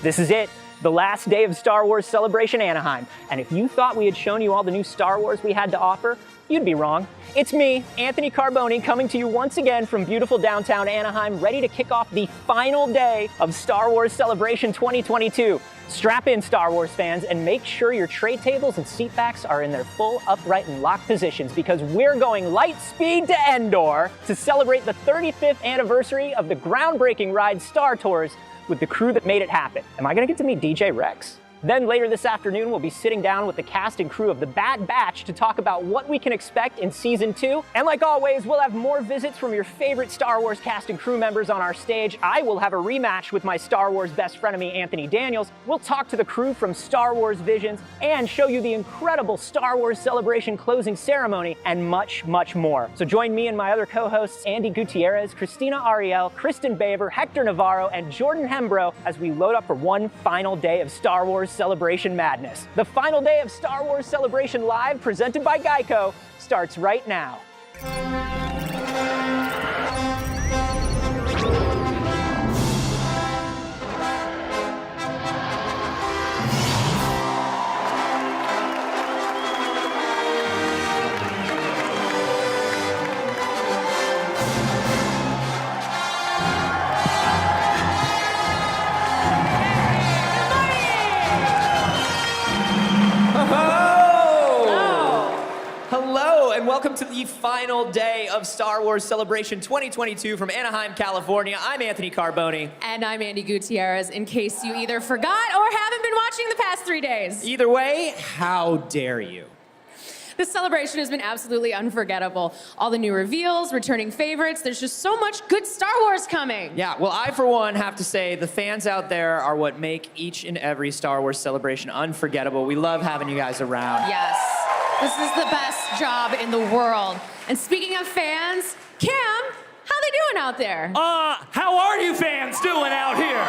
This is it, the last day of Star Wars Celebration Anaheim. And if you thought we had shown you all the new Star Wars we had to offer, you'd be wrong. It's me, Anthony Carboni, coming to you once again from beautiful downtown Anaheim, ready to kick off the final day of Star Wars Celebration 2022. Strap in, Star Wars fans, and make sure your tray tables and seat backs are in their full upright and locked positions, because we're going light speed to Endor to celebrate the 35th anniversary of the groundbreaking ride Star Tours with the crew that made it happen. Am I gonna get to meet DJ Rex? Then later this afternoon, we'll be sitting down with the cast and crew of The Bad Batch to talk about what we can expect in Season 2. And like always, we'll have more visits from your favorite Star Wars cast and crew members on our stage. I will have a rematch with my Star Wars best frenemy, Anthony Daniels. We'll talk to the crew from Star Wars Visions and show you the incredible Star Wars Celebration closing ceremony and much, much more. So join me and my other co-hosts, Andy Gutierrez, Christina Ariel, Kristen Baver, Hector Navarro, and Jordan Hembro as we load up for one final day of Star Wars Celebration Madness. The final day of Star Wars Celebration Live, presented by Geico, starts right now. Hello, and welcome to the final day of Star Wars Celebration 2022 from Anaheim, California. I'm Anthony Carboni. And I'm Andy Gutierrez, in case you either forgot or haven't been watching the past 3 days. Either way, how dare you? This celebration has been absolutely unforgettable. All the new reveals, returning favorites, there's just so much good Star Wars coming. Yeah, well, I, for one, have to say the fans out there are what make each and every Star Wars celebration unforgettable. We love having you guys around. Yes, this is the best job in the world. And speaking of fans, Cam, how they doing out there? How are you fans doing out here?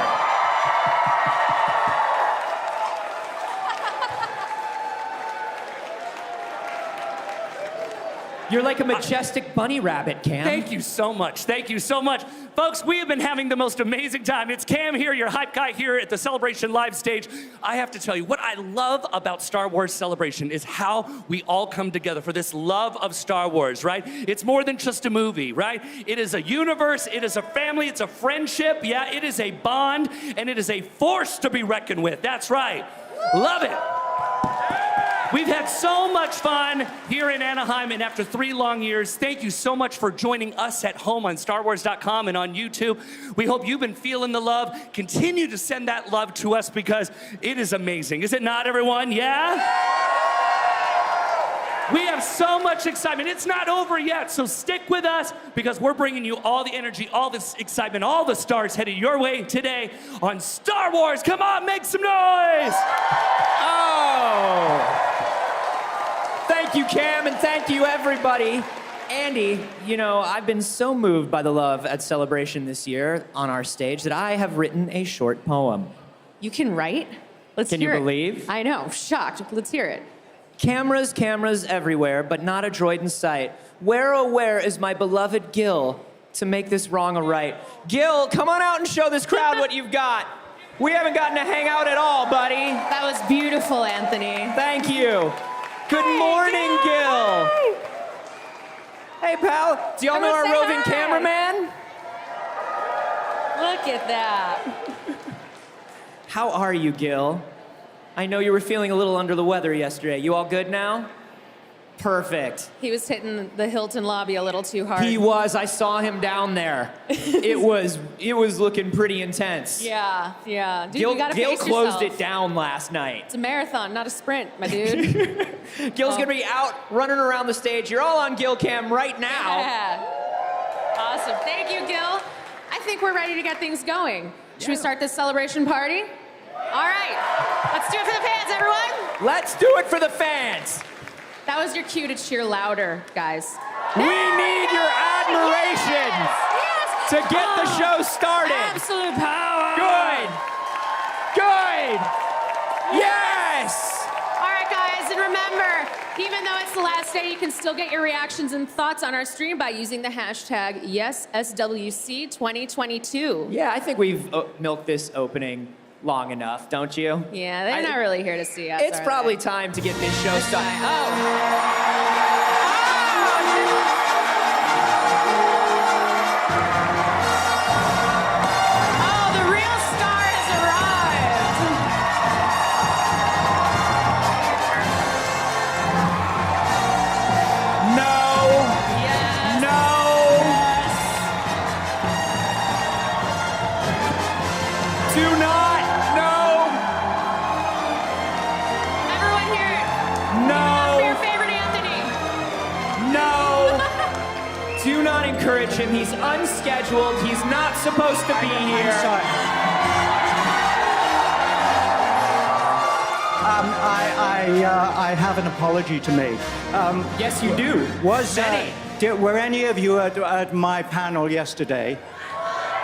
You're like a majestic bunny rabbit, Cam. Thank you so much. Thank you so much. Folks, we have been having the most amazing time. It's Cam here, your hype guy here at the Celebration Live stage. I have to tell you, what I love about Star Wars Celebration is how we all come together for this love of Star Wars, right? It's more than just a movie, right? It is a universe, it is a family, it's a friendship, yeah, it is a bond, and it is a force to be reckoned with. That's right. Love it. We've had so much fun here in Anaheim, and after 3 long years, thank you so much for joining us at home on StarWars.com and on YouTube. We hope you've been feeling the love. Continue to send that love to us because it is amazing. Is it not, everyone? Yeah? We have so much excitement. It's not over yet, so stick with us because we're bringing you all the energy, all this excitement, all the stars headed your way today on Star Wars. Come on, make some noise! Oh! Thank you, Cam, and thank you, everybody. Andy, you know, I've been so moved by the love at Celebration this year on our stage that I have written a short poem. You can write? Let's Can hear you it. believe? I know, shocked. Let's hear it. Cameras, cameras everywhere, but not a droid in sight. Where, oh, where is my beloved Gil to make this wrong a right? Gil, come on out and show this crowd what you've got. We haven't gotten to hang out at all, buddy. That was beautiful, Anthony. Thank you. Good morning, Gil. Hey, pal. Do y'all know our roving cameraman? Look at that. How are you, Gil? I know you were feeling a little under the weather yesterday. You all good now? Perfect. He was hitting the Hilton lobby a little too hard. He was. I saw him down there. It was looking pretty intense. Yeah. Dude, Gil, you gotta Gil pace closed yourself. it down last night. It's a marathon, not a sprint, my dude. Gil's gonna be out running around the stage. You're all on Gil Cam right now. Yeah. Awesome. Thank you, Gil. I think we're ready to get things going. Should we start this celebration party? All right. Let's do it for the fans, everyone. Let's do it for the fans. That was your cue to cheer louder, guys. We need your admiration Yes. to get the show started. Absolute power. Good. Yes. All right, guys, and remember, even though it's the last day, you can still get your reactions and thoughts on our stream by using the hashtag YesSWC2022. Yeah, I think we've milked this opening long enough, don't you? Yeah, they're not really here to see us. It's are probably they? time to get this show It's started. time. Oh, the real star has arrived. No! Yes. No! Do not! No! Everyone here. No! Your favorite Anthony. No! Do not encourage him. He's unscheduled. He's not supposed to be here. I'm sorry. I have an apology to make. Yes, you do. Were any of you at my panel yesterday?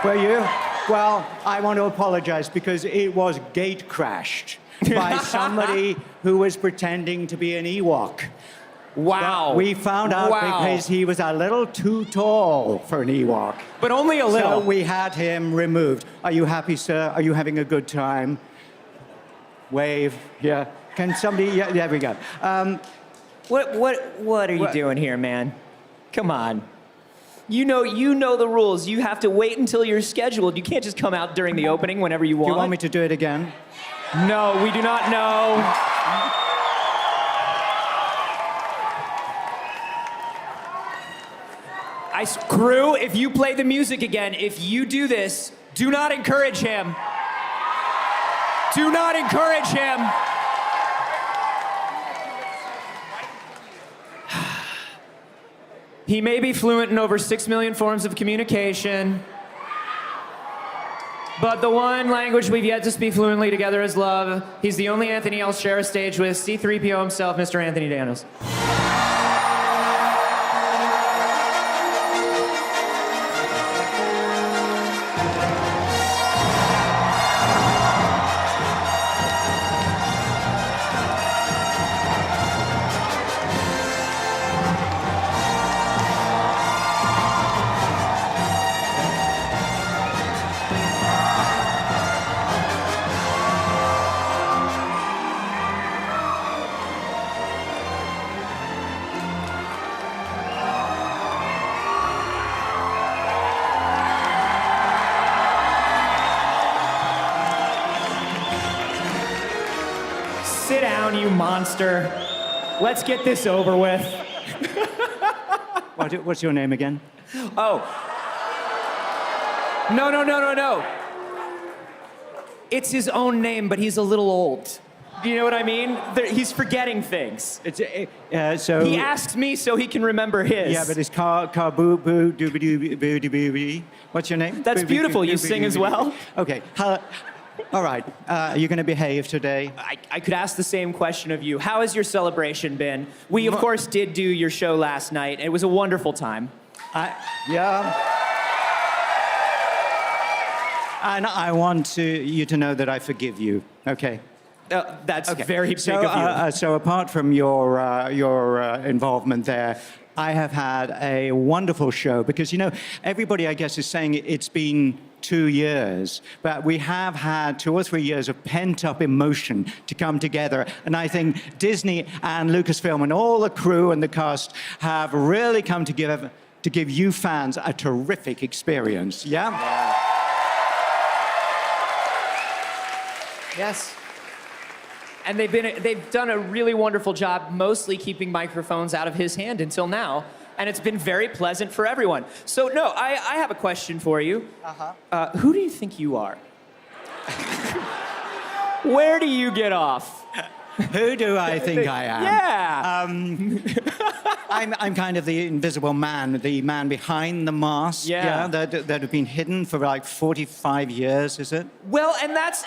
Were you? Well, I want to apologize because it was gate crashed by somebody who was pretending to be an Ewok. Wow. We found out because he was a little too tall for an Ewok. But only a little. So we had him removed. Are you happy, sir? Are you having a good time? Wave. Yeah. Can somebody? Yeah, there we go. What are you doing here, man? Come on. You know the rules. You have to wait until you're scheduled. You can't just come out during the opening whenever you want. Do you want me to do it again? No, we do not know. Crew, if you play the music again, if you do this, do not encourage him. Do not encourage him. He may be fluent in over 6 million forms of communication, but the one language we've yet to speak fluently together is love. He's the only Anthony I'll share a stage with, C-3PO himself, Mr. Anthony Daniels. Sit down, you monster. Let's get this over with. What's your name again? Oh. No. It's his own name, but he's a little old. Do you know what I mean? He's forgetting things. So He asks me so he can remember his. yeah, but it's car boo boo dooby dooby boo dooby boo. What's your name? That's beautiful. You sing as well? Okay. All right. Are you going to behave today? I could ask the same question of you. How has your celebration been? We, of course, did do your show last night. It was a wonderful time. Yeah. And I want you to know that I forgive you. Okay. That's Okay. very big so, of you. So apart from your involvement there, I have had a wonderful show because, everybody, I guess, is saying it's been 2 years, but we have had 2 or 3 years of pent-up emotion to come together. And I think Disney and Lucasfilm and all the crew and the cast have really come together to give you fans a terrific experience. Yeah? Yes. And they've done a really wonderful job mostly keeping microphones out of his hand until now. And it's been very pleasant for everyone. So, no, I have a question for you. Who do you think you are? Where do you get off? Who do I think I am? Yeah. I'm kind of the invisible man, the man behind the mask. Yeah. That have been hidden for like 45 years, is it? Well, and that's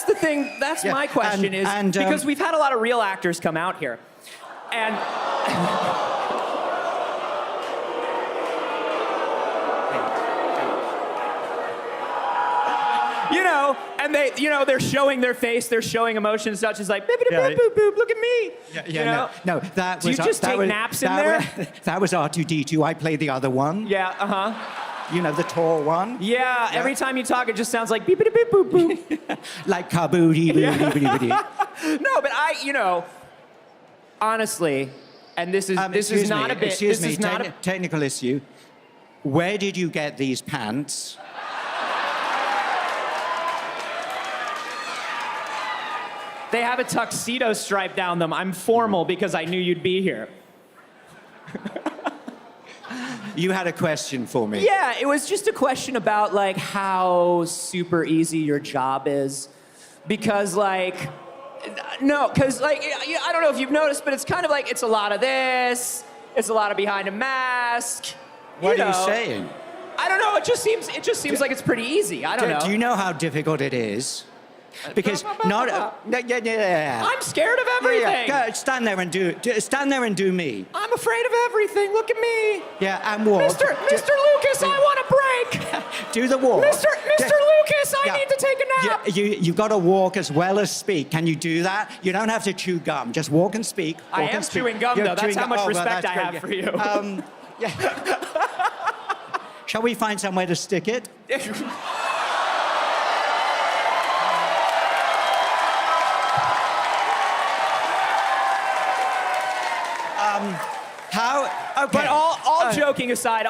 the thing. That's Yeah, my question and, because we've had a lot of real actors come out here, and and they're showing their face, they're showing emotions such as like boop boop boop boop, look at me. No, that was. Do you just take naps in there? That was R2D2. I played the other one. Yeah. You know, the tall one? Yeah, every time you talk, it just sounds like beep beep beep boop boop. Like kaboody, boody, boody, boody. No, but honestly, and this is not a bit. Excuse me, This is not a, technical issue. Where did you get these pants? They have a tuxedo stripe down them. I'm formal because I knew you'd be here. You had a question for me. Yeah, it was just a question about like how super easy your job is, because like, because like I don't know if you've noticed, but it's kind of like it's a lot of this, it's a lot of behind a mask. What are you saying? I don't know. It just seems like it's pretty easy. I don't know. Do you know how difficult it is? Because I'm scared of everything. Yeah. Stand there and do me. I'm afraid of everything. Look at me. Yeah, and walk. Mr. Lucas, I want a break. Do the walk. Mr. Lucas, I need to take a nap. You've got to walk as well as speak. Can you do that? You don't have to chew gum. Just walk and speak. I am chewing gum, though. That's how much respect I have for you. Shall we find somewhere to stick it? How? Okay. But all joking aside,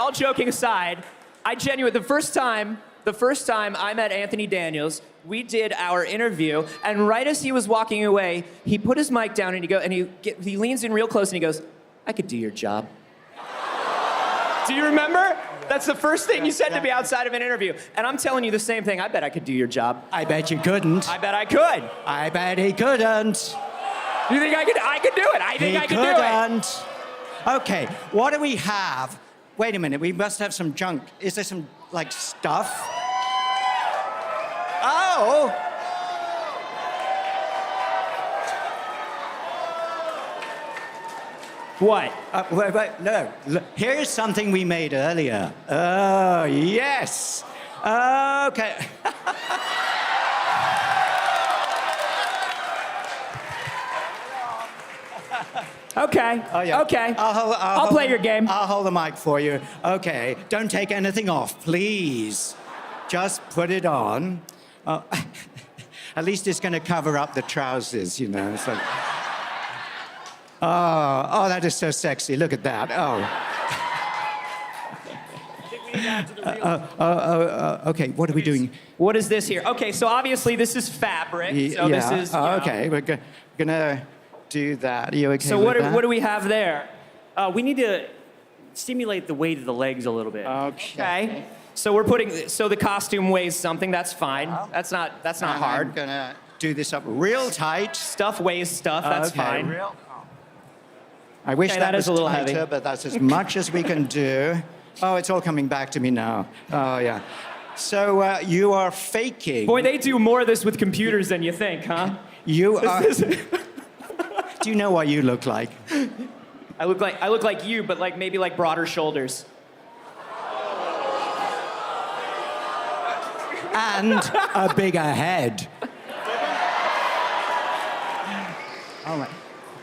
the first time I met Anthony Daniels, we did our interview, and right as he was walking away, he put his mic down and he leans in real close and he goes, "I could do your job." Do you remember? That's the first thing you said to me outside of an interview. And I'm telling you the same thing. I bet I could do your job. I bet you couldn't. I bet I could. I bet he couldn't. You think I could do it? I think I could do it. Couldn't. Okay, what do we have? Wait a minute, we must have some junk. Is there some, like, stuff? Oh! What? Wait, no. Look, here's something we made earlier. Oh, yes. Okay. Okay. Oh, yeah. Okay. I'll play your game. I'll hold the mic for you. Okay. Don't take anything off, please. Just put it on. At least it's going to cover up the trousers, you know. It's like, oh, that is so sexy. Look at that. Okay, what are we doing? What is this here? Okay, so obviously this is fabric. So this is. Okay, we're gonna do that. Are you okay? So with that? what do we have there? We need to stimulate the weight of the legs a little bit. Okay. So we're so the costume weighs something. That's fine. That's not hard. I'm gonna do this up real tight. Stuff weighs stuff. That's fine. I wish that is was a little tighter, heavy. but that's as much as we can do. Oh, it's all coming back to me now. Oh, yeah. So you are faking. Boy, they do more of this with computers than you think, huh? You are. Do you know what you look like? I look like you, but maybe broader shoulders. And a bigger head. All right.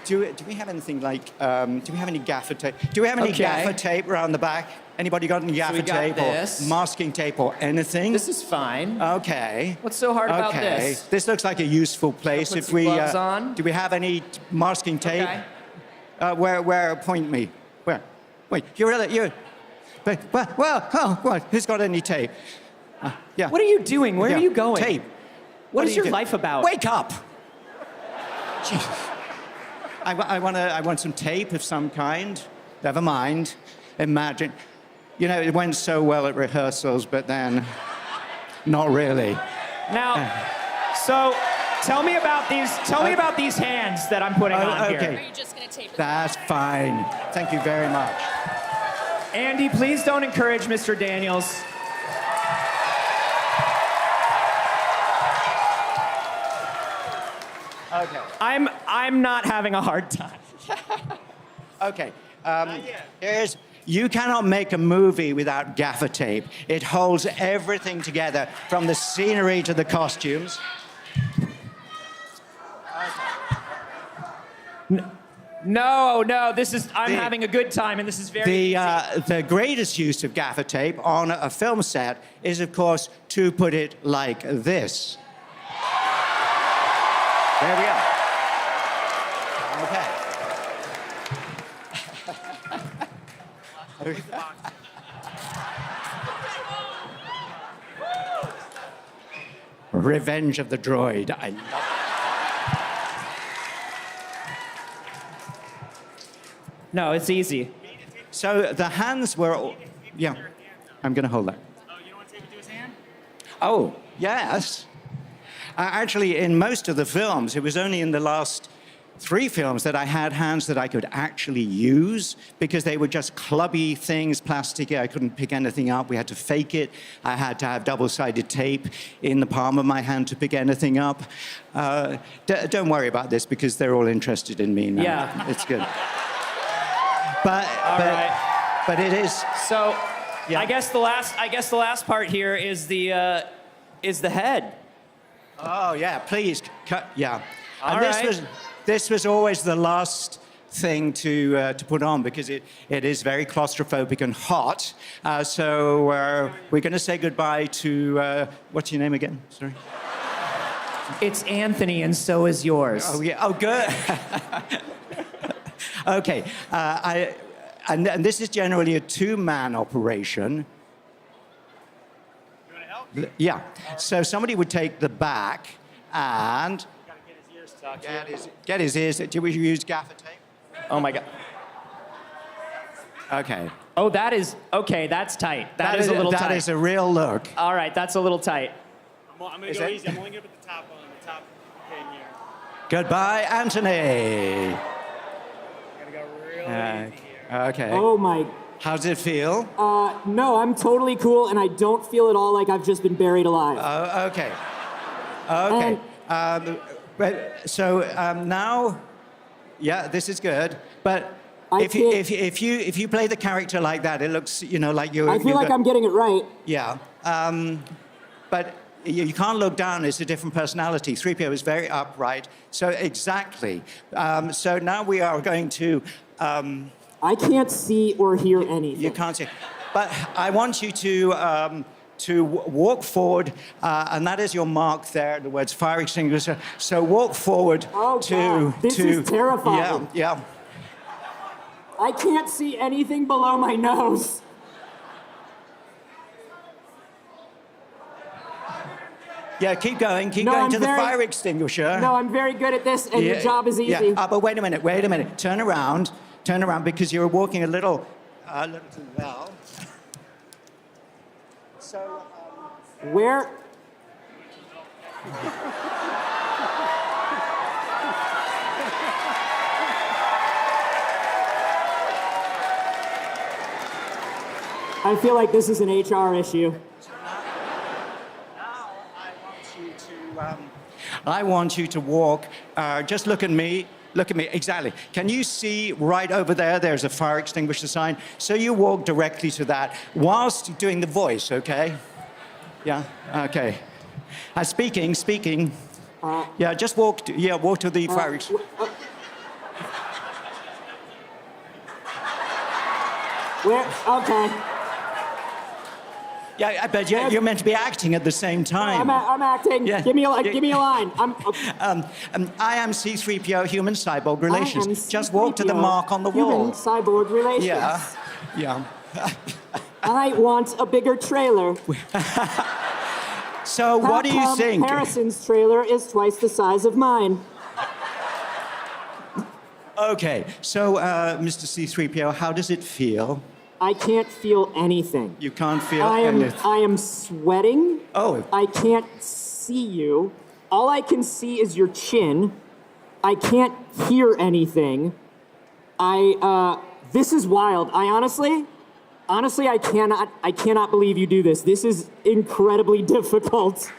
Do we have anything like, do we have any gaffer tape? Do we have any gaffer tape around the back? Anybody got any gaffer tape or masking tape or anything? This is fine. Okay. What's so hard about this? This looks like a useful place. Put some gloves on. Do we have any masking tape? Okay. Where? Point me. Where? Wait. What? Who's got any tape? Yeah. What are you doing? Where are you going? Tape. What is your life about? Wake up. Jeez. I want some tape of some kind. Never mind. Imagine. You know, it went so well at rehearsals, but then not really. Now, so tell me about these hands that I'm putting on here. Are you just going to tape it? That's fine. Thank you very much. Andy, please don't encourage Mr. Daniels. Okay. I'm not having a hard time. Okay. You cannot make a movie without gaffer tape. It holds everything together, from the scenery to the costumes. No, I'm having a good time, and this is very easy. The greatest use of gaffer tape on a film set is, of course, to put it like this. There we are. Okay. Revenge of the Droid. I love it. No, it's easy. So the hands were... Yeah, I'm going to hold that. Oh, you don't want to take it to his hand? Oh, yes. Actually, in most of the films, it was only in the last 3 films that I had hands that I could actually use because they were just clubby things, plasticky. I couldn't pick anything up. We had to fake it. I had to have double-sided tape in the palm of my hand to pick anything up. Don't worry about this because they're all interested in me now. Yeah. It's good. But it is... So, Yeah. I guess the last part here is the head. Oh, yeah, please, cut, yeah. All And right. this was always the last thing to put on because it is very claustrophobic and hot. So we're going to say goodbye to, what's your name again? Sorry. It's Anthony, and so is yours. Oh, yeah, oh, good. Okay, and this is generally a 2-man operation. You want to help? Yeah, so somebody would take the back and... Got to get his ears tucked. Get his ears. Do we use gaffer tape? Oh my God. Okay. Oh, that's tight. that is a little tight. That is a real look. All right, that's a little tight. I'm going to Is go it? easy. I'm only going to put the top on, the top pin here. Goodbye, Anthony. Got to go real easy here. Okay. Oh my. How does it feel? No, I'm totally cool, and I don't feel at all like I've just been buried alive. Okay. Okay. So now, yeah, this is good. But if you play the character like that, it looks, like you're... I feel like I'm getting it right. Yeah. But you can't look down. It's a different personality. 3PO is very upright. So exactly. So now we are going to... I can't see or hear anything. You can't see. But I want you to walk forward, and that is your mark there, the words fire extinguisher. So walk forward Oh, to... God. This is terrifying. Yeah. I can't see anything below my nose. Yeah, keep going No, going I'm to the very- fire extinguisher. No, I'm very good at this, and your job is easy. Yeah. But wait a minute. Turn around, because you're walking a little too well. So, Where? I feel like this is an HR issue. now I want you to walk. Just look at me. Look at me, exactly. Can you see right over there? There's a fire extinguisher sign. So you walk directly to that whilst doing the voice, okay? Yeah, okay. Speaking. Yeah, just walk to the fire extinguisher. Where? Okay. Yeah, I bet you're meant to be acting at the same time. I'm acting. Yeah. Give me a line. I am C-3PO human cyborg relations. I am Just walk to the C-3PO mark on the human wall. cyborg relations. Yeah. I want a bigger trailer. So what do you think? Harrison's trailer is twice the size of mine. Okay, so Mr. C-3PO, how does it feel? I can't feel anything. You can't feel I anything. am sweating. Oh. I can't see you. All I can see is your chin. I can't hear anything. This is wild. Honestly, I cannot believe you do this. This is incredibly difficult.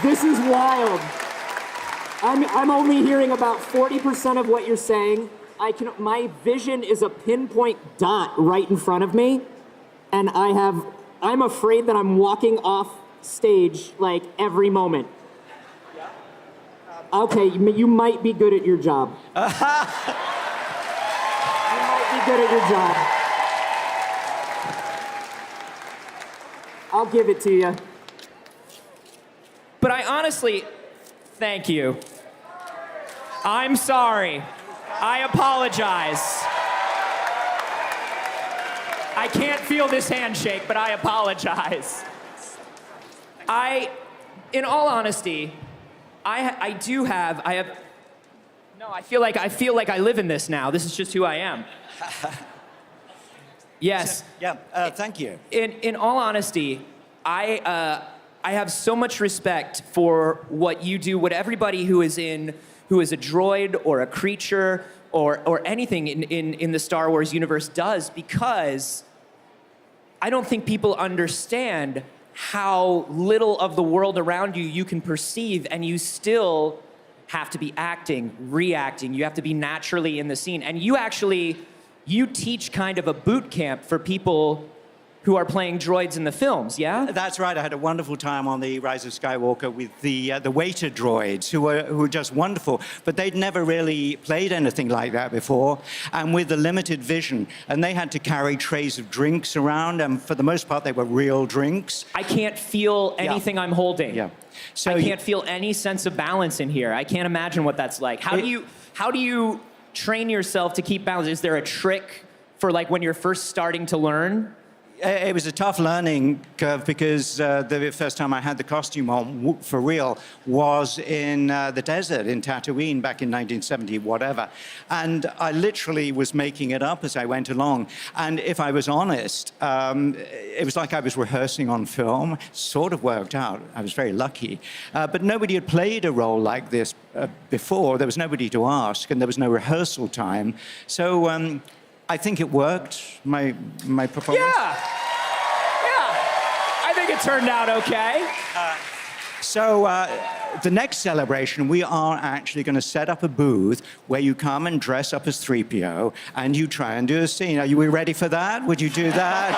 This is wild. I'm only hearing about 40% of what you're saying. My vision is a pinpoint dot right in front of me, and I'm afraid that I'm walking off stage like every moment. Okay, you might be good at your job. You might be good at your job. I'll give it to you. But I honestly, thank you. I'm sorry. I apologize. I can't feel this handshake, but I apologize. In all honesty, I feel like I live in this now. This is just who I am. Yes. Yeah, thank you. In all honesty, I have so much respect for what you do, what everybody who is a droid or a creature or anything in the Star Wars universe does, because I don't think people understand how little of the world around you can perceive, and you still have to be acting, reacting. You have to be naturally in the scene. And you teach kind of a boot camp for people who are playing droids in the films, yeah? That's right. I had a wonderful time on The Rise of Skywalker with the waiter droids, who were just wonderful. But they'd never really played anything like that before, and with a limited vision. And they had to carry trays of drinks around, and for the most part, they were real drinks. I can't feel anything I'm holding. Yeah. So I can't feel any sense of balance in here. I can't imagine what that's like. How do you train yourself to keep balance? Is there a trick for like when you're first starting to learn? It was a tough learning curve, because the first time I had the costume on for real was in the desert in Tatooine back in 1970, whatever. And I literally was making it up as I went along. And if I was honest, it was like I was rehearsing on film. Sort of worked out. I was very lucky. But nobody had played a role like this before. There was nobody to ask, and there was no rehearsal time. So I think it worked, my performance. Yeah. I think it turned out okay. So the next celebration, we are actually going to set up a booth where you come and dress up as 3PO, and you try and do a scene. Are you ready for that? Would you do that?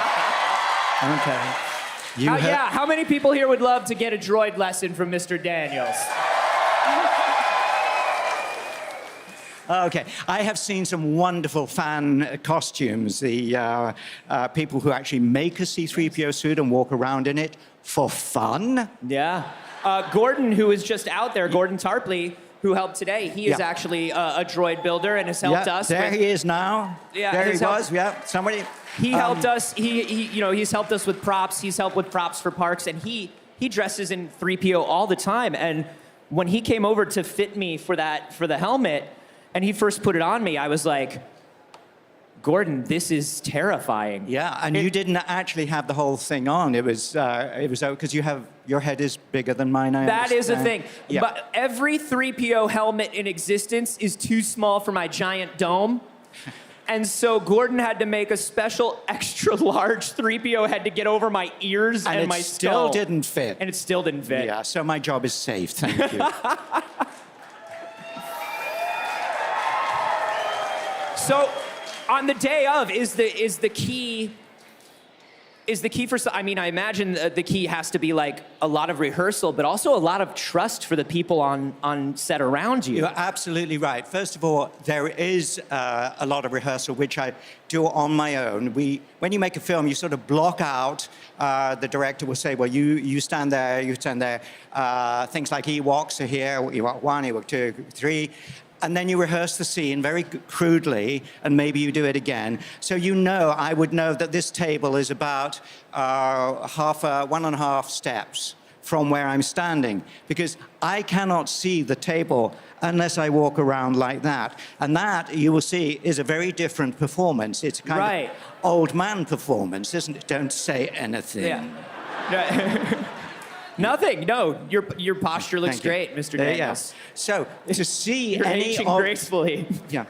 Okay. How many people here would love to get a droid lesson from Mr. Daniels? Okay, I have seen some wonderful fan costumes. The people who actually make a C-3PO suit and walk around in it for fun. Yeah. Gordon, who is just out there, Gordon Tarpley, who helped today, he is actually a droid builder and has helped us. There he is now. Yeah, there he was. Yeah, somebody. He helped us. He's helped us with props. He's helped with props for parks, and he dresses in 3PO all the time. And when he came over to fit me for the helmet, and he first put it on me, I was like, Gordon, this is terrifying. Yeah, and you didn't actually have the whole thing on. It was because your head is bigger than mine. That is a thing. Yeah. But every 3PO helmet in existence is too small for my giant dome. And so Gordon had to make a special extra large 3PO head to get over my ears and my skull. And it still didn't fit. And it still didn't fit. Yeah, so my job is safe, thank you. So, on the day of, is the key for? I mean, I imagine the key has to be like a lot of rehearsal, but also a lot of trust for the people on set around you. You're absolutely right. First of all, there is a lot of rehearsal, which I do on my own. When you make a film, you sort of block out. The director will say, well, you stand there, you stand there. Things like Ewoks are here, Ewok 1, Ewok 2, 3. And then you rehearse the scene very crudely, and maybe you do it again. So I would know that this table is about 1.5 steps from where I'm standing, because I cannot see the table unless I walk around like that. And that, you will see, is a very different performance. It's a kind of old man performance, isn't it? Don't say anything. Yeah. Nothing. No, your posture looks great, Mr. Daniels. Yeah. So to see You're aging gracefully. Yeah.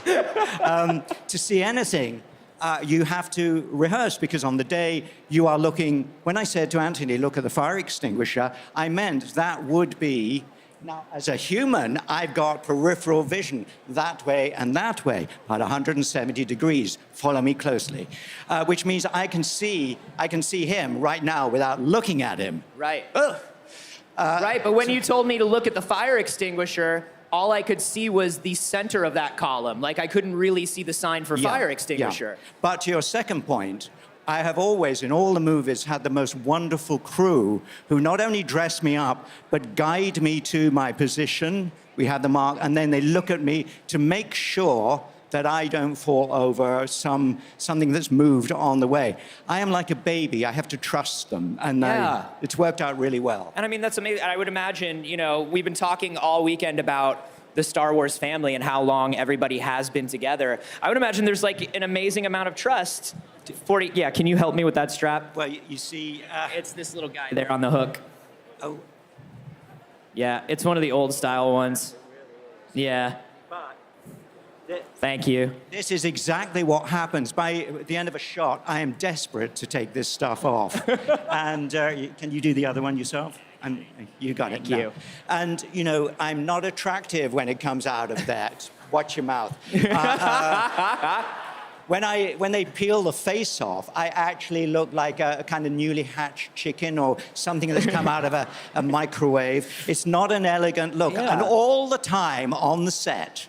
To see anything, you have to rehearse, because on the day you are looking. When I said to Anthony, "Look at the fire extinguisher," I meant that would be. Now, as a human, I've got peripheral vision that way and that way, at 170 degrees. Follow me closely, which means I can see him right now without looking at him. Right. Ugh. Right, but when you told me to look at the fire extinguisher, all I could see was the center of that column. Like, I couldn't really see the sign for fire extinguisher. Yeah. But to your second point, I have always, in all the movies, had the most wonderful crew who not only dress me up, but guide me to my position. We have the mark, and then they look at me to make sure that I don't fall over something that's moved on the way. I am like a baby. I have to trust them, and it's worked out really well. And I mean, that's amazing. I would imagine, you know, we've been talking all weekend about the Star Wars family and how long everybody has been together. I would imagine there's like an amazing amount of trust. 40, yeah, can you help me with that strap? Well, you see... it's this little guy there on the hook. Oh. Yeah, it's one of the old style ones. Yeah. Thank you. This is exactly what happens. By the end of a shot, I am desperate to take this stuff off. And can you do the other one yourself? You got it. Thank you. And, you know, I'm not attractive when it comes out of that. Watch your mouth. When they peel the face off, I actually look like a kind of newly hatched chicken or something that's come out of a microwave. It's not an elegant look. Yeah. And all the time on the set,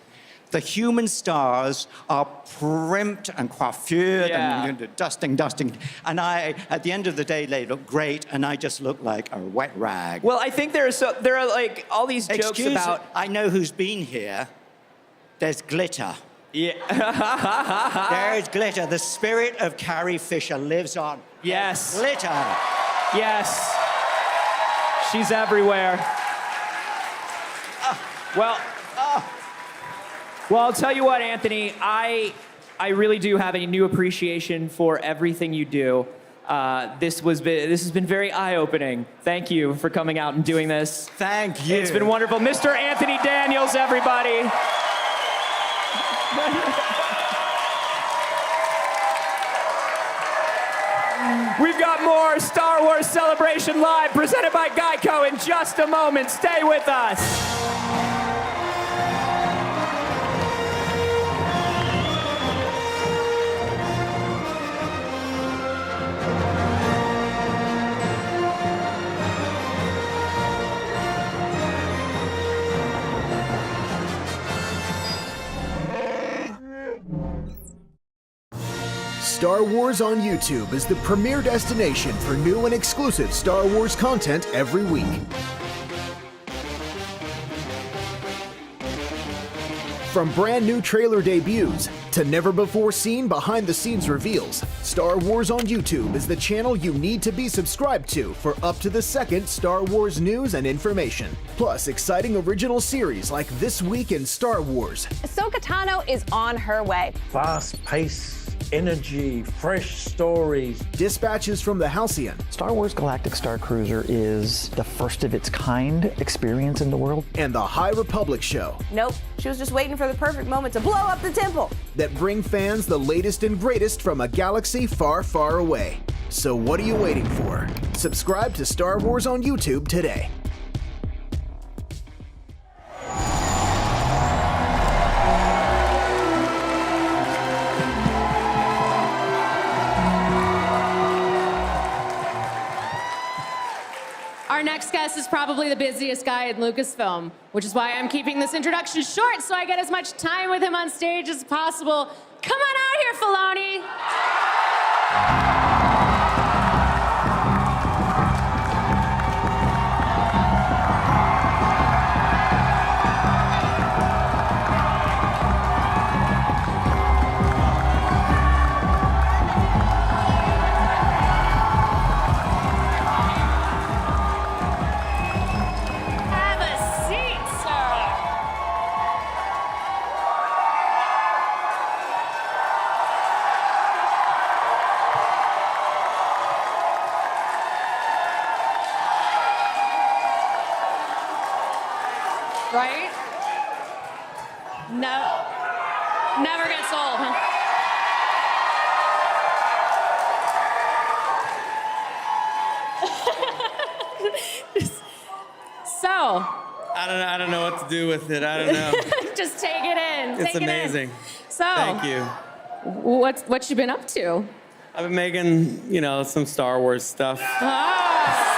the human stars are primped and coiffured and dusting. And at the end of the day, they look great, and I just look like a wet rag. Well, I think there are like all these jokes about... I know who's been here. There's glitter. Yeah. There's glitter. The spirit of Carrie Fisher lives on. Yes. There's glitter. Yes. She's everywhere. Well, I'll tell you what, Anthony, I really do have a new appreciation for everything you do. This has been very eye-opening. Thank you for coming out and doing this. Thank you. It's been wonderful. Mr. Anthony Daniels, everybody. We've got more Star Wars Celebration Live presented by Geico in just a moment. Stay with us. Star Wars on YouTube is the premier destination for new and exclusive Star Wars content every week. From brand new trailer debuts to never-before-seen behind-the-scenes reveals, Star Wars on YouTube is the channel you need to be subscribed to for up-to-the-second Star Wars news and information. Plus, exciting original series like This Week in Star Wars. Ahsoka Tano is on her way. Fast-paced energy, fresh stories. Dispatches from the Halcyon. Star Wars Galactic Star Cruiser is the first of its kind experience in the world. And the High Republic Show. Nope, she was just waiting for the perfect moment to blow up the temple. That bring fans the latest and greatest from a galaxy far, far away. So what are you waiting for? Subscribe to Star Wars on YouTube today. Our next guest is probably the busiest guy in Lucasfilm, which is why I'm keeping this introduction short so I get as much time with him on stage as possible. Come on out here, Filoni. Have a seat, sir. Right? No. Never gets old, huh? So, I don't know what to do with it. I don't know. just take it in. It's Take it in. amazing. So, Thank you. What you been up to? I've been making, some Star Wars stuff. Ah.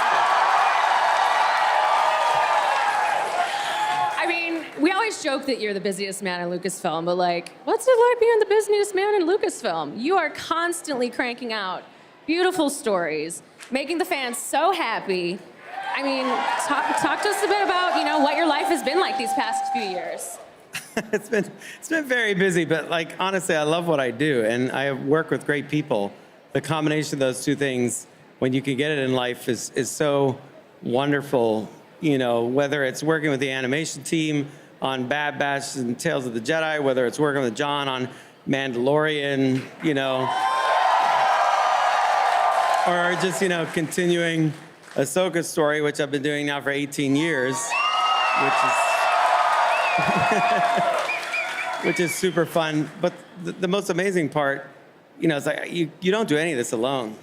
joke that you're the busiest man in Lucasfilm, but like, what's it like being the busiest man in Lucasfilm? You are constantly cranking out beautiful stories, making the fans so happy. I mean, talk to us a bit about, you know, what your life has been like these past few years. It's been very busy, but like honestly, I love what I do, and I work with great people. The combination of those two things, when you can get it in life, is so wonderful. You know, whether it's working with the animation team on Bad Batch and Tales of the Jedi, whether it's working with John on Mandalorian, you know, or just, you know, continuing Ahsoka's story, which I've been doing now for 18 years, which is super fun. But the most amazing part, you know, it's like you don't do any of this alone.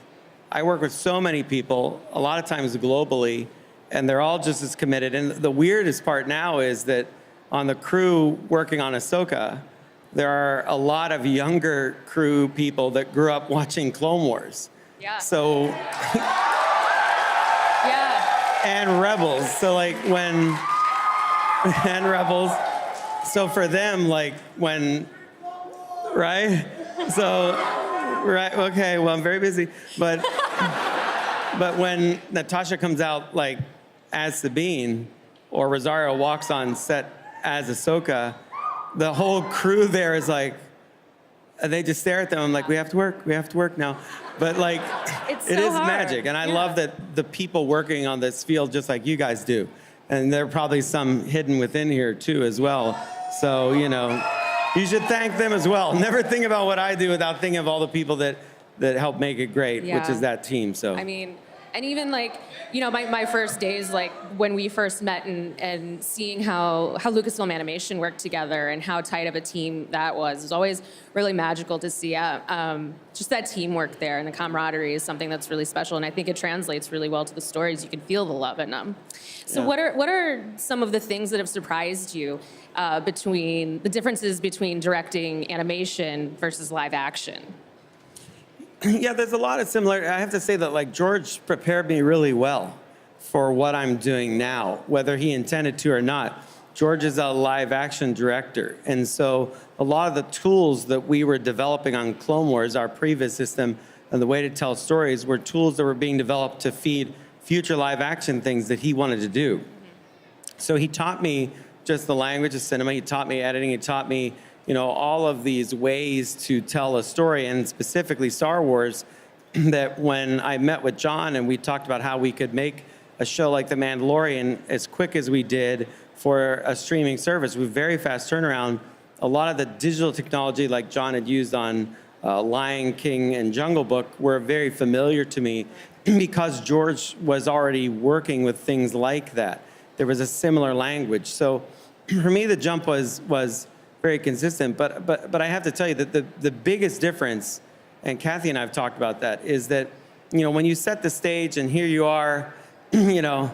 I work with so many people, a lot of times globally, and they're all just as committed. And the weirdest part now is that on the crew working on Ahsoka, there are a lot of younger crew people that grew up watching Clone Wars. Yeah. So, Yeah. and Rebels. So like and Rebels. So for them, like right? So, right, okay, well, I'm very busy. But when Natasha comes out like as Sabine, or Rosario walks on set as Ahsoka, the whole crew there is like, they just stare at them. I'm like, we have to work now. But like, It's it so is hard. magic. And I love that the people working on this field, just like you guys do. And there are probably some hidden within here too as well. So, you know, you should thank them as well. Never think about what I do without thinking of all the people that help make it great, which Yeah. is that team. So I mean, and even like, you know, my first days, like when we first met and seeing how Lucasfilm Animation worked together and how tight of a team that was always really magical to see. Just that teamwork there and the camaraderie is something that's really special, and I think it translates really well to the stories. You can feel the love in them. So Yeah. what are some of the things that have surprised you between the differences between directing animation versus live action? yeah, there's a lot of similar. I have to say that like George prepared me really well for what I'm doing now, whether he intended to or not. George is a live action director. And so a lot of the tools that we were developing on Clone Wars, our previous system, and the way to tell stories were tools that were being developed to feed future live action things that he wanted to do. So he taught me just the language of cinema. He taught me editing. He taught me, you know, all of these ways to tell a story, and specifically Star Wars, that when I met with John and we talked about how we could make a show like The Mandalorian as quick as we did for a streaming service with very fast turnaround, a lot of the digital technology like John had used on Lion King and Jungle Book were very familiar to me because George was already working with things like that. There was a similar language. So for me, the jump was very consistent, but I have to tell you that the biggest difference, and Kathy and I have talked about that, is that, you know, when you set the stage and here you are, you know,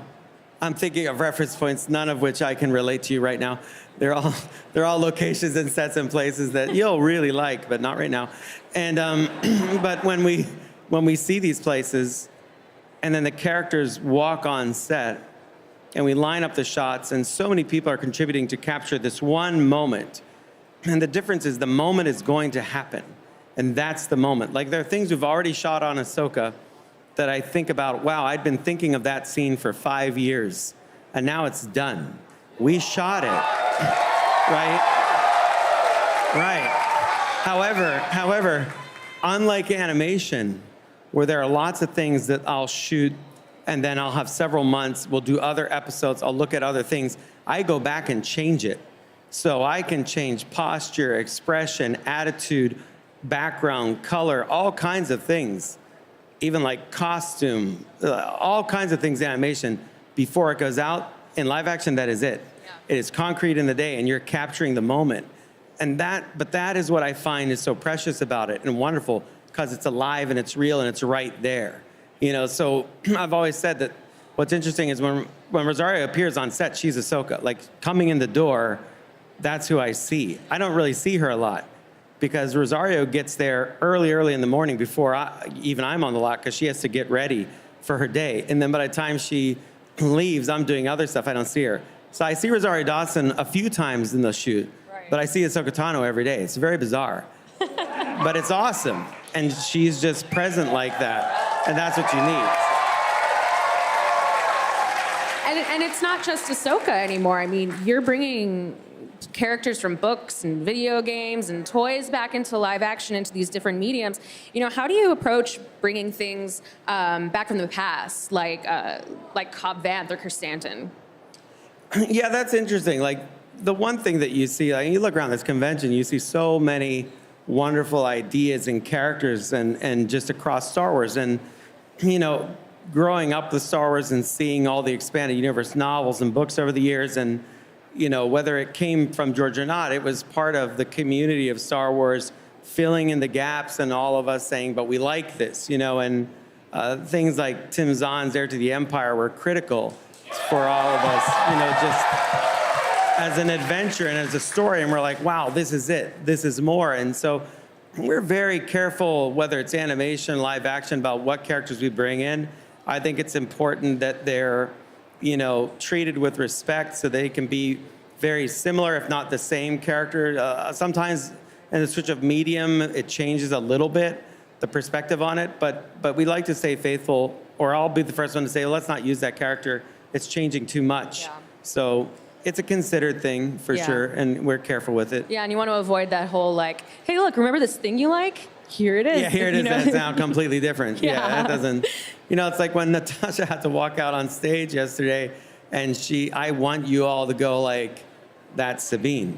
I'm thinking of reference points, none of which I can relate to you right now. They're all locations and sets and places that you'll really like, but not right now. And but when we see these places, and then the characters walk on set, and we line up the shots, and so many people are contributing to capture this one moment. And the difference is the moment is going to happen. And that's the moment. Like, there are things we've already shot on Ahsoka that I think about, wow, I'd been thinking of that scene for 5 years, and now it's done. We shot it, right? Right. However, unlike animation, where there are lots of things that I'll shoot and then I'll have several months, we'll do other episodes, I'll look at other things, I go back and change it. So I can change posture, expression, attitude, background, color, all kinds of things, even like costume, all kinds of things in animation before it goes out. In live action, that is it. Yeah. It is concrete in the day, and you're capturing the moment. But that is what I find is so precious about it and wonderful, because it's alive and it's real and it's right there. You know, so I've always said that what's interesting is when Rosario appears on set, she's Ahsoka. Like, coming in the door, that's who I see. I don't really see her a lot because Rosario gets there early in the morning before I'm on the lot, because she has to get ready for her day. And then by the time she leaves, I'm doing other stuff. I don't see her. So I see Rosario Dawson a few times in the shoot, but I see Ahsoka Tano every day. It's very bizarre. But it's awesome. And she's just present like that. And that's what you need. And it's not just Ahsoka anymore. I mean, you're bringing characters from books and video games and toys back into live action, into these different mediums. You know, how do you approach bringing things back from the past, like Cobb Vanth or Chrysanthemum? Yeah, that's interesting. Like, the one thing that you see, like, you look around this convention, you see so many wonderful ideas and characters and just across Star Wars. And, you know, growing up with Star Wars and seeing all the expanded universe novels and books over the years, and, you know, whether it came from George or not, it was part of the community of Star Wars filling in the gaps and all of us saying, but we like this, you know, and things like Tim Zahn's Heir to the Empire were critical for all of us, you know, just as an adventure and as a story, and we're like, wow, this is it, this is more. And so we're very careful, whether it's animation, live action, about what characters we bring in. I think it's important that they're, you know, treated with respect so they can be very similar, if not the same character. Sometimes in the switch of medium, it changes a little bit, the perspective on it, but we like to stay faithful, or I'll be the first one to say, well, let's not use that character. It's changing too much. Yeah. So it's a considered thing for sure, and we're careful with it. Yeah, and you want to avoid that whole like, hey, look, remember this thing you like? Here it is. Yeah, here it is. That sound completely different. Yeah, it doesn't. You know, it's like when Natasha had to walk out on stage yesterday, and I want you all to go like, that's Sabine.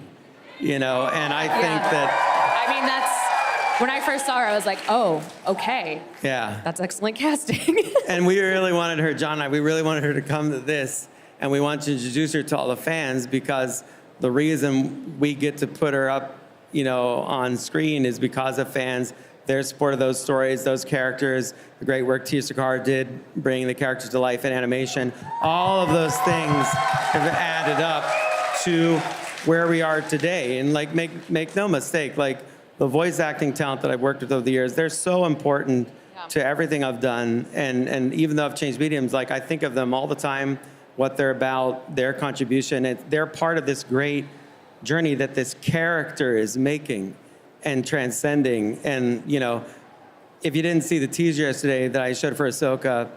You know, and I think that. I mean, that's when I first saw her, I was like, oh, okay. Yeah. That's excellent casting. And we really wanted her, John and I, we really wanted her to come to this. And we want to introduce her to all the fans, because the reason we get to put her up, you know, on screen is because of fans, their support of those stories, those characters, the great work Tia Sakhar did, bringing the characters to life in animation. All of those things have added up to where we are today. And like, make no mistake, like the voice acting talent that I've worked with over the years, they're so important to everything I've done. And even though I've changed mediums, like I think of them all the time, what they're about, their contribution. They're part of this great journey that this character is making and transcending. And, you know, if you didn't see the teaser yesterday that I showed for Ahsoka,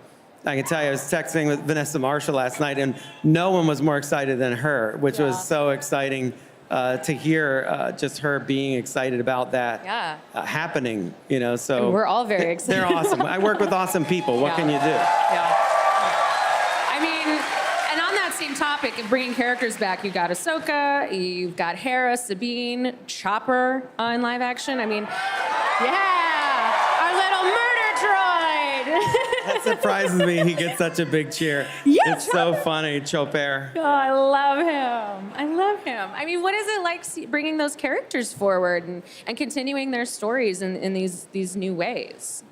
I can tell you I was texting with Vanessa Marshall last night, and no one was more excited than her, which was so exciting to hear just her being excited about that happening, you know. So and we're all very excited. They're awesome. I work with awesome people. What can you do? Yeah. I mean, and on that same topic of bringing characters back, you've got Ahsoka, you've got Hera, Sabine, Chopper in live action. I mean, our little murder droid. That surprises me. He gets such a big cheer. Yeah, it's so funny, Chopper. Oh, I love him. I love him. I mean, what is it like bringing those characters forward and continuing their stories in these new ways?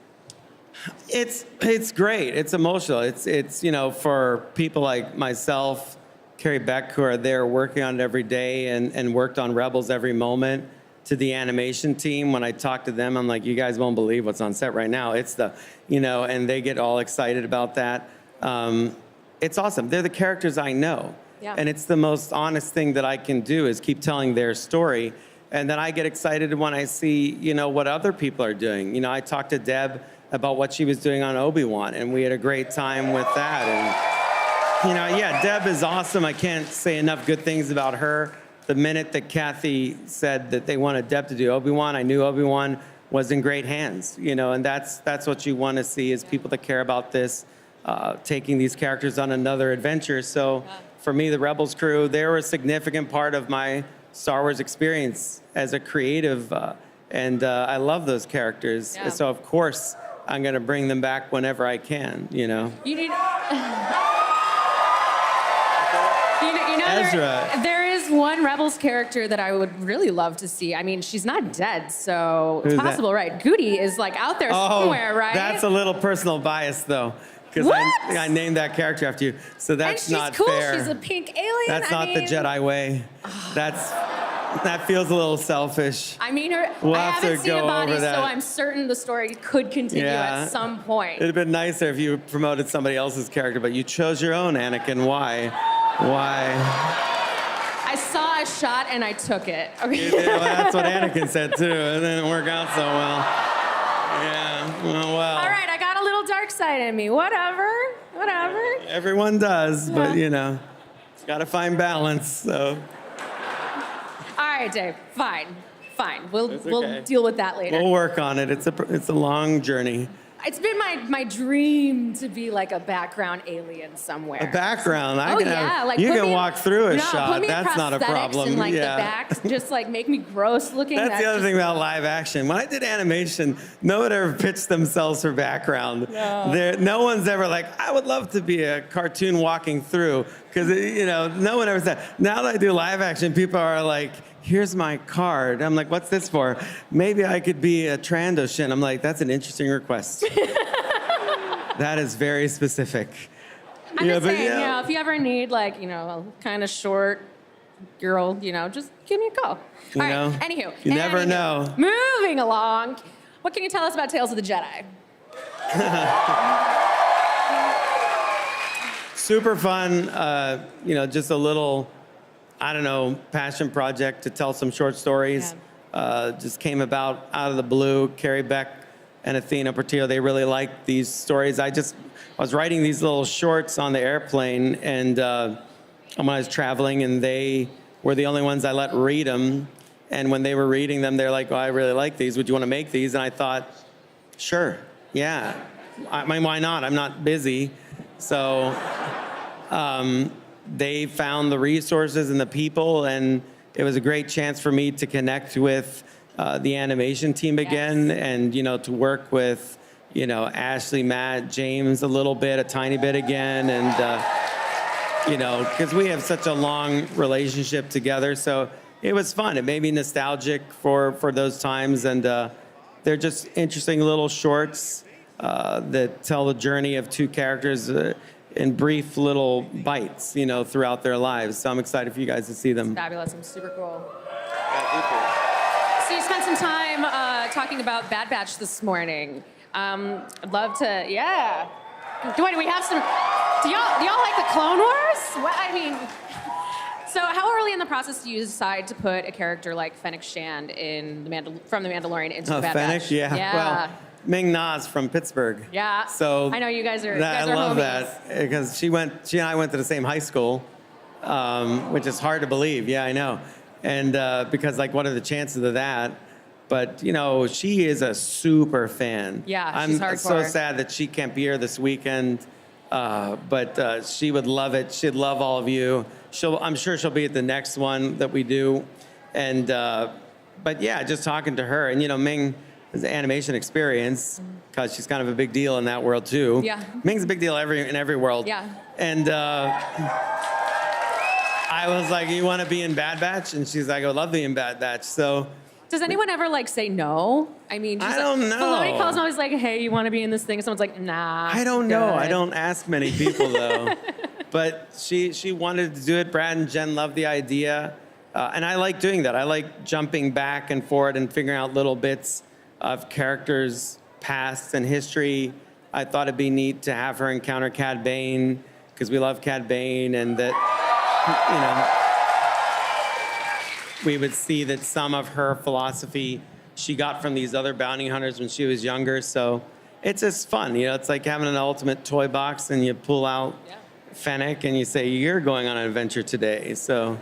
It's great. It's emotional. It's you know, for people like myself, Carrie Beck, who are there working on it every day and worked on Rebels every moment, to the animation team. When I talk to them, I'm like, you guys won't believe what's on set right now. It's you know, and they get all excited about that. It's awesome. They're the characters I know. Yeah. And it's the most honest thing that I can do is keep telling their story. And then I get excited when I see, you know, what other people are doing. You know, I talked to Deb about what she was doing on Obi-Wan, and we had a great time with that. And, you know, yeah, Deb is awesome. I can't say enough good things about her. The minute that Kathy said that they wanted Deb to do Obi-Wan, I knew Obi-Wan was in great hands, you know, and that's what you want to see, is people that care about this, taking these characters on another adventure. So for me, the Rebels crew, they were a significant part of my Star Wars experience as a creative, and I love those characters. Yeah. So of course, I'm going to bring them back whenever I can, you know. You know, Ezra. There is one Rebels character that I would really love to see. I mean, she's not dead, so it's possible, right? Goody is like out there somewhere, right? That's a little personal bias, though, because I named that character after you. So that's not cool. fair. She's a pink alien. That's not the Jedi way. That feels a little selfish. I mean, I have to haven't seen go a body, over that. so I'm certain the story could continue at some point. It'd have been nicer if you promoted somebody else's character, but you chose your own, Anakin. Why? Why? I saw a shot and I took it. Okay. Well, that's what Anakin said too. It didn't work out so well. Yeah, well. All right, I got a little dark side in me. Whatever. Everyone does, but you know, it's got to find balance. So. All right, Dave. Fine. We'll okay. deal with that later. We'll work on it. It's a long journey. It's been my dream to be like a background alien somewhere. A background. You can walk through a put shot. me in That's not a prosthetics problem. And like yeah. the back, just like make me gross looking. That's the other thing about live action. When I did animation, no one ever pitched themselves for background. No one's ever like, I would love to be a cartoon walking through, because no one ever said. Now that I do live action, people are like, here's my card. I'm like, what's this for? Maybe I could be a Trandoshan. I'm like, that's an interesting request. That is very specific. I'm just saying, if you ever need like, a kind of short girl, just give me a call. All right, anywho. You never know. Moving along. What can you tell us about Tales of the Jedi? Super fun, just a little, passion project to tell some short stories. Just came about out of the blue. Carrie Beck and Athena Portillo, they really liked these stories. I was writing these little shorts on the airplane, and when I was traveling, and they were the only ones I let read them. And when they were reading them, they're like, "Oh, I really like these. Would you want to make these?" And I thought, sure, yeah. I mean, why not? I'm not busy. So they found the resources and the people, and it was a great chance for me to connect with the animation team again, and to work with Ashley, Matt, James a little bit, a tiny bit again, and because we have such a long relationship together, so it was fun. It made me nostalgic for those times, and they're just interesting little shorts that tell the journey of two characters in brief little bites, throughout their lives. So I'm excited for you guys to see them. Fabulous. I'm super cool. So you spent some time talking about Bad Batch this morning. I'd love to, yeah. Do we have some, do y'all like the Clone Wars? So how early in the process do you decide to put a character like Fennec Shand from The Mandalorian into Bad Fennec? Batch? Yeah. Well, Ming Na's from Pittsburgh. Yeah. So I know you guys are I love homies. that, because she and I went to the same high school, which is hard to believe. Yeah, I know. And because what are the chances of that? But she is a super fan. Yeah, she's hardcore. I'm so sad that she can't be here this weekend. But she would love it. She'd love all of you. I'm sure she'll be at the next one that we do. And but yeah, just talking to her, and Ming has the animation experience, because she's kind of a big deal in that world too. Yeah. Ming's a big deal in every world. Yeah. And I was like, "You want to be in Bad Batch?" And she's like, "I would love to be in Bad Batch." So. Does anyone ever say no? I don't know. Filoni calls always like, "Hey, you want to be in this thing?" And someone's like, "Nah." I don't know. good." I don't ask many people though. But she wanted to do it. Brad and Jen loved the idea, and I like doing that. I like jumping back and forward and figuring out little bits of characters' past and history. I thought it'd be neat to have her encounter Cad Bane, because we love Cad Bane, and that we would see that some of her philosophy she got from these other bounty hunters when she was younger. So it's just fun. It's like having an ultimate toy box, and you pull out Fennec and you say, "You're going on an adventure today." So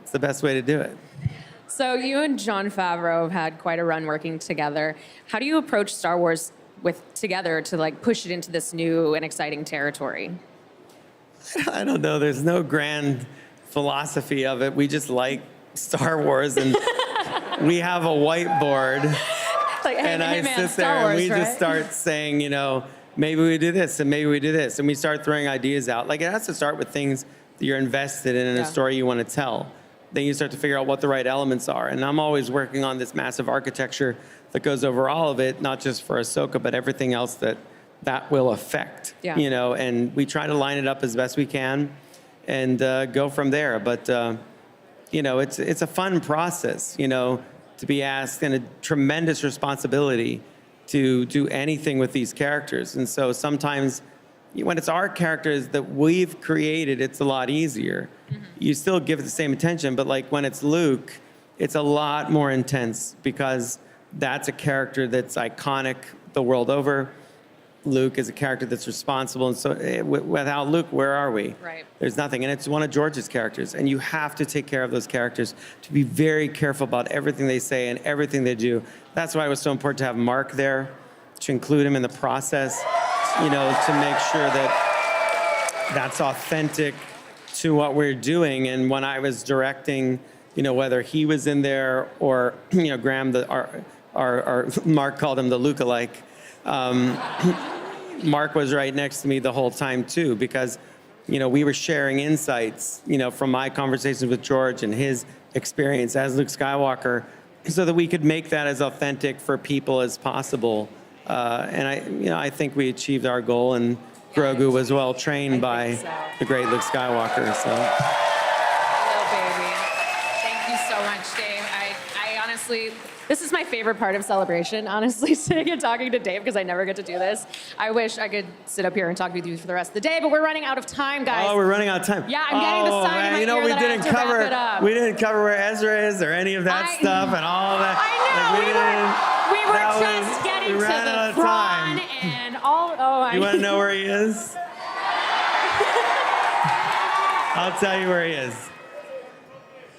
it's the best way to do it. So you and Jon Favreau have had quite a run working together. How do you approach Star Wars together to push it into this new and exciting territory? I don't know. There's no grand philosophy of it. We just like Star Wars, and we have a whiteboard, and I sit there and we just start saying, maybe we do this, and maybe we do this, and we start throwing ideas out. It has to start with things that you're invested in a story you want to tell. Then you start to figure out what the right elements are. And I'm always working on this massive architecture that goes over all of it, not just for Ahsoka, but everything else that will affect. Yeah. And we try to line it up as best we can, and go from there. But it's a fun process, to be asked, and a tremendous responsibility to do anything with these characters. And so sometimes when it's our characters that we've created, it's a lot easier. You still give it the same attention, but like when it's Luke, it's a lot more intense because that's a character that's iconic the world over. Luke is a character that's responsible, and so without Luke, where are we? Right. There's nothing, and it's one of George's characters, and you have to take care of those characters, to be very careful about everything they say and everything they do. That's why it was so important to have Mark there, to include him in the process, you know, to make sure that that's authentic to what we're doing. And when I was directing, you know, whether he was in there or, you know, Graham, our Mark called him the lookalike. Mark was right next to me the whole time too, because, you know, we were sharing insights, you know, from my conversations with George and his experience as Luke Skywalker, so that we could make that as authentic for people as possible. And I think we achieved our goal, and Grogu was well trained by the great Luke Skywalker. So. Hello, baby. Thank you so much, Dave. I honestly, this is my favorite part of Celebration, honestly, sitting and talking to Dave, because I never get to do this. I wish I could sit up here and talk with you for the rest of the day, but we're running out of time, guys. Oh, we're running out of time. Yeah, I'm getting the sign in my you know, ear that I have to wrap it up. We didn't cover where Ezra is or any of that stuff and all that. I know, Like, we were just getting to the Thrawn and all, You want to know where he is? I'll tell you where he is.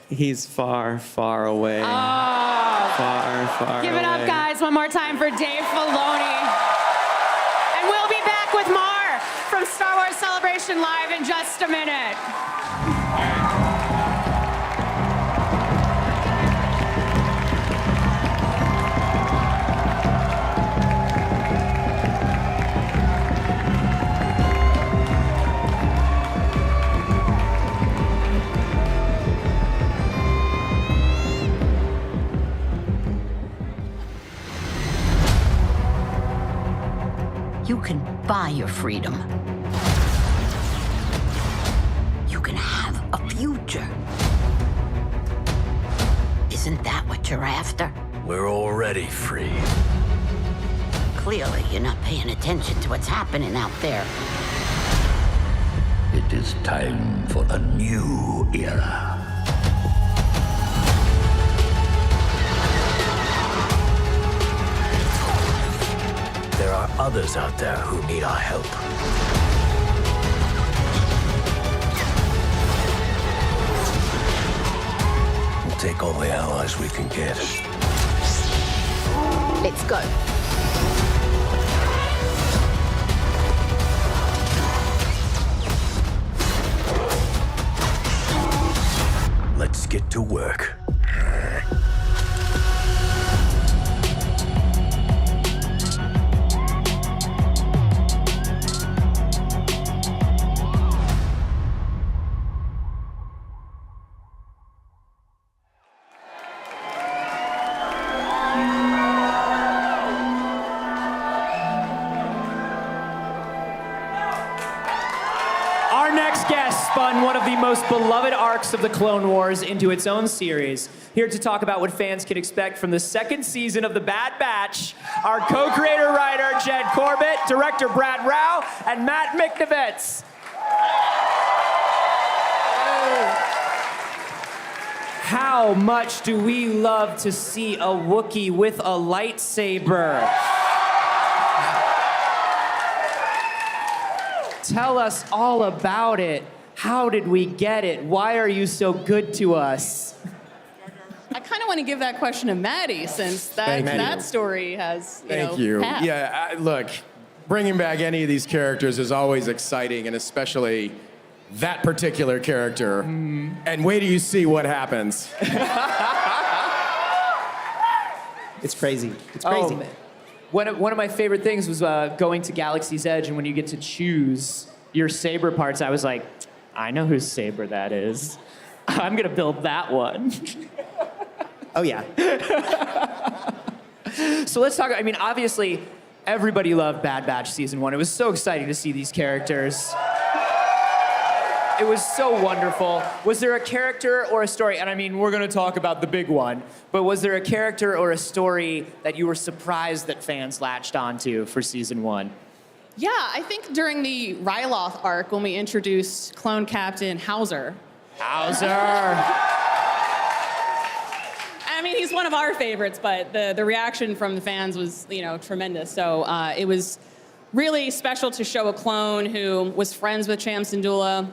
He's far, far away. Far, far Give away. it up, guys, one more time for Dave Filoni. And we'll be back with more from Star Wars Celebration Live in just a minute. You can buy your freedom. You can have a future. Isn't that what you're after? We're already free. Clearly, you're not paying attention to what's happening out there. It is time for a new era. There are others out there who need our help. We'll take all the allies we can get. Let's go. Let's get to work. Our next guest spun one of the most beloved arcs of the Clone Wars into its own series. Here to talk about what fans can expect from the second season of The Bad Batch, our co-creator writer Jed Corbett, director Brad Rao, and Matt Miknovitz. How much do we love to see a Wookiee with a lightsaber? Tell us all about it. How did we get it? Why are you so good to us? I kind of want to give that question to Maddie, since that story has, Thank you. path. Yeah, look, bringing back any of these characters is always exciting, and especially that particular character. And wait till you see what happens. It's crazy. It's crazy, man. One of my favorite things was going to Galaxy's Edge, and when you get to choose your saber parts, I was like, I know whose saber that is. I'm gonna build that one. Oh, yeah. So let's talk, I mean, obviously, everybody loved Bad Batch Season 1. It was so exciting to see these characters. It was so wonderful. Was there a character or a story, and I mean, we're gonna talk about the big one, but was there a character or a story that you were surprised that fans latched onto for Season 1? Yeah, I think during the Ryloth arc, when we introduced Clone Captain Hauser. I mean, he's one of our favorites, but the reaction from the fans was, tremendous. So it was really special to show a clone who was friends with Cham Syndulla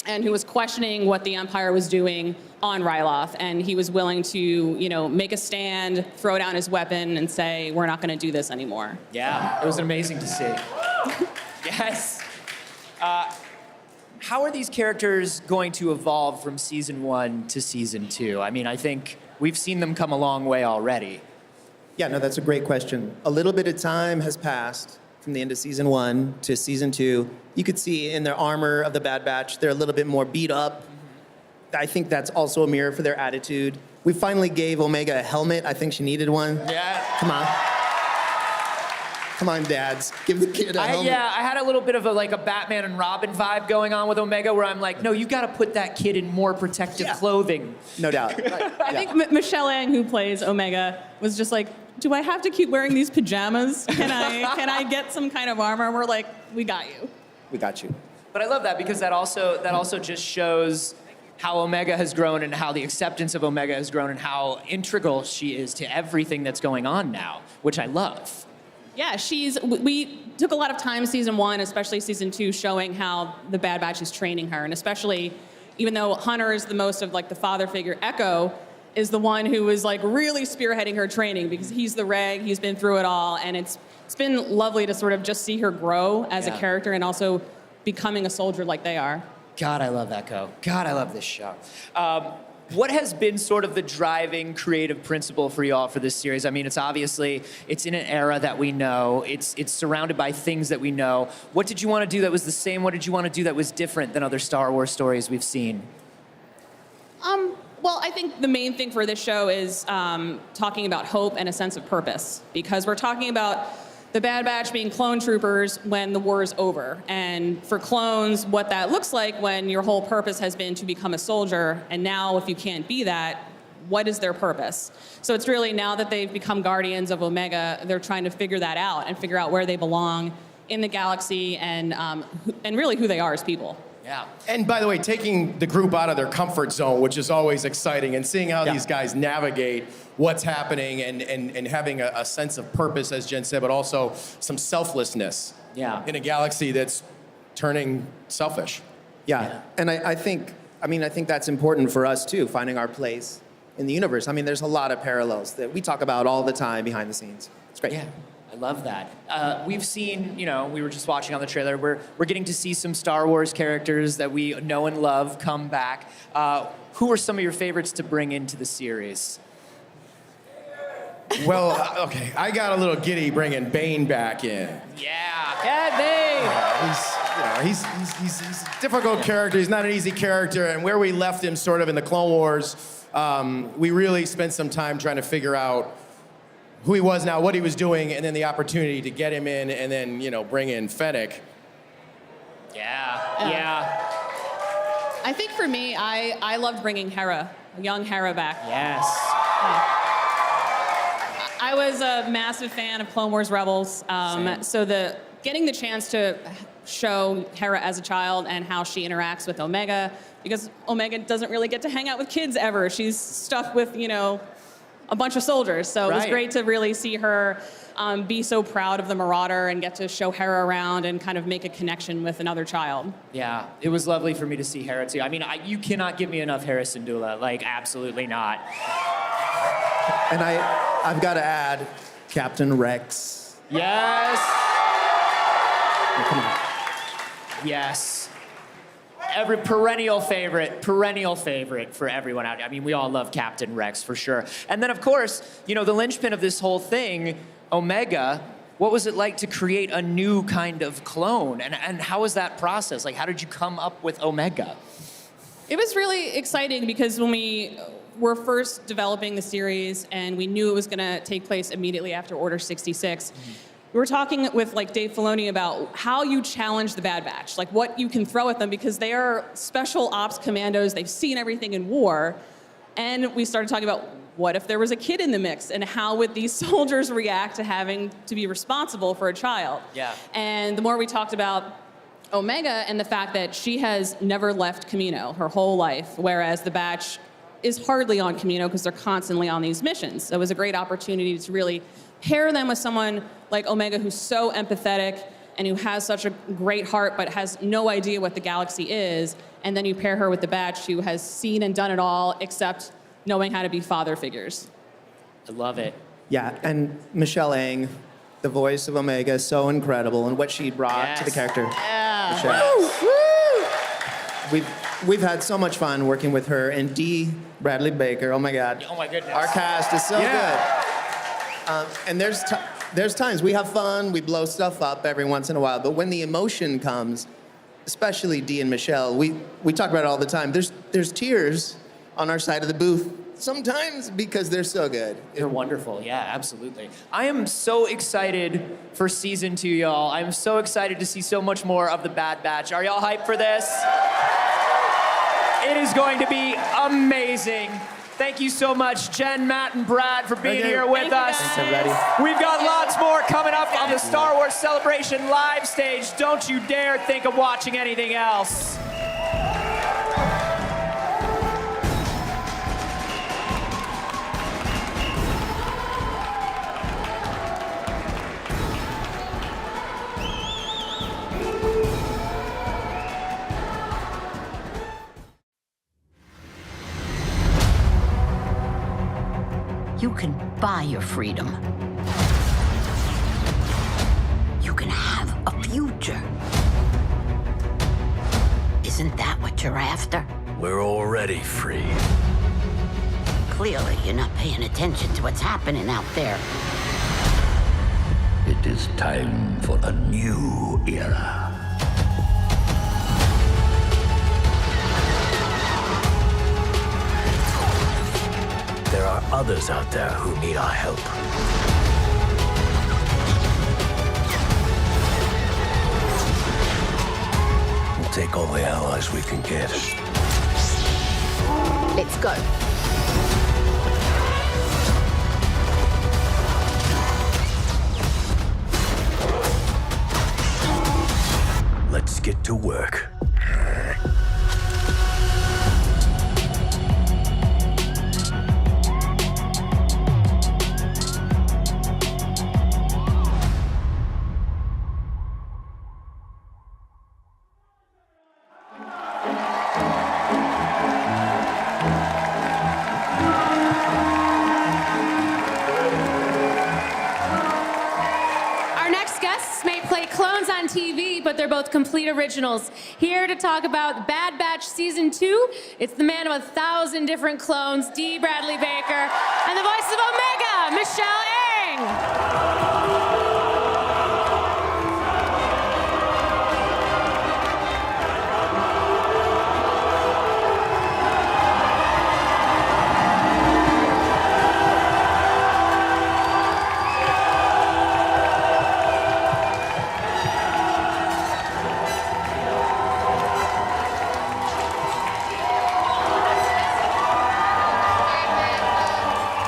and who was questioning what the Empire was doing on Ryloth. And he was willing to, make a stand, throw down his weapon, and say, we're not going to do this anymore. Yeah, it was amazing to see. Yes. How are these characters going to evolve from season 1 to season 2? I mean, I think we've seen them come a long way already. Yeah, no, that's a great question. A little bit of time has passed from the end of season 1 to season 2. You could see in their armor of the Bad Batch, they're a little bit more beat up. I think that's also a mirror for their attitude. We finally gave Omega a helmet. I think she needed one. Yeah. Come on. Come on, dads. Give the kid a helmet. I had a little bit of a Batman and Robin vibe going on with Omega, where I'm like, no, you got to put that kid in more protective clothing. No doubt. I think Michelle Ang, who plays Omega, was just like, do I have to keep wearing these pajamas? Can I get some kind of armor? We're like, we got you. We got you. But I love that because that also just shows how Omega has grown and how the acceptance of Omega has grown and how integral she is to everything that's going on now, which I love. Yeah, we took a lot of time season 1, especially season 2, showing how the Bad Batch is training her. And especially, even though Hunter is the most of the father figure, Echo is the one who is really spearheading her training because he's the reg, he's been through it all. And it's been lovely to sort of just see her grow as a character and also becoming a soldier like they are. God, I love Echo. God, I love this show. What has been sort of the driving creative principle for y'all for this series? I mean, it's in an era that we know. It's surrounded by things that we know. What did you want to do that was the same? What did you want to do that was different than other Star Wars stories we've seen? Well, I think the main thing for this show is talking about hope and a sense of purpose, because we're talking about the Bad Batch being clone troopers when the war is over. And for clones, what that looks like when your whole purpose has been to become a soldier, and now if you can't be that, what is their purpose? So it's really, now that they've become guardians of Omega, they're trying to figure that out and figure out where they belong in the galaxy and really who they are as people. Yeah. And by the way, taking the group out of their comfort zone, which is always exciting, and seeing how these guys navigate what's happening and having a sense of purpose, as Jen said, but also some selflessness in a galaxy that's turning selfish. Yeah. And I think that's important for us too, finding our place in the universe. I mean, there's a lot of parallels that we talk about all the time behind the scenes. It's great. Yeah. I love that. We've seen, we were just watching on the trailer, we're getting to see some Star Wars characters that we know and love come back. Who are some of your favorites to bring into the series? Well, okay, I got a little giddy bringing Bane back in. Yeah, Bane! He's a difficult character. He's not an easy character, and where we left him sort of in the Clone Wars, we really spent some time trying to figure out who he was now, what he was doing, and then the opportunity to get him in and then, bring in Fennec. Yeah. I think for me, I loved bringing Hera, young Hera back. Yes. I was a massive fan of Clone Wars Rebels, so getting the chance to show Hera as a child and how she interacts with Omega, because Omega doesn't really get to hang out with kids ever. She's stuck with, a bunch of soldiers. So it was great to really see her be so proud of the Marauder and get to show Hera around and kind of make a connection with another child. Yeah, it was lovely for me to see Hera too. I mean, you cannot give me enough Hera Syndulla, absolutely not. And I've got to add Captain Rex. Yes. Oh, come on. Yes. Every perennial favorite for everyone out there. I mean, we all love Captain Rex for sure. And then, of course, the linchpin of this whole thing, Omega. What was it like to create a new kind of clone? And how was that process? How did you come up with Omega? It was really exciting because when we were first developing the series and we knew it was going to take place immediately after Order 66, we were talking with Dave Filoni about how you challenge the Bad Batch, what you can throw at them, because they are special ops commandos. They've seen everything in war. And we started talking about what if there was a kid in the mix, and how would these soldiers react to having to be responsible for a child? Yeah. And the more we talked about Omega and the fact that she has never left Camino her whole life, whereas the Batch is hardly on Camino because they're constantly on these missions. So it was a great opportunity to really pair them with someone like Omega, who's so empathetic and who has such a great heart but has no idea what the galaxy is, and then you pair her with the Batch, who has seen and done it all except knowing how to be father figures. I love it. Yeah, and Michelle Ang, the voice of Omega, is so incredible, and what she brought to the character. Yeah. Michelle. We've had so much fun working with her, and Dee Bradley Baker. Oh my God. Oh my goodness. Our cast is so good. And there's times we have fun, we blow stuff up every once in a while, but when the emotion comes, especially Dee and Michelle, we talk about it all the time. There's tears on our side of the booth sometimes because they're so good. They're wonderful. Yeah, absolutely. I am so excited for season 2, y'all. I'm so excited to see so much more of the Bad Batch. Are y'all hyped for this? It is going to be amazing. Thank you so much, Jen, Matt, and Brad, for being here with us. Thanks, everybody. We've got lots more coming up on the Star Wars Celebration live stage. Don't you dare think of watching anything else. You can buy your freedom. You can have a future. Isn't that what you're after? We're already free. Clearly, you're not paying attention to what's happening out there. It is time for a new era. There are others out there who need our help. We'll take all the allies we can get. Let's go. Let's get to work. TV, but they're both complete originals. Here to talk about Bad Batch Season 2, it's the man of 1,000 different clones, Dee Bradley Baker, and the voice of Omega, Michelle Ang.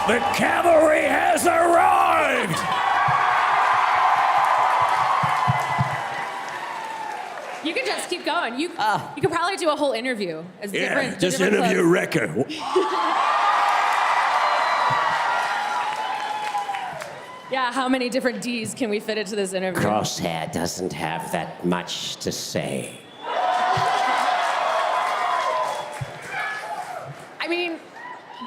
The cavalry has arrived! You can just keep going. You could probably do a whole interview. As different, just different interview clothes. Wrecker. Yeah, how many different Ds can we fit into this interview? Crosshair doesn't have that much to say. I mean,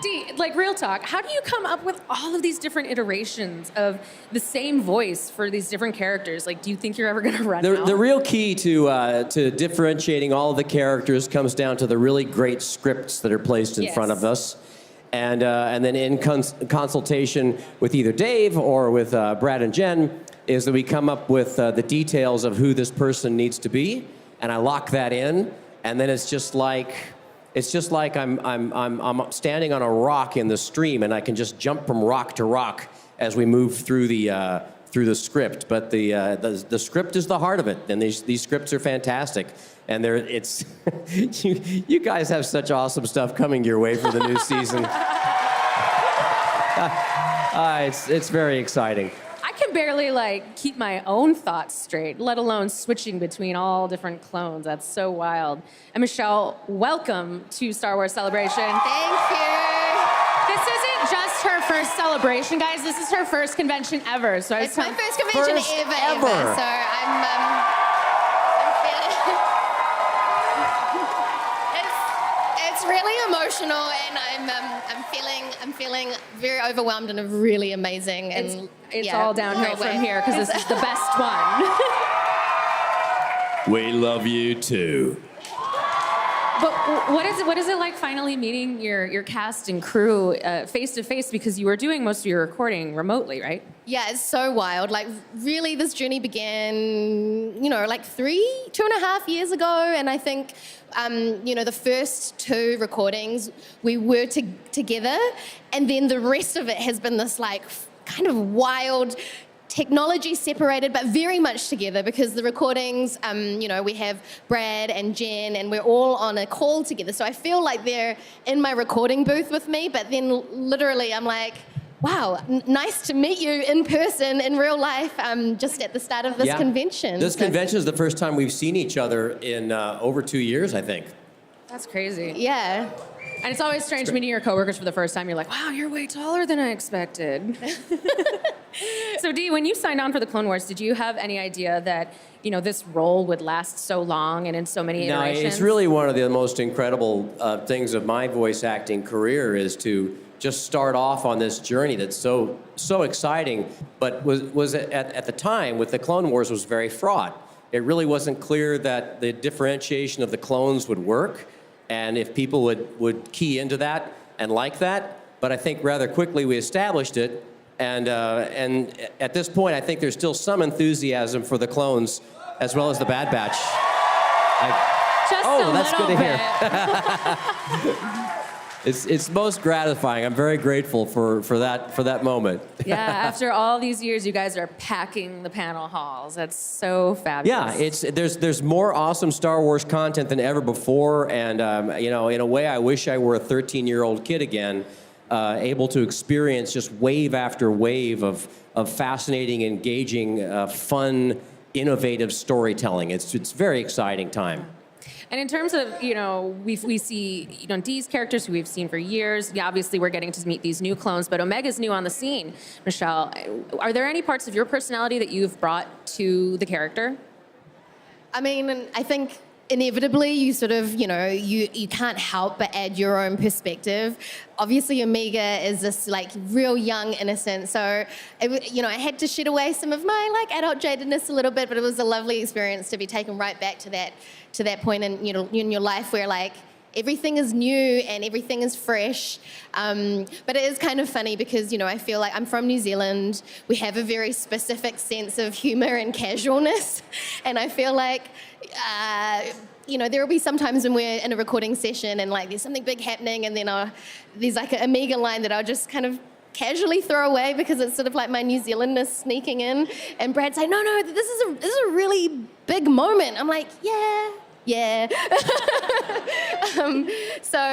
Dee, like real talk, how do you come up with all of these different iterations of the same voice for these different characters? Like, do you think you're ever gonna run out? The real key to differentiating all of the characters comes down to the really great scripts that are placed in front of us. And then in consultation with either Dave or with Brad and Jen, is that we come up with the details of who this person needs to be, and I lock that in, and then it's just like I'm standing on a rock in the stream, and I can just jump from rock to rock as we move through the script. But the script is the heart of it, and these scripts are fantastic. And you guys have such awesome stuff coming your way for the new season. It's very exciting. I can barely keep my own thoughts straight, let alone switching between all different clones. That's so wild. And Michelle, welcome to Star Wars Celebration. Thank you. This isn't just her first celebration, guys. This is her first convention ever. So It's my first convention ever. So I'm feeling it's really emotional, and I'm feeling very overwhelmed and really amazing. And It's all downhill from here because this is the best one. We love you too. But what is it like finally meeting your cast and crew face to face, because you were doing most of your recording remotely, right? Yeah, it's so wild. Really, this journey began, 2.5 years ago, and I think, the first 2 recordings we were together, and then the rest of it has been this kind of wild. Technology separated, but very much together, because the recordings, we have Brad and Jen, and we're all on a call together. So I feel like they're in my recording booth with me, but then literally I'm like, wow, nice to meet you in person, in real life, just at the start of this convention. This convention is the first time we've seen each other in over 2 years, I think. That's crazy. Yeah. And it's always strange meeting your coworkers for the first time. You're like, wow, you're way taller than I expected. So Dee, when you signed on for the Clone Wars, did you have any idea that, this role would last so long and in so many iterations? No, it's really one of the most incredible things of my voice acting career, is to just start off on this journey that's so exciting, but was at the time with the Clone Wars was very fraught. It really wasn't clear that the differentiation of the clones would work, and if people would key into that and like that. But I think rather quickly we established it, and at this point I think there's still some enthusiasm for the clones as well as the Bad Batch. That's good to hear. It's most gratifying. I'm very grateful for that moment. Yeah, after all these years, you guys are packing the panel halls. That's so fabulous. Yeah, there's more awesome Star Wars content than ever before, and in a way, I wish I were a 13-year-old kid again, able to experience just wave after wave of fascinating, engaging, fun, innovative storytelling. It's a very exciting time. And in terms of, we see, Dee's characters who we've seen for years. Yeah, obviously we're getting to meet these new clones, but Omega's new on the scene. Michelle, are there any parts of your personality that you've brought to the character? I mean, I think inevitably you sort of, you can't help but add your own perspective. Obviously, Omega is this real young innocent, so I had to shed away some of my adult jadedness a little bit, but it was a lovely experience to be taken right back to that point in in your life where everything is new and everything is fresh. But it is kind of funny because, I feel like I'm from New Zealand. We have a very specific sense of humor and casualness. And I feel like, there will be some times when we're in a recording session and there's something big happening, and then there's an Omega line that I'll just kind of casually throw away because it's sort of my New Zealandness sneaking in. And Brad's like, no, this is a really big moment. I'm like, yeah. So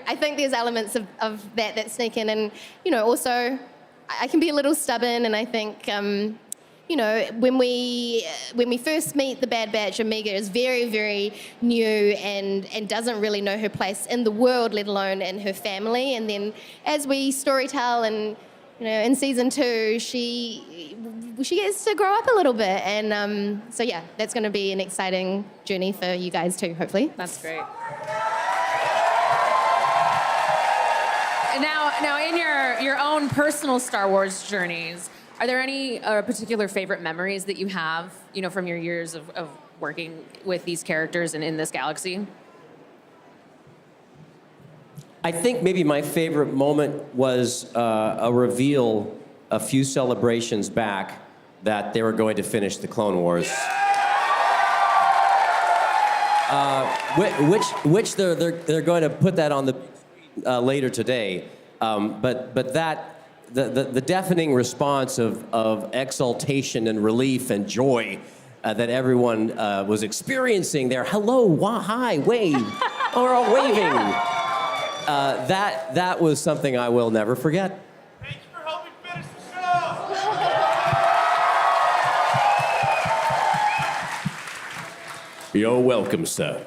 I think there's elements of that sneak in, and also I can be a little stubborn, and I think when we first meet the Bad Batch, Omega is very, very new and doesn't really know her place in the world, let alone in her family. And then as we storytell and in season 2, she gets to grow up a little bit, and so yeah, that's going to be an exciting journey for you guys too, hopefully. That's great. Now, in your own personal Star Wars journeys, are there any particular favorite memories that you have, from your years of working with these characters and in this galaxy? I think maybe my favorite moment was a reveal a few celebrations back that they were going to finish the Clone Wars. Which they're going to put that on the later today. But that the deafening response of exultation and relief and joy that everyone was experiencing there. Hello, hi, wave, or waving. That was something I will never forget. You're welcome, sir.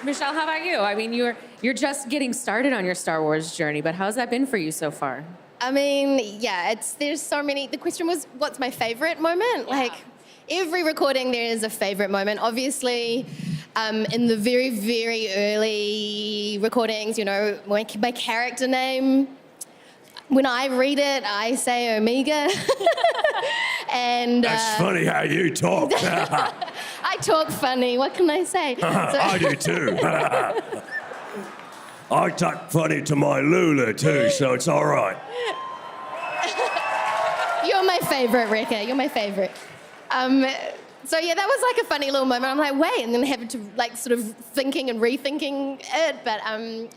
Michelle, how about you? I mean, you're just getting started on your Star Wars journey, but how's that been for you so far? I mean, yeah, there's so many. The question was, what's my favorite moment? Yeah. Like, every recording there is a favorite moment. Obviously, in the very, very early recordings, you know, my character name, when I read it, I say Omega. And That's funny how you talk. I talk funny. What can I say? I do too. I talk funny to my Lula too, so it's all right. You're my favorite, Rekka. You're my favorite. So yeah, that was like a funny little moment. I'm like, wait, and then having to like sort of thinking and rethinking it. But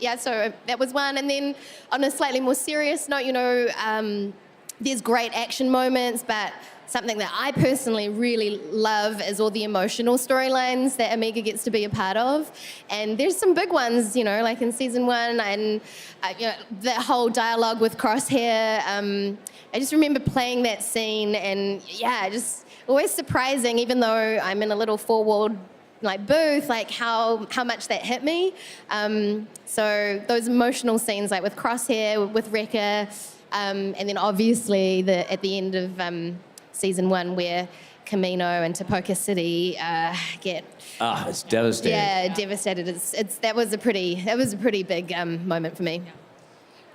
yeah, so that was one. And then on a slightly more serious note, you know, there's great action moments, but something that I personally really love is all the emotional storylines that Omega gets to be a part of. And there's some big ones, you know, like in season 1, and you know, that whole dialogue with Crosshair. I just remember playing that scene, and yeah, just always surprising, even though I'm in a little four-walled like booth, like how much that hit me. So those emotional scenes, like with Crosshair, with Rekka, and then obviously at the end of season 1, where Camino and Tapoca City get it's devastating. Yeah, devastated. That was a pretty big moment for me.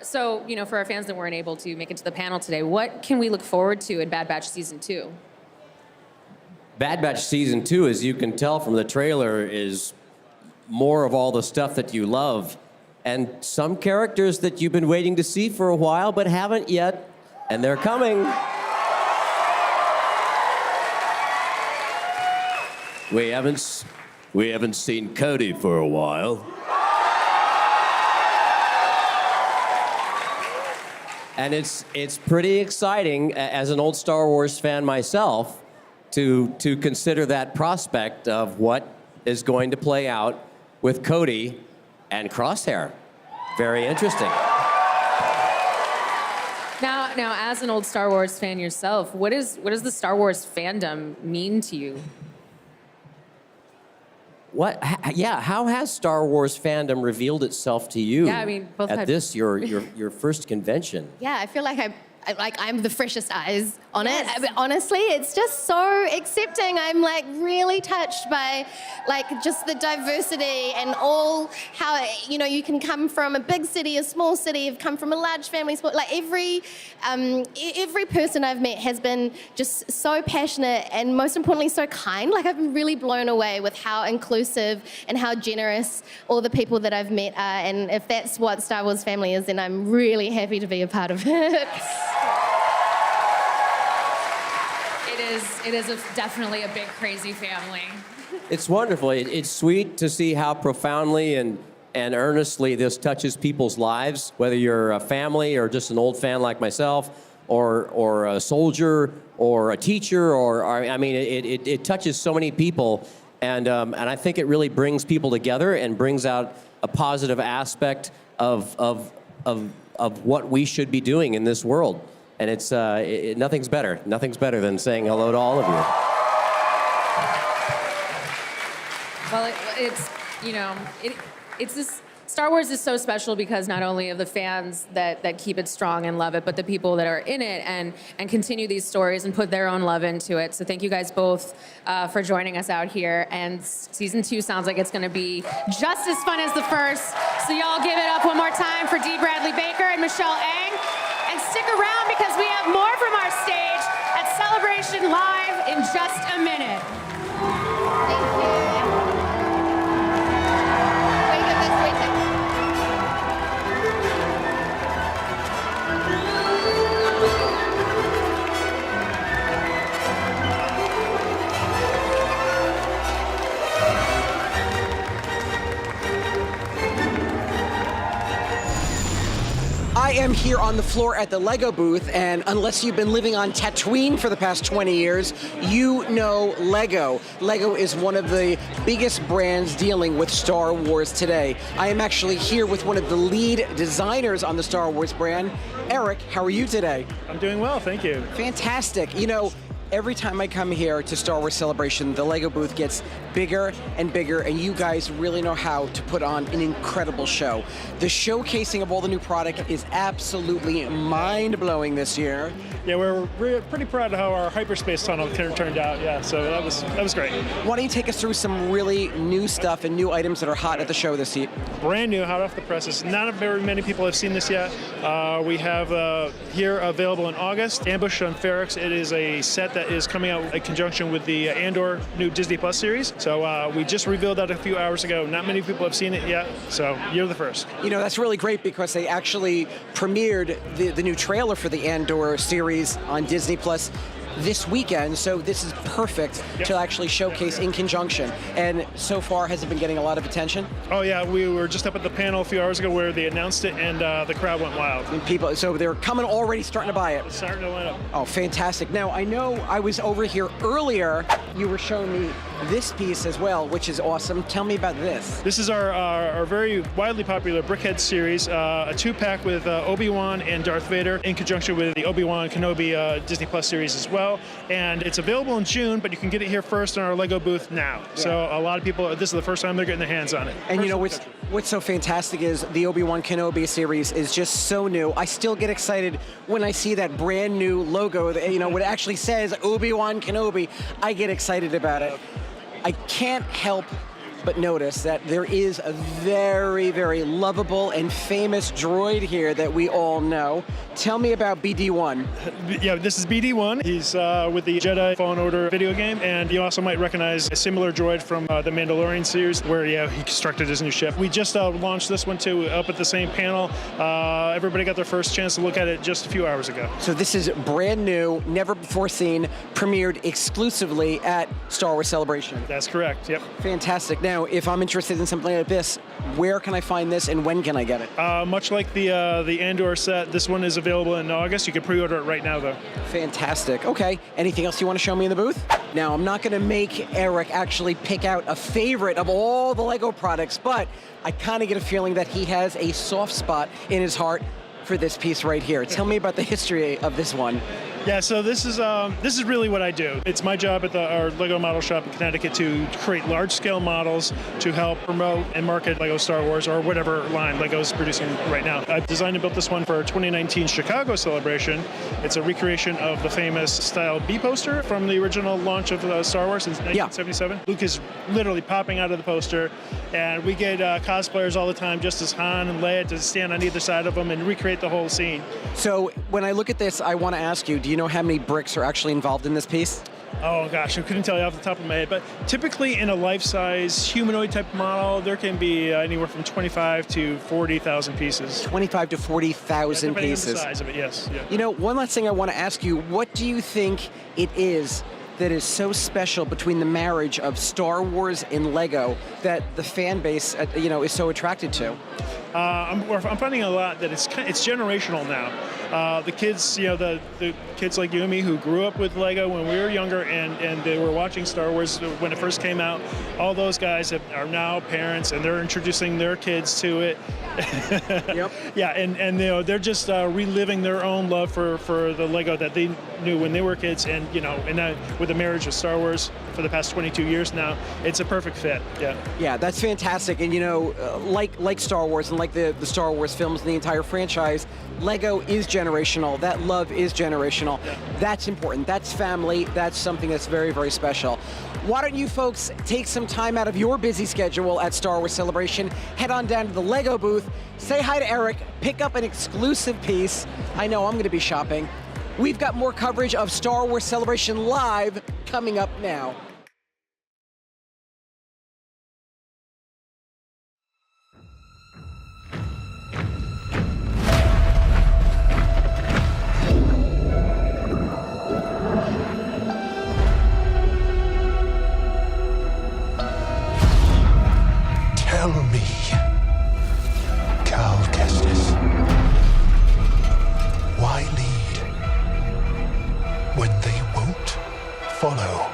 So, you know, for our fans that weren't able to make it to the panel today, what can we look forward to in Bad Batch Season 2? Bad Batch Season 2, as you can tell from the trailer, is more of all the stuff that you love. And some characters that you've been waiting to see for a while but haven't yet, and they're coming. We haven't seen Cody for a while. And it's pretty exciting, as an old Star Wars fan myself, to consider that prospect of what is going to play out with Cody and Crosshair. Very interesting. Now, as an old Star Wars fan yourself, what does the Star Wars fandom mean to you? How has Star Wars fandom revealed itself to you? Yeah, I mean, both at had- this your first convention. Yeah, I feel like I'm the freshest eyes on it. I mean, honestly, it's just so accepting. I'm like really touched by like just the diversity and all how, you know, you can come from a big city, a small city, you've come from a large family, like every person I've met has been just so passionate and most importantly so kind. Like I've been really blown away with how inclusive and how generous all the people that I've met are. And if that's what Star Wars family is, then I'm really happy to be a part of it. It is definitely a big, crazy family. It's wonderful. It's sweet to see how profoundly and earnestly this touches people's lives, whether you're a family or just an old fan like myself, or a soldier or a teacher, or I mean, it touches so many people, and I think it really brings people together and brings out a positive aspect of what we should be doing in this world. And it's nothing's better. Nothing's better than saying hello to all of you. Well, it's this. Star Wars is so special because not only of the fans that keep it strong and love it, but the people that are in it and continue these stories and put their own love into it. So thank you guys both for joining us out here. And season 2 sounds like it's going to be just as fun as the first. So y'all give it up one more time for D. Bradley Baker and Michelle Ang. And stick around because we have more from our stage at Celebration Live in just a minute. Thank you. I am here on the floor at the Lego booth, and unless you've been living on Tatooine for the past 20 years, you know Lego. Lego is one of the biggest brands dealing with Star Wars today. I am actually here with one of the lead designers on the Star Wars brand. Eric, how are you today? I'm doing well, thank you. Fantastic. You know, every time I come here to Star Wars Celebration, the LEGO booth gets bigger and bigger, and you guys really know how to put on an incredible show. The showcasing of all the new product is absolutely mind-blowing this year. Yeah, we're pretty proud of how our hyperspace tunnel turned out. Yeah, so that was great. Why don't you take us through some really new stuff and new items that are hot at the show this year? Brand new, hot off the presses. Not very many people have seen this yet. We have here available in August, Ambush on Ferrix. It is a set that is coming out in conjunction with the Andor new Disney Plus series. So we just revealed that a few hours ago. Not many people have seen it yet, so you're the first. You know, that's really great because they actually premiered the new trailer for the Andor series on Disney Plus this weekend, so this is perfect to actually showcase in conjunction. And so far, has it been getting a lot of attention? Oh yeah, we were just up at the panel a few hours ago where they announced it, and the crowd went wild. And people, so they're coming already, starting to buy it. It's starting to line up. Oh, fantastic! Now I know I was over here earlier. You were showing me this piece as well, which is awesome. Tell me about this. This is our very widely popular Brickhead series, a 2-pack with Obi-Wan and Darth Vader in conjunction with the Obi-Wan Kenobi Disney Plus series as well. And it's available in June, but you can get it here first in our LEGO booth now. Yeah. So a lot of people, this is the first time they're getting their hands on it. And you know what's so fantastic is the Obi-Wan Kenobi series is just so new. I still get excited when I see that brand new logo that, you know, what actually says Obi-Wan Kenobi. I get excited about it. I can't help but notice that there is a very, very lovable and famous droid here that we all know. Tell me about BD-1. Yeah, this is BD-1. He's with the Jedi Fallen Order video game, and you also might recognize a similar droid from the Mandalorian series, where he constructed his new ship. We just launched this one too, up at the same panel. Everybody got their first chance to look at it just a few hours ago. So this is brand new, never before seen, premiered exclusively at Star Wars Celebration. That's correct, yep. Fantastic. Now, if I'm interested in something like this, where can I find this and when can I get it? Much like the Andor set, this one is available in August. You can pre-order it right now, though. Fantastic. Okay. Anything else you want to show me in the booth? Now, I'm not going to make Eric actually pick out a favorite of all the LEGO products, but I kind of get a feeling that he has a soft spot in his heart for this piece right here. Tell me about the history of this one. Yeah, so this is really what I do. It's my job at our LEGO model shop in Connecticut to create large-scale models to help promote and market LEGO Star Wars or whatever line LEGO is producing right now. I designed and built this one for our 2019 Chicago celebration. It's a recreation of the famous style B poster from the original launch of Star Wars in 1977. Yeah. Luke is literally popping out of the poster, and we get cosplayers all the time, just as Han and Leia, to stand on either side of them and recreate the whole scene. So when I look at this, I want to ask you, do you know how many bricks are actually involved in this piece? Oh gosh, I couldn't tell you off the top of my head, but typically in a life-size humanoid type model, there can be anywhere from 25 to 40,000 pieces. 25 to 40,000 pieces. On the size of it, yes. Yeah. You know, one last thing I want to ask you, what do you think it is that is so special between the marriage of Star Wars and LEGO that the fan base, is so attracted to? I'm finding a lot that it's generational now. The kids, the kids like you and me who grew up with LEGO when we were younger and they were watching Star Wars when it first came out, all those guys are now parents and they're introducing their kids to it. Yep. Yeah, and they're just reliving their own love for the LEGO that they knew when they were kids, and with the marriage of Star Wars for the past 22 years now, it's a perfect fit. Yeah. Yeah, that's fantastic. And like Star Wars and like the Star Wars films and the entire franchise, LEGO is generational. That love is generational. Yeah. That's important. That's family. That's something that's very, very special. Why don't you folks take some time out of your busy schedule at Star Wars Celebration, head on down to the LEGO booth, say hi to Eric, pick up an exclusive piece. I know I'm going to be shopping. We've got more coverage of Star Wars Celebration Live coming up now. Tell me, Cal Kestis, why lead when they won't follow?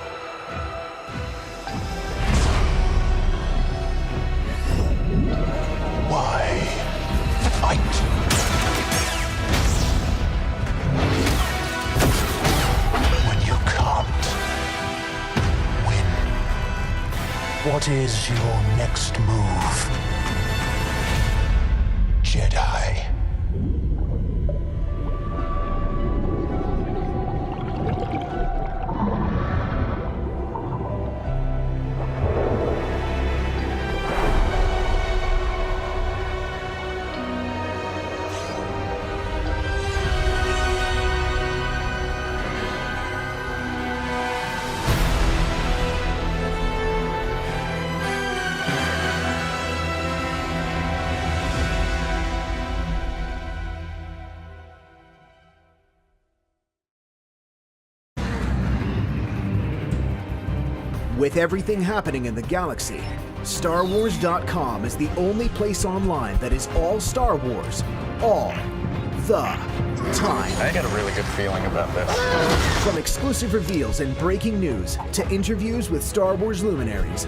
Why fight when you can't What is your next move, Jedi? With everything happening in the galaxy, StarWars.com is the only place online that is all Star Wars, all the time. I got a really good feeling about this. From exclusive reveals and breaking news to interviews with Star Wars luminaries,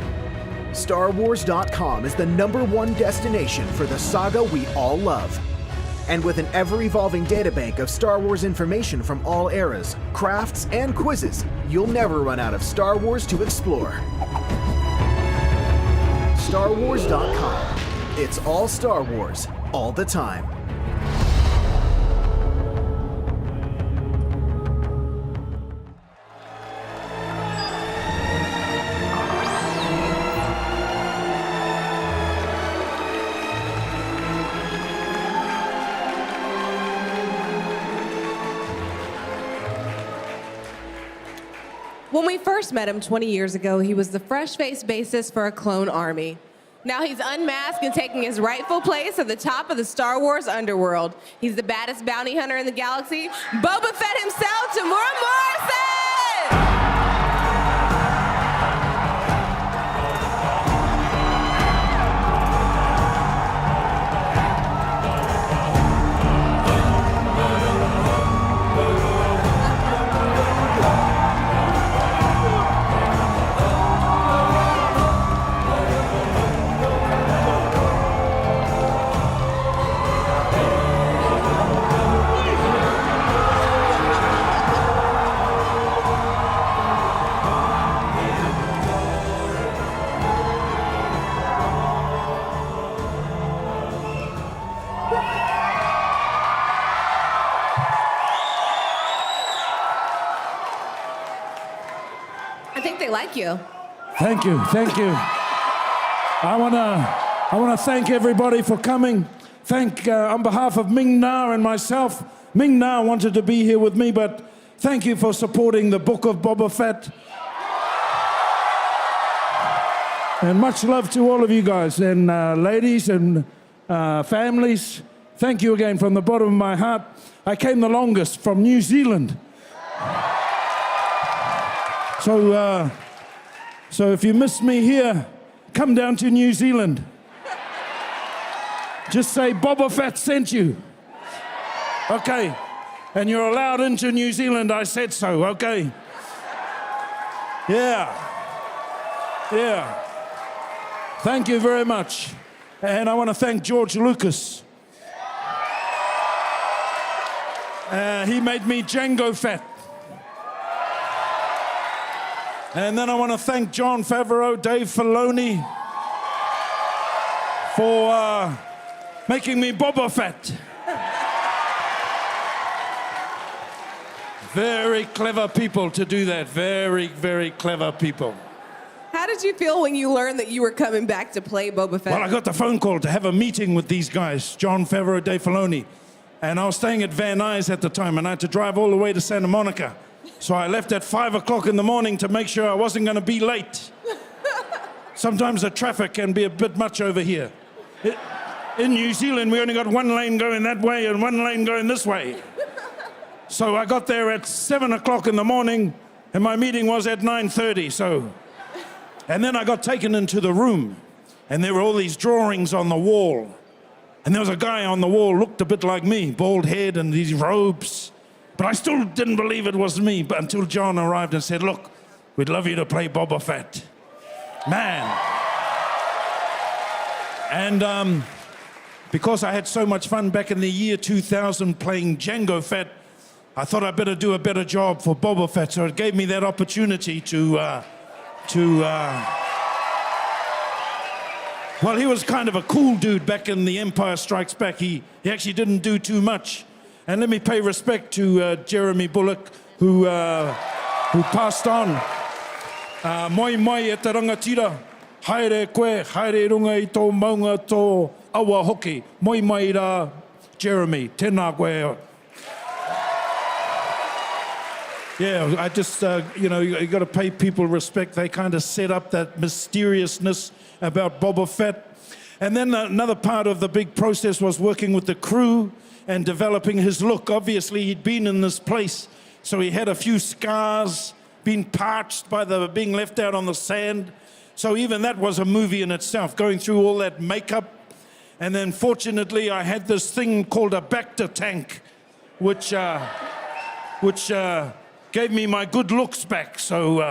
StarWars.com is the #1 destination for the saga we all love. And with an ever-evolving databank of Star Wars information from all eras, crafts, and quizzes, you'll never run out of Star Wars to explore. StarWars.com. It's all Star Wars, all the time. When we first met him 20 years ago, he was the fresh-faced bassist for a clone army. Now he's unmasked and taking his rightful place at the top of the Star Wars underworld. He's the baddest bounty hunter in the galaxy, Boba Fett himself, Tamura Morrison! I think they like you. Thank you, thank you. I wanna thank everybody for coming. Thank, on behalf of Ming Na and myself, Ming Na wanted to be here with me, but thank you for supporting the Book of Boba Fett. And much love to all of you guys, and ladies and families. Thank you again from the bottom of my heart. I came the longest from New Zealand. So if you miss me here, come down to New Zealand. Just say Boba Fett sent you. Okay. And you're allowed into New Zealand, I said so, okay? Yeah. Yeah. Thank you very much. And I want to thank George Lucas. He made me Jango Fett. And then I want to thank Jon Favreau, Dave Filoni for making me Boba Fett. Very clever people to do that. Very, very clever people. How did you feel when you learned that you were coming back to play Boba Fett? Well, I got the phone call to have a meeting with these guys, Jon Favreau, Dave Filoni. And I was staying at Van Nuys at the time, and I had to drive all the way to Santa Monica. So I left at 5 o'clock in the morning to make sure I wasn't going to be late. Sometimes the traffic can be a bit much over here. In New Zealand, we only got one lane going that way and one lane going this way. So I got there at 7 o'clock in the morning, and my meeting was at 9:30, so. And then I got taken into the room, and there were all these drawings on the wall. And there was a guy on the wall, looked a bit like me, bald head and these robes. But I still didn't believe it was me, but until John arrived and said, look, we'd love you to play Boba Fett. Man. And because I had so much fun back in the year 2000 playing Jango Fett, I thought I'd better do a better job for Boba Fett, so it gave me that opportunity to Well, he was kind of a cool dude back in The Empire Strikes Back. He actually didn't do too much. And let me pay respect to Jeremy Bullock, who passed on. Moi mai e te rangatira. Haere koe, haere runga I tō maunga tō awa hoki. Moi mai rā, Jeremy. Tēnā koe. Yeah, I just, you got to pay people respect. They kind of set up that mysteriousness about Boba Fett. And then another part of the big process was working with the crew and developing his look. Obviously, he'd been in this place, so he had a few scars, been parched by being left out on the sand. So even that was a movie in itself, going through all that makeup. And then fortunately, I had this thing called a Bacta tank, which gave me my good looks back. So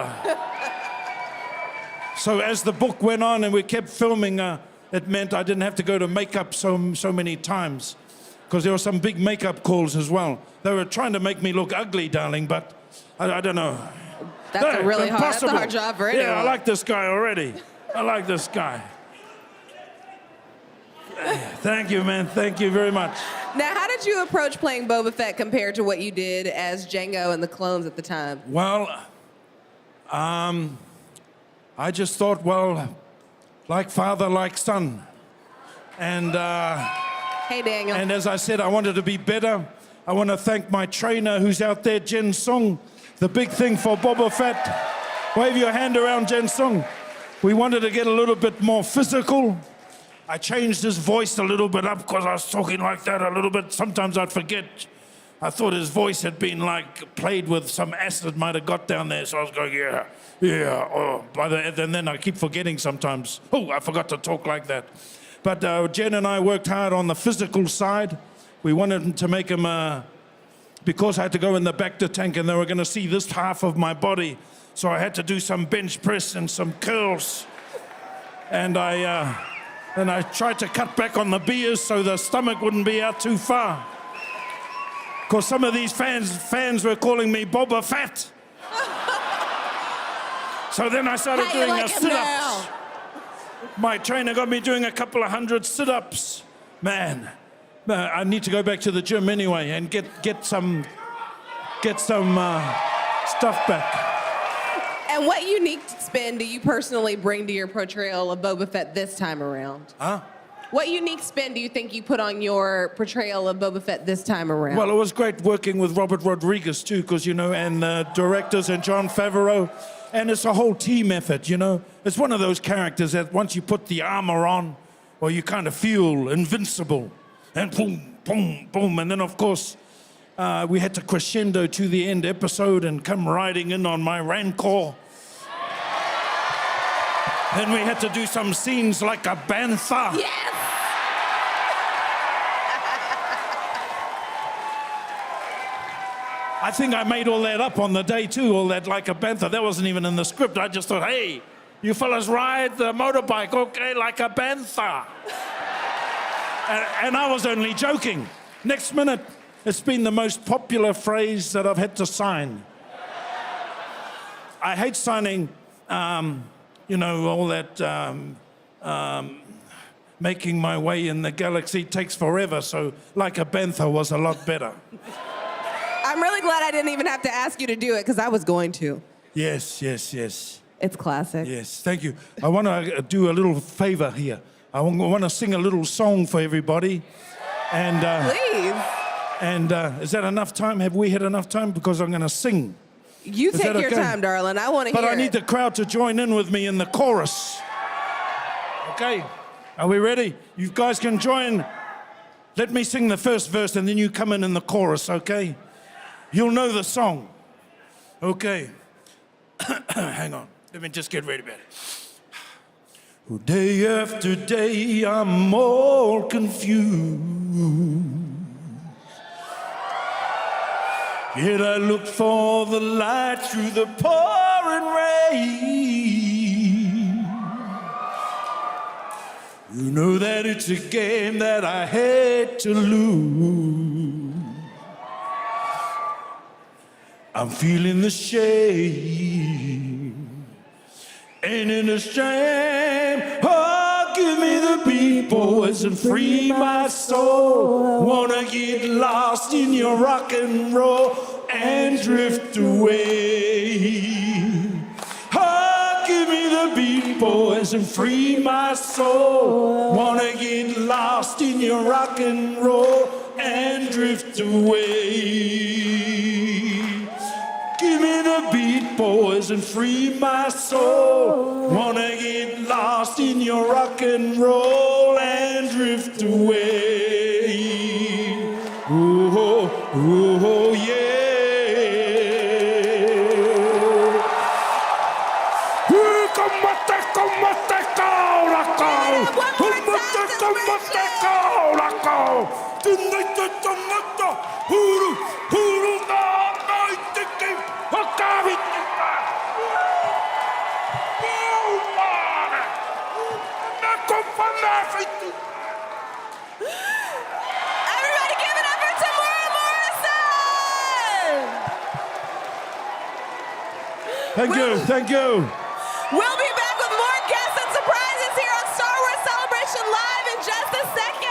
as the book went on and we kept filming, it meant I didn't have to go to makeup so many times, because there were some big makeup calls as well. They were trying to make me look ugly, darling, but I don't know. That's that's a hard job for anyone. Yeah, I like this guy already. I like this guy. Thank you, man. Thank you very much. Now, how did you approach playing Boba Fett compared to what you did as Jango and the clones at the time? Well, I just thought, well, like father, like son. And hey, Daniel. And as I said, I wanted to be better. I want to thank my trainer who's out there, Jen Sung. The big thing for Boba Fett. Wave your hand around, Jen Sung. We wanted to get a little bit more physical. I changed his voice a little bit up because I was talking like that a little bit. Sometimes I'd forget. I thought his voice had been like played with some acid might have got down there. So I was going, yeah. Oh, and then I keep forgetting sometimes. Oh, I forgot to talk like that. But Jen and I worked hard on the physical side. We wanted to make him, because I had to go in the Bacta tank and they were going to see this half of my body. So I had to do some bench press and some curls. And I tried to cut back on the beers so the stomach wouldn't be out too far. Because some of these fans were calling me Boba Fett. So then I started doing a sit-ups. My trainer got me doing a couple of 100 sit-ups. Man, I need to go back to the gym anyway and get some stuff back. And what unique spin do you personally bring to your portrayal of Boba Fett this time around? Huh? What unique spin do you think you put on your portrayal of Boba Fett this time around? Well, it was great working with Robert Rodriguez too, because and the directors and Jon Favreau, and it's a whole team effort. It's one of those characters that once you put the armor on, well, you kind of feel invincible, and boom, boom, boom, and then of course we had to crescendo to the end episode and come riding in on my Rancor. Then we had to do some scenes like a bantha. Yes! I think I made all that up on the day too, all that like a bantha. That wasn't even in the script. I just thought, hey, you fellas ride the motorbike, okay, like a bantha. And I was only joking. Next minute, it's been the most popular phrase that I've had to sign. I hate signing, all that making my way in the galaxy takes forever, so like a bantha was a lot better. I'm really glad I didn't even have to ask you to do it, because I was going to. Yes. It's classic. Yes, thank you. I want to do a little favor here. I want to sing a little song for everybody. And please. And is that enough time? Have we had enough time? Because I'm going to sing. You take your time, darling. I want to hear it. But I need the crowd to join in with me in the chorus. Okay, are we ready? You guys can join. Let me sing the first verse and then you come in the chorus, okay? You'll know the song. Okay. Hang on. Let me just get ready about it. Day after day, I'm more confused. Yet I look for the light through the pouring rain. You know that it's a game that I hate to lose. I'm feeling the shame. Ain't it a shame? Oh, give me Beat Boys and free my soul. Wanna get lost in your rock and roll and drift away. Oh, give me the Beat Boys and free my soul. Wanna get lost in your rock and roll and drift away. Give me the Beat Boys and free my soul. Wanna get lost in your rock and roll and drift away. Ooh, oh, ooh, oh, yeah. Everybody give it up for Tamora Morrison! Thank you, thank you. We'll be back with more guests and surprises here on Star Wars Celebration Live in just a second.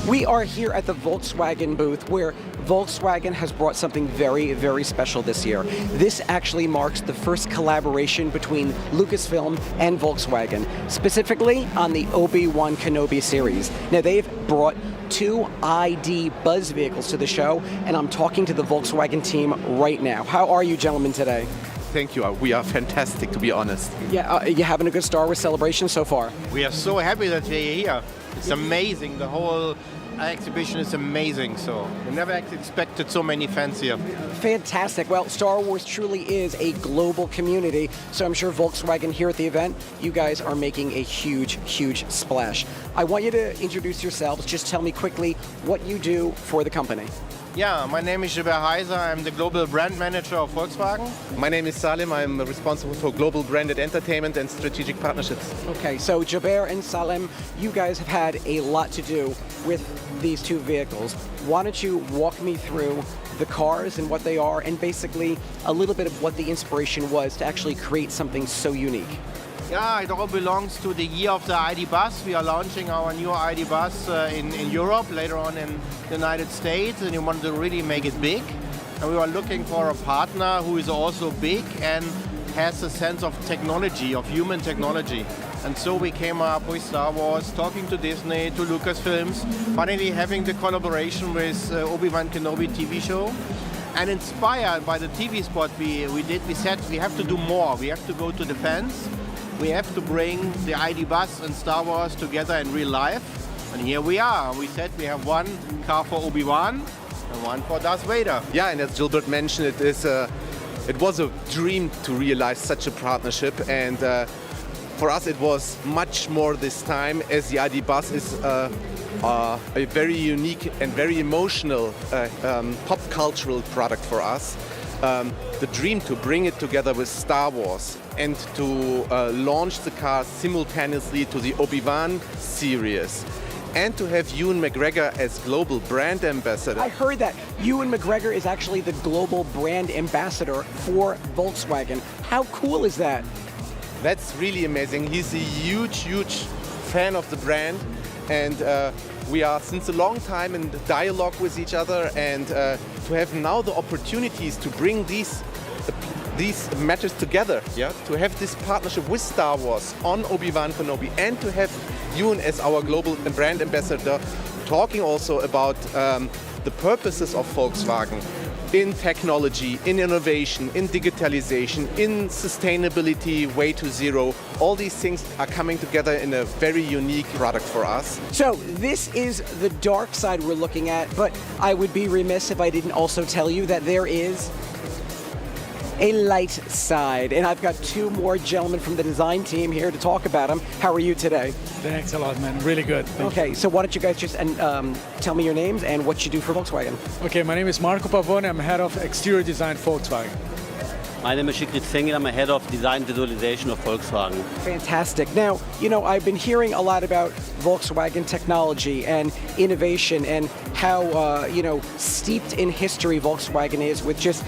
We are here at the Volkswagen booth where Volkswagen has brought something very, very special this year. This actually marks the first collaboration between Lucasfilm and Volkswagen, specifically on the Obi-Wan Kenobi series. Now, they've brought 2 ID Buzz vehicles to the show, and I'm talking to the Volkswagen team right now. How are you gentlemen today? Thank you. We are fantastic, to be honest. Yeah, you having a good Star Wars celebration so far? We are so happy that we're here. It's amazing. The whole exhibition is amazing. So we never expected so many fans here. Fantastic. Well, Star Wars truly is a global community, so I'm sure Volkswagen here at the event, you guys are making a huge, huge splash. I want you to introduce yourselves. Just tell me quickly what you do for the company. Yeah, my name is Gilbert Heiser. I'm the global brand manager of Volkswagen. My name is Salim. I'm responsible for global branded entertainment and strategic partnerships. Okay, so Gilbert and Salim, you guys have had a lot to do with these 2 vehicles. Why don't you walk me through the cars and what they are, and basically a little bit of what the inspiration was to actually create something so unique? Yeah, it all belongs to the year of the ID Bus. We are launching our new ID Bus in Europe, later on in the United States, and we wanted to really make it big. And we were looking for a partner who is also big and has a sense of technology, of human technology. And so we came up with Star Wars, talking to Disney, to Lucasfilms, finally having the collaboration with Obi-Wan Kenobi TV show. And inspired by the TV spot we said we have to do more. We have to go to the fans. We have to bring the ID Bus and Star Wars together in real life. And here we are. We said we have one car for Obi-Wan and one for Darth Vader. Yeah, and as Gilbert mentioned, it was a dream to realize such a partnership. And for us, it was much more this time, as the ID Bus is a very unique and very emotional pop cultural product for us. The dream to bring it together with Star Wars and to launch the car simultaneously to the Obi-Wan series, and to have Ewan McGregor as global brand ambassador. I heard that Ewan McGregor is actually the global brand ambassador for Volkswagen. How cool is that? That's really amazing. He's a huge, huge fan of the brand, and we are since a long time in dialogue with each other, and to have now the opportunities to bring these matters together, yeah, to have this partnership with Star Wars on Obi-Wan Kenobi, and to have Ewan as our global brand ambassador, talking also about the purposes of Volkswagen in technology, in innovation, in digitalization, in sustainability, way to zero. All these things are coming together in a very unique product for us. So this is the dark side we're looking at, but I would be remiss if I didn't also tell you that there is a light side. And I've got 2 more gentlemen from the design team here to talk about them. How are you today? Thanks a lot, man. Really good. Okay, so why don't you guys just tell me your names and what you do for Volkswagen? Okay, my name is Marco Pavone. I'm head of exterior design Volkswagen. My name is Sigrid Zengel. I'm a head of design visualization of Volkswagen. Fantastic. Now, I've been hearing a lot about Volkswagen technology and innovation and how, steeped in history Volkswagen is with just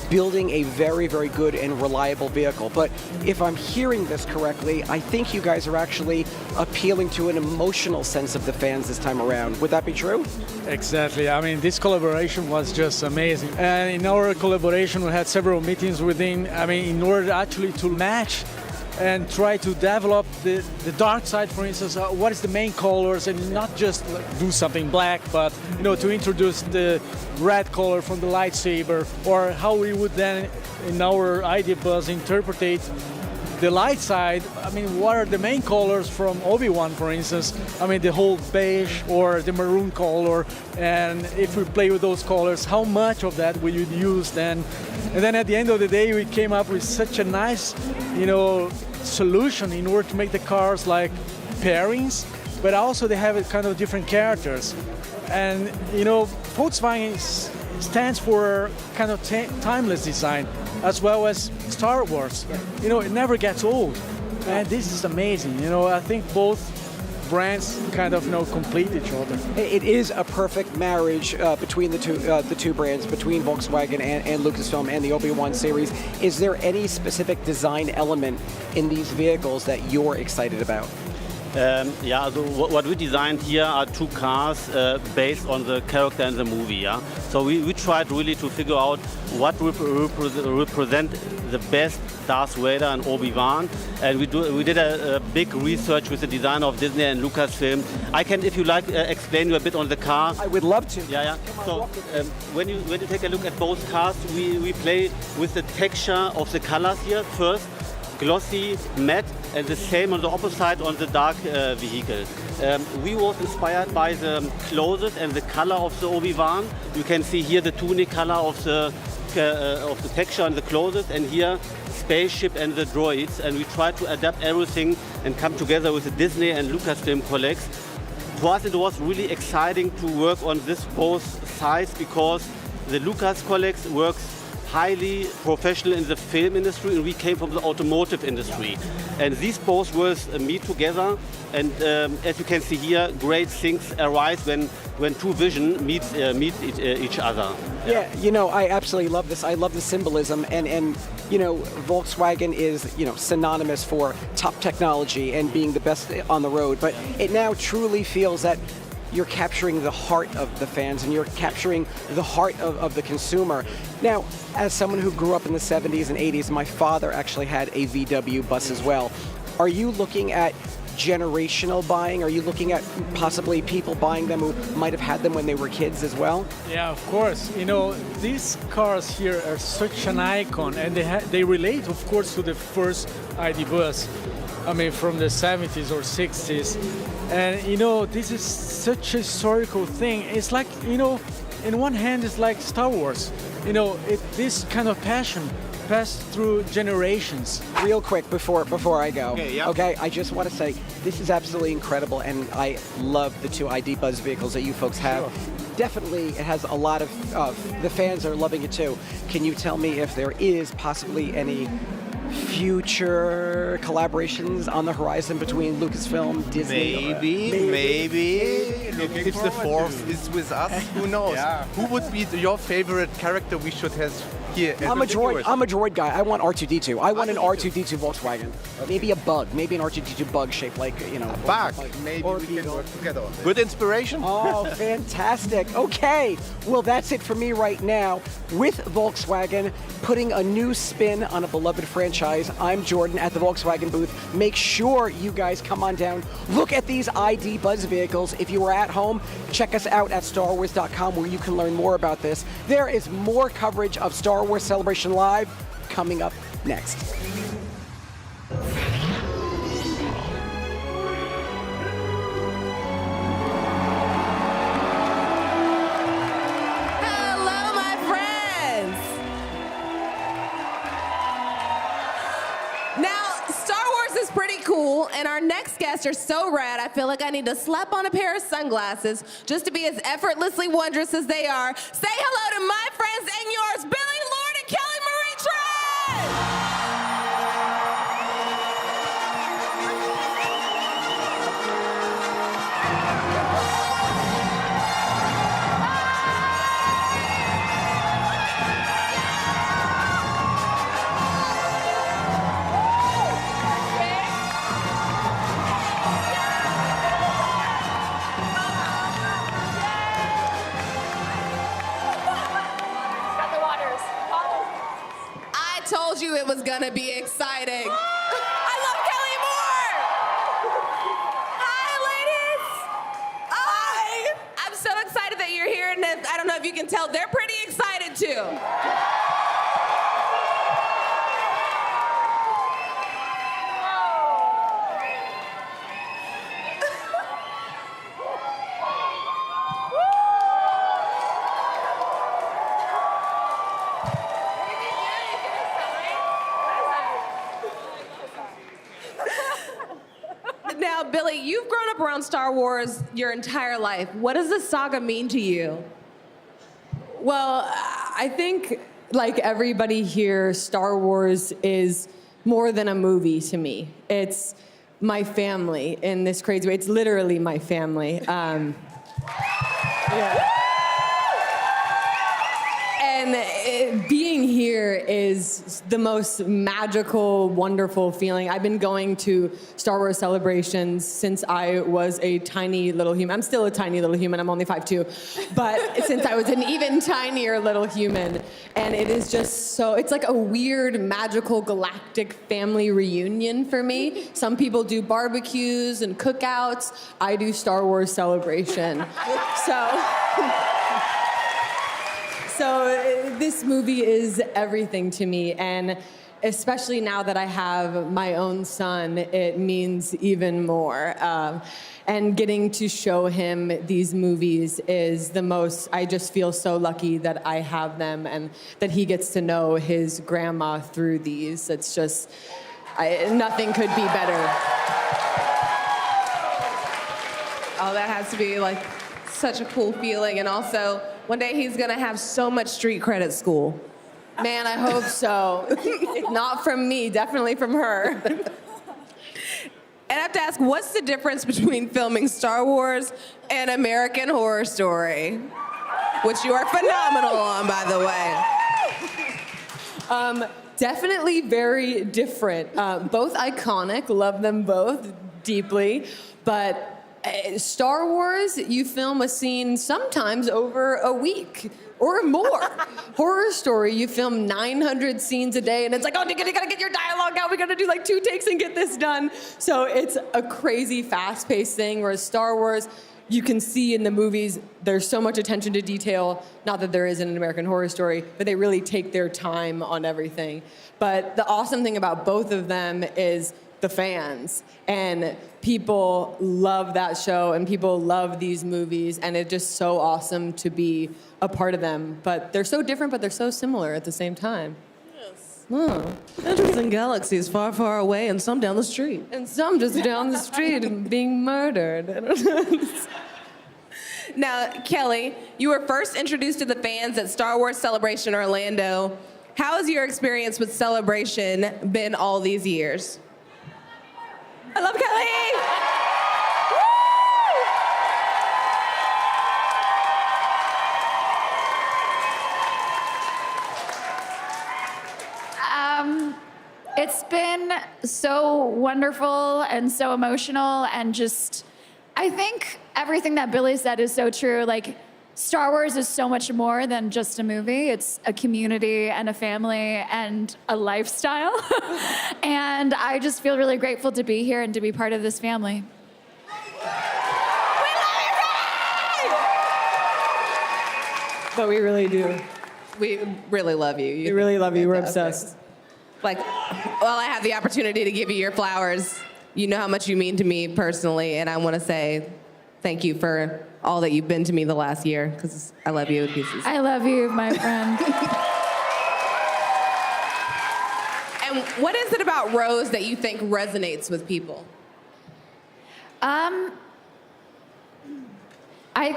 building a very, very good and reliable vehicle. But if I'm hearing this correctly, I think you guys are actually appealing to an emotional sense of the fans this time around. Would that be true? Exactly. I mean, this collaboration was just amazing. And in our collaboration, we had several meetings within, in order actually to match and try to develop the dark side, for instance, what is the main colors, and not just do something black, but to introduce the red color from the lightsaber, or how we would then in our ID bus interpret the light side. What are the main colors from Obi-Wan, for instance? The whole beige or the maroon color, and if we play with those colors, how much of that will you use then? And then at the end of the day, we came up with such a nice, solution in order to make the cars like pairings, but also they have kind of different characters. And, Volkswagen stands for kind of timeless design, as well as Star Wars. It never gets old. And this is amazing. I think both brands kind of complete each other. It is a perfect marriage between the two brands, between Volkswagen and Lucasfilm and the Obi-Wan series. Is there any specific design element in these vehicles that you're excited about? What we designed here are two cars based on the character in the movie. Yeah? So we tried really to figure out what represent the best Darth Vader and Obi-Wan, and we did a big research with the designer of Disney and Lucasfilm. I can, if you like, explain you a bit on the car. I would love to. Yeah. So when you take a look at both cars, we play with the texture of the colors here first. Glossy, matte, and the same on the opposite side on the dark vehicle. We was inspired by the clothes and the color of the Obi-Wan. You can see here the tunic color of the texture and the clothes, and here spaceship and the droids. And we try to adapt everything and come together with the Disney and Lucasfilm colleagues. For us, it was really exciting to work on this both sides, because the Lucas colleagues works highly professional in the film industry, and we came from the automotive industry. And these both worlds meet together, and as you can see here, great things arise when two visions meet each other. Yeah, I absolutely love this. I love the symbolism, and Volkswagen is, synonymous for top technology and being the best on the road, but it now truly feels that you're capturing the heart of the fans and you're capturing the heart of the consumer. Now, as someone who grew up in the 70s and 80s, my father actually had a VW bus as well. Are you looking at generational buying? Are you looking at possibly people buying them who might have had them when they were kids as well? Yeah, of course. These cars here are such an icon, and they relate, of course, to the first ID bus. From the 70s or 60s. And, this is such a historical thing. It's like, in one hand, it's like Star Wars. This kind of passion passed through generations. Real quick before I go. Okay, yeah. Okay, I just want to say this is absolutely incredible, and I love the two ID Buzz vehicles that you folks have. Sure. Definitely, it has a lot of, the fans are loving it too. Can you tell me if there is possibly any future collaborations on the horizon between Lucasfilm, Disney? Maybe. If the Force is with us, who knows? Yeah. Who would be your favorite character we should have here? I'm a droid guy. I want R2-D2. I want an R2-D2 Volkswagen. Maybe a bug. Maybe an R2-D2 bug shaped like, a bug. Maybe we can work together. Good inspiration. Oh, fantastic. Okay. Well, that's it for me right now. With Volkswagen putting a new spin on a beloved franchise, I'm Jordan at the Volkswagen booth. Make sure you guys come on down. Look at these ID Buzz vehicles. If you are at home, check us out at StarWars.com, where you can learn more about this. There is more coverage of Star Wars Celebration Live coming up next. Hello, my friends. Now, Star Wars is pretty cool, and our next guests are so rad, I feel like I need to slap on a pair of sunglasses just to be as effortlessly wondrous as they are. Say hello to my friends and yours, Billy Lord and Kelly Marie Tran! you it was gonna be exciting. I love Kelly Moore! Hi, ladies! I'm so excited that you're here, and I don't know if you can tell, they're pretty excited too. Now, Billy, you've grown up around Star Wars your entire life. What does the saga mean to you? Well, I think, like everybody here, Star Wars is more than a movie to me. It's my family in this crazy way. It's literally my family. Yeah. And being here is the most magical, wonderful feeling. I've been going to Star Wars celebrations since I was a tiny little human. I'm still a tiny little human. I'm only 5'2", but since I was an even tinier little human. And it is just so, it's like a weird, magical, galactic family reunion for me. Some people do barbecues and cookouts. I do Star Wars Celebration. So this movie is everything to me, and especially now that I have my own son, it means even more. And getting to show him these movies is the most, I just feel so lucky that I have them and that he gets to know his grandma through these. It's just, nothing could be better. Oh, that has to be like such a cool feeling. And also, one day he's gonna have so much street cred at school. Man, I hope so. Not from me, definitely from her. And I have to ask, what's the difference between filming Star Wars and American Horror Story? Which you are phenomenal on, by the way. Definitely very different. Both iconic, love them both deeply, but Star Wars, you film a scene sometimes over a week or more. Horror Story, you film 900 scenes a day, and it's like, oh, you gotta get your dialogue out. We gotta do like 2 takes and get this done. So it's a crazy, fast-paced thing, whereas Star Wars, you can see in the movies, there's so much attention to detail. Not that there is in an American Horror Story, but they really take their time on everything. But the awesome thing about both of them is the fans, and people love that show and people love these movies, and it's just so awesome to be a part of them. But they're so different, but they're so similar at the same time. Yes. Oh, interesting galaxies far, far away, and some down the street. And some just down the street and being murdered. Now, Kelly, you were first introduced to the fans at Star Wars Celebration Orlando. How has your experience with Celebration been all these years? I love Kelly! It's been so wonderful and so emotional, and just, I think everything that Billy said is so true. Like, Star Wars is so much more than just a movie. It's a community and a family and a lifestyle. And I just feel really grateful to be here and to be part of this family. But we really do. We really love you. We really love you. We're obsessed. Like, well, I have the opportunity to give you your flowers. You know how much you mean to me personally, and I want to say thank you for all that you've been to me the last year, because I love you to pieces. I love you, my friend. And what is it about Rose that you think resonates with people? I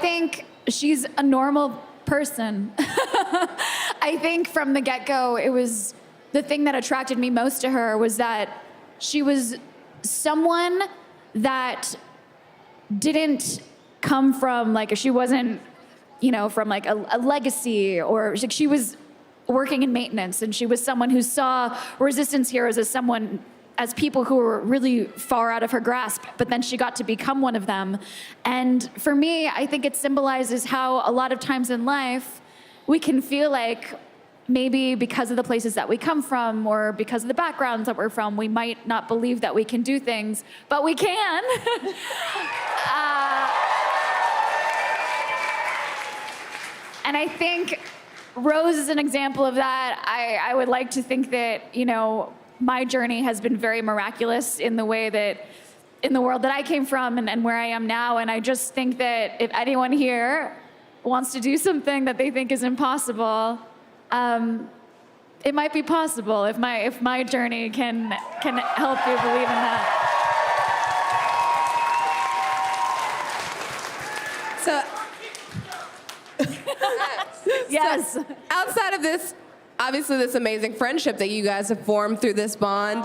think she's a normal person. I think from the get-go, it was the thing that attracted me most to her was that she was someone that didn't come from, like, she wasn't, you know, from like a legacy, or she was working in maintenance, and she was someone who saw Resistance heroes as people who were really far out of her grasp, but then she got to become one of them. And for me, I think it symbolizes how a lot of times in life we can feel like maybe because of the places that we come from or because of the backgrounds that we're from, we might not believe that we can do things, but we can. And I think Rose is an example of that. I would like to think that, you know, my journey has been very miraculous in the way that, in the world that I came from and where I am now. And I just think that if anyone here wants to do something that they think is impossible, it might be possible if my journey can help you believe in that. So, yes. So, outside of this, obviously this amazing friendship that you guys have formed through this bond,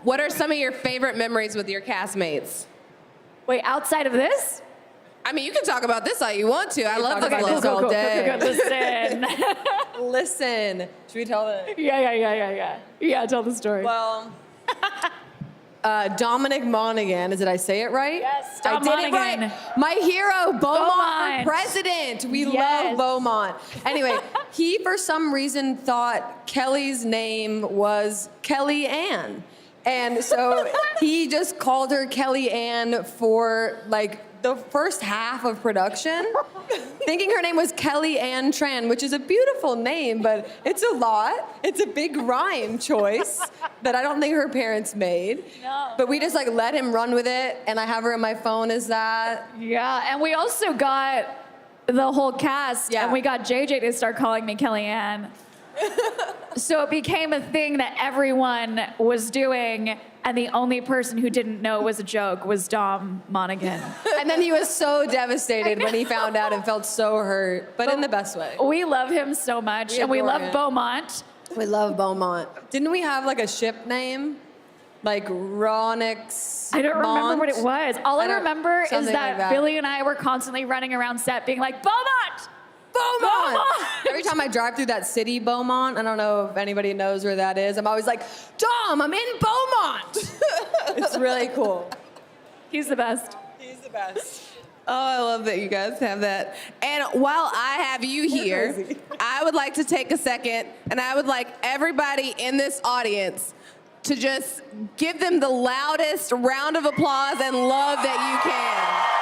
what are some of your favorite memories with your castmates? Wait, outside of this? I mean, you can talk about this all you want to. I love the clothes all day. Listen. Listen. Should we tell the... Yeah, tell the story. Well, Dominic Monaghan, did I say it right? Yes, I did it right. My hero, Beaumont for president. We love Beaumont. Anyway, he for some reason thought Kelly's name was Kelly Ann. And so he just called her Kelly Ann for like the first half of production, thinking her name was Kelly Ann Tran, which is a beautiful name, but it's a lot. It's a big rhyme choice that I don't think her parents made. No. But we just like let him run with it, and I have her in my phone as that. Yeah, and we also got the whole cast, and we got JJ to start calling me Kellyanne. So it became a thing that everyone was doing, and the only person who didn't know it was a joke was Dom Monaghan. And then he was so devastated when he found out and felt so hurt, but in the best way. We love him so much, and we love Beaumont. We love Beaumont. Didn't we have like a ship name? Like Ronix? I don't remember what it was. All I remember is something that, like Billy and I were constantly running around set being like, Beaumont! Beaumont! Every time I drive through that city, Beaumont, I don't know if anybody knows where that is, I'm always like, Dom, I'm in Beaumont! It's really cool. He's the best. He's the best. Oh, I love that you guys have that. And while I have you here, I would like to take a second, and I would like everybody in this audience to just give them the loudest round of applause and love that you can.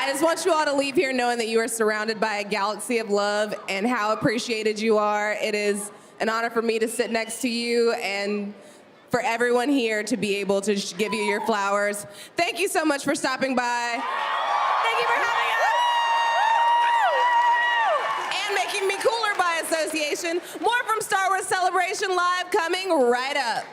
I just want you all to leave here knowing that you are surrounded by a galaxy of love and how appreciated you are. It is an honor for me to sit next to you and for everyone here to be able to give you your flowers. Thank you so much for stopping by. Thank you for having us. And making me cooler by association. More from Star Wars Celebration Live coming right up.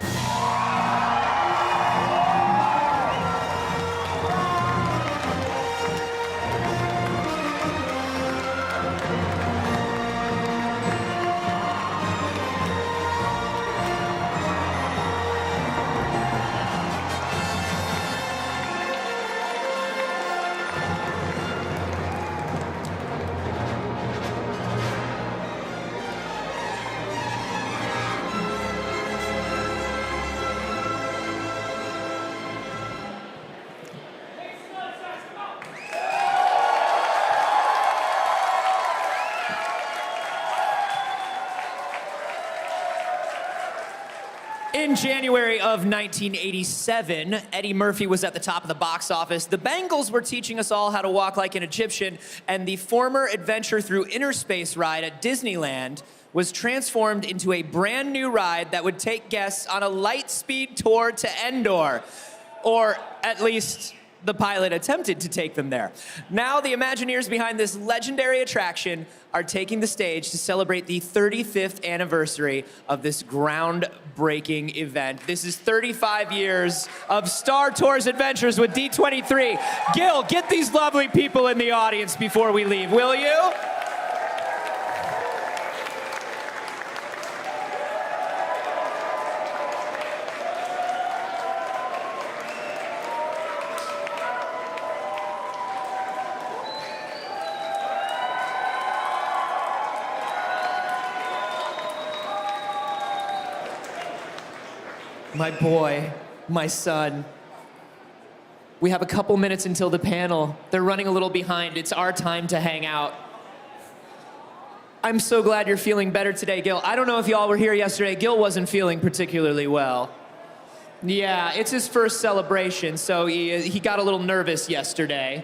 In January of 1987, Eddie Murphy was at the top of the box office. The Bengals were teaching us all how to walk like an Egyptian, and the former Adventure Through Inner Space ride at Disneyland was transformed into a brand new ride that would take guests on a light speed tour to Endor, or at least the pilot attempted to take them there. Now the Imagineers behind this legendary attraction are taking the stage to celebrate the 35th anniversary of this groundbreaking event. This is 35 years of Star Tours adventures with D23. Gil, get these lovely people in the audience before we leave, will you? my boy, my son. We have a couple minutes until the panel. They're running a little behind. It's our time to hang out. I'm so glad you're feeling better today, Gil. I don't know if y'all were here yesterday. Gil wasn't feeling particularly well. Yeah, it's his first celebration, so he got a little nervous yesterday.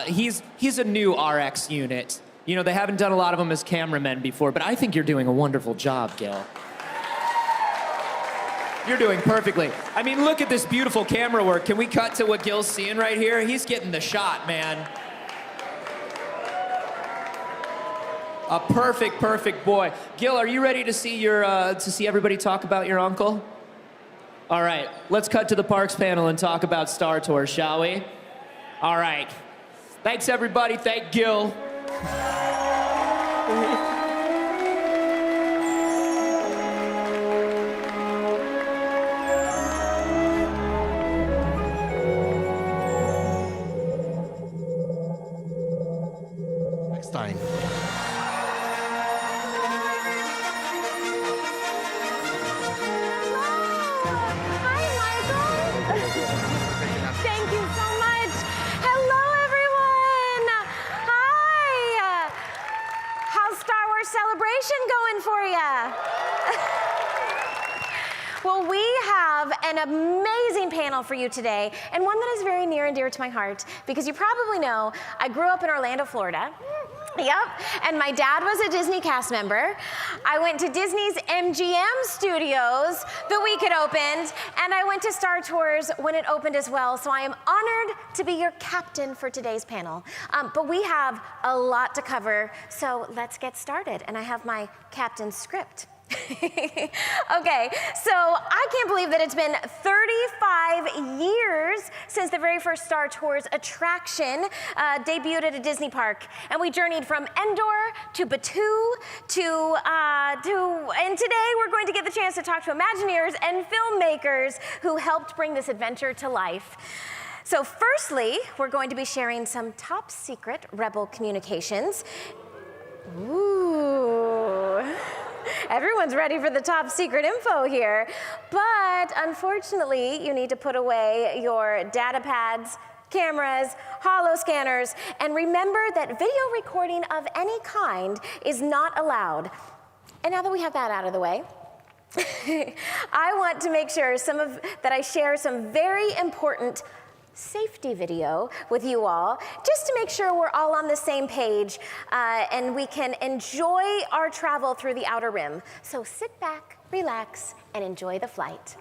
He's a new RX unit. You know, they haven't done a lot of them as cameramen before, but I think you're doing a wonderful job, Gil. You're doing perfectly. I mean, look at this beautiful camera work. Can we cut to what Gil's seeing right here? He's getting the shot, man. A perfect, perfect boy. Gil, are you ready to see everybody talk about your uncle? All right, let's cut to the Parks panel and talk about Star Tours, shall we? All right. Thanks, everybody. Thank Gil. Next time. Thank you so much. Hello, everyone. Hi. How's Star Wars Celebration going for you? Well, we have an amazing panel for you today, and one that is very near and dear to my heart, because you probably know I grew up in Orlando, Florida. Yep, and my dad was a Disney cast member. I went to Disney's MGM Studios the week it opened, and I went to Star Tours when it opened as well, so I am honored to be your captain for today's panel. But we have a lot to cover, so let's get started, and I have my captain's script. Okay, so I can't believe that it's been 35 years since the very first Star Tours attraction debuted at a Disney park, and we journeyed from Endor to Batuu and today we're going to get the chance to talk to Imagineers and filmmakers who helped bring this adventure to life. So firstly, we're going to be sharing some top secret Rebel communications. Ooh. Everyone's ready for the top secret info here. But unfortunately, you need to put away your data pads, cameras, holo scanners, and remember that video recording of any kind is not allowed. And now that we have that out of the way, I want to make sure that I share some very important safety video with you all, just to make sure we're all on the same page and we can enjoy our travel through the Outer Rim. So sit back, relax, and enjoy the flight.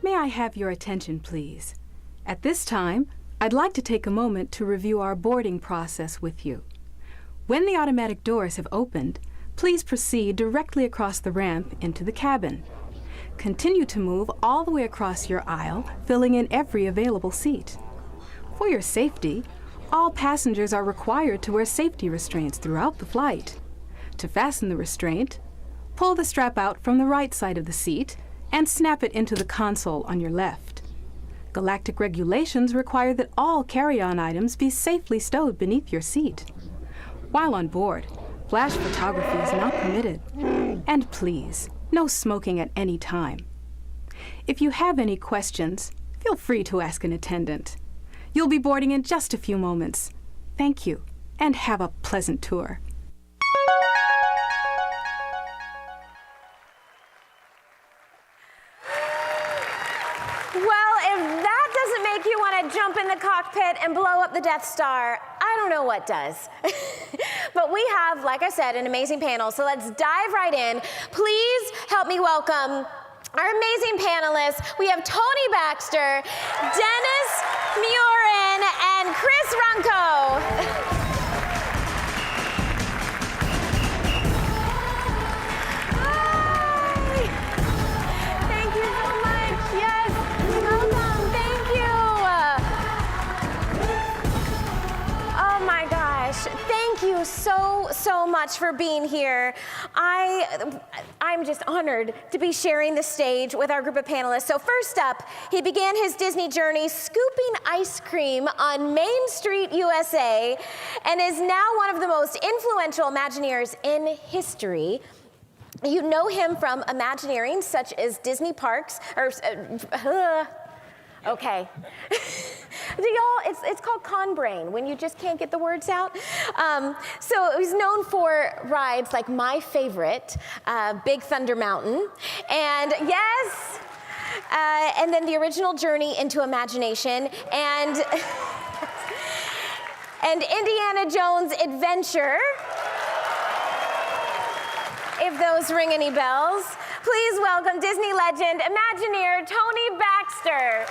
May I have your attention, please? At this time, I'd like to take a moment to review our boarding process with you. When the automatic doors have opened, please proceed directly across the ramp into the cabin. Continue to move all the way across your aisle, filling in every available seat. For your safety, all passengers are required to wear safety restraints throughout the flight. To fasten the restraint, pull the strap out from the right side of the seat and snap it into the console on your left. Galactic regulations require that all carry-on items be safely stowed beneath your seat. While on board, flash photography is not permitted. And please, no smoking at any time. If you have any questions, feel free to ask an attendant. You'll be boarding in just a few moments. Thank you, and have a pleasant tour. Jump in the cockpit and blow up the Death Star. I don't know what does. But we have, like I said, an amazing panel, so let's dive right in. Please help me welcome our amazing panelists. We have Tony Baxter, Dennis Murin, and Chris Runco. Thank you so much for being here. I I'm just honored to be sharing the stage with our group of panelists. So first up, he began his Disney journey scooping ice cream on Main Street, USA, and is now one of the most influential Imagineers in history. You know him from Imagineering, such as Disney Parks, or, okay. It's called con brain, when you just can't get the words out. So he's known for rides like my favorite, Big Thunder Mountain, and yes, and then the original Journey into Imagination, and Indiana Jones Adventure, if those ring any bells. Please welcome Disney legend, Imagineer Tony Baxter.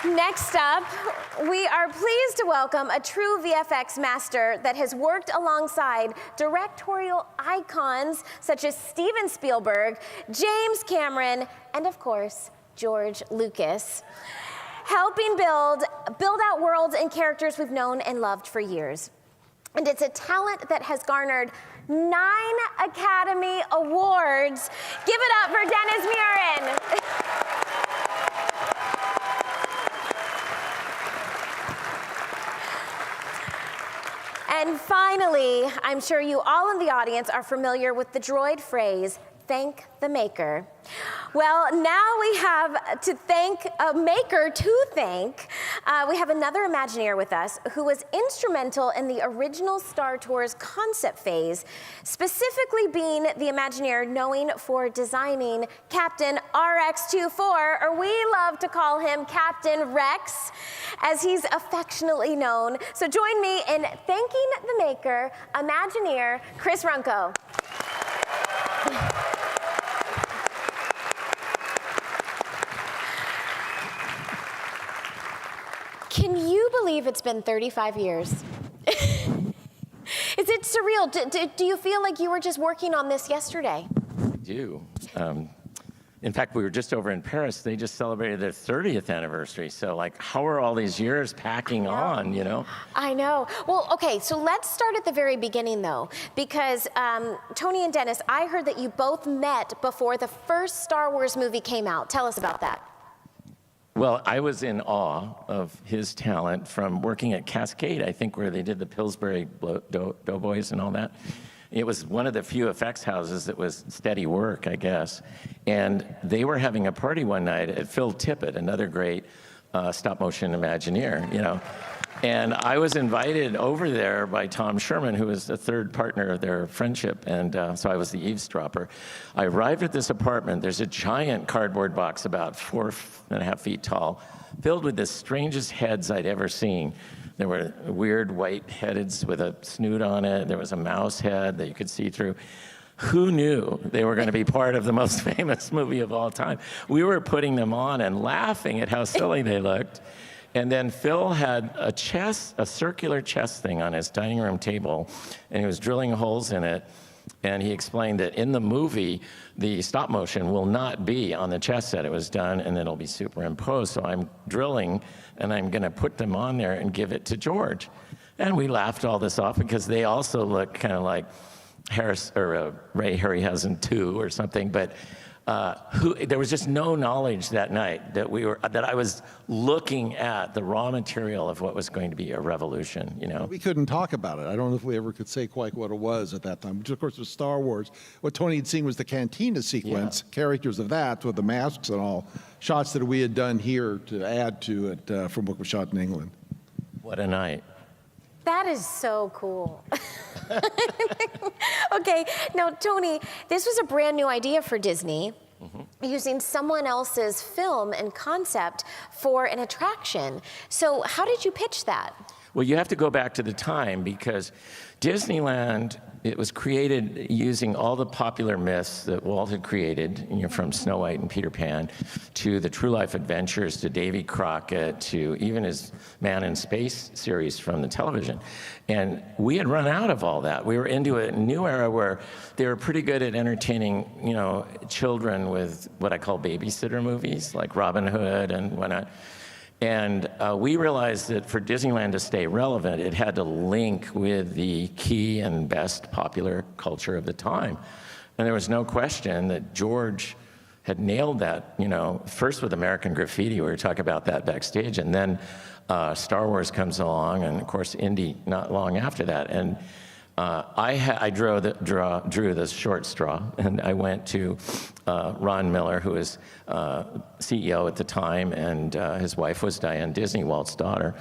Next up, we are pleased to welcome a true VFX master that has worked alongside directorial icons such as Steven Spielberg, James Cameron, and of course, George Lucas, helping build out worlds and characters we've known and loved for years. And it's a talent that has garnered 9 Academy Awards. Give it up for Dennis Muren. And finally, I'm sure you all in the audience are familiar with the droid phrase, thank the maker. Well, now we have to thank a maker to thank. We have another Imagineer with us who was instrumental in the original Star Tours concept phase, specifically being the Imagineer known for designing Captain RX-24, or we love to call him Captain Rex, as he's affectionately known. So join me in thanking the maker, Imagineer Chris Runco. Can you believe it's been 35 years? Is it surreal? Do you feel like you were just working on this yesterday? I do. In fact, we were just over in Paris. They just celebrated their 30th anniversary. So, like, how are all these years packing on, you know? I know. Well, okay, so let's start at the very beginning, though, because Tony and Dennis, I heard that you both met before the first Star Wars movie came out. Tell us about that. Well, I was in awe of his talent from working at Cascade, I think, where they did the Pillsbury Doughboys and all that. It was one of the few effects houses that was steady work, I guess. And they were having a party one night at Phil Tippett, another great stop-motion Imagineer, you know. And I was invited over there by Tom Sherman, who was the third partner of their friendship, and so I was the eavesdropper. I arrived at this apartment. There's a giant cardboard box about 4.5 feet tall, filled with the strangest heads I'd ever seen. There were weird white heads with a snoot on it. There was a mouse head that you could see through. Who knew they were going to be part of the most famous movie of all time? We were putting them on and laughing at how silly they looked. And then Phil had a circular chess thing on his dining room table, and he was drilling holes in it. And he explained that in the movie, the stop motion will not be on the chess set. It was done, and it'll be superimposed. So I'm drilling, and I'm going to put them on there and give it to George. And we laughed all this off because they also look kind of like Ray Harryhausen 2 or something. But there was just no knowledge that night that I was looking at the raw material of what was going to be a revolution, you know? We couldn't talk about it. I don't know if we ever could say quite what it was at that time, which of course was Star Wars. What Tony had seen was the cantina sequence, characters of that with the masks and all, shots that we had done here to add to it from what was shot in England. What a night. That is so cool. Okay, now Tony, this was a brand new idea for Disney, using someone else's film and concept for an attraction. So how did you pitch that? Well, you have to go back to the time because Disneyland, it was created using all the popular myths that Walt had created, you know, from Snow White and Peter Pan to the True Life Adventures to Davy Crockett to even his Man in Space series from the television. And we had run out of all that. We were into a new era where they were pretty good at entertaining, you know, children with what I call babysitter movies like Robin Hood and whatnot. And we realized that for Disneyland to stay relevant, it had to link with the key and best popular culture of the time. And there was no question that George had nailed that, you know, first with American Graffiti, we were talking about that backstage, and then Star Wars comes along, and of course Indy not long after that. And I drew this short straw, and I went to Ron Miller, who was CEO at the time, and his wife was Diane Disney, Walt's daughter.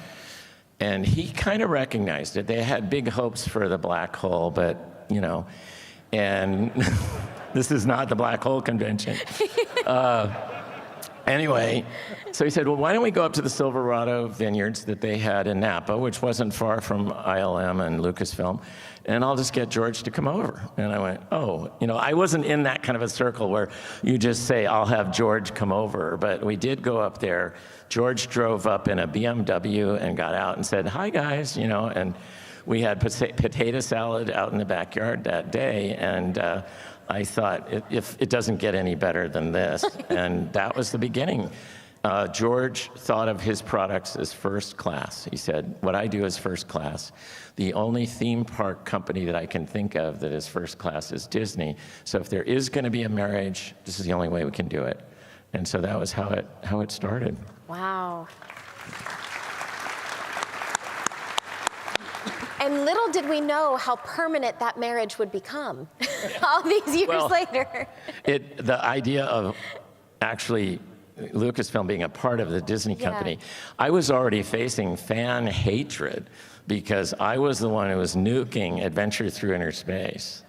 And he kind of recognized it. They had big hopes for the black hole, but, you know, and this is not the black hole convention. Anyway, so he said, well, why don't we go up to the Silverado vineyards that they had in Napa, which wasn't far from ILM and Lucasfilm, and I'll just get George to come over. And I went, oh, you know, I wasn't in that kind of a circle where you just say, I'll have George come over, but we did go up there. George drove up in a BMW and got out and said, hi, guys, you know, and we had potato salad out in the backyard that day, and I thought, if it doesn't get any better than this, and that was the beginning. George thought of his products as first class. He said, what I do is first class. The only theme park company that I can think of that is first class is Disney. So if there is going to be a marriage, this is the only way we can do it. And so that was how it started. Wow. And little did we know how permanent that marriage would become all these years later. The idea of actually Lucasfilm being a part of the Disney company, I was already facing fan hatred because I was the one who was nuking Adventure Through Inner Space,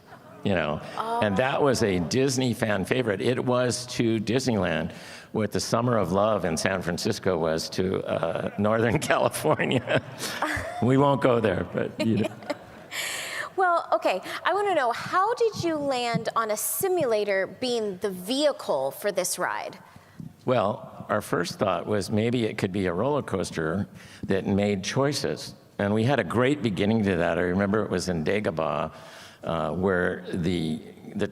you know, and that was a Disney fan favorite. It was to Disneyland what the Summer of Love in San Francisco was to Northern California. We won't go there, but you know. Well, okay, I want to know, how did you land on a simulator being the vehicle for this ride? Well, our first thought was maybe it could be a roller coaster that made choices. And we had a great beginning to that. I remember it was in Dagobah, where the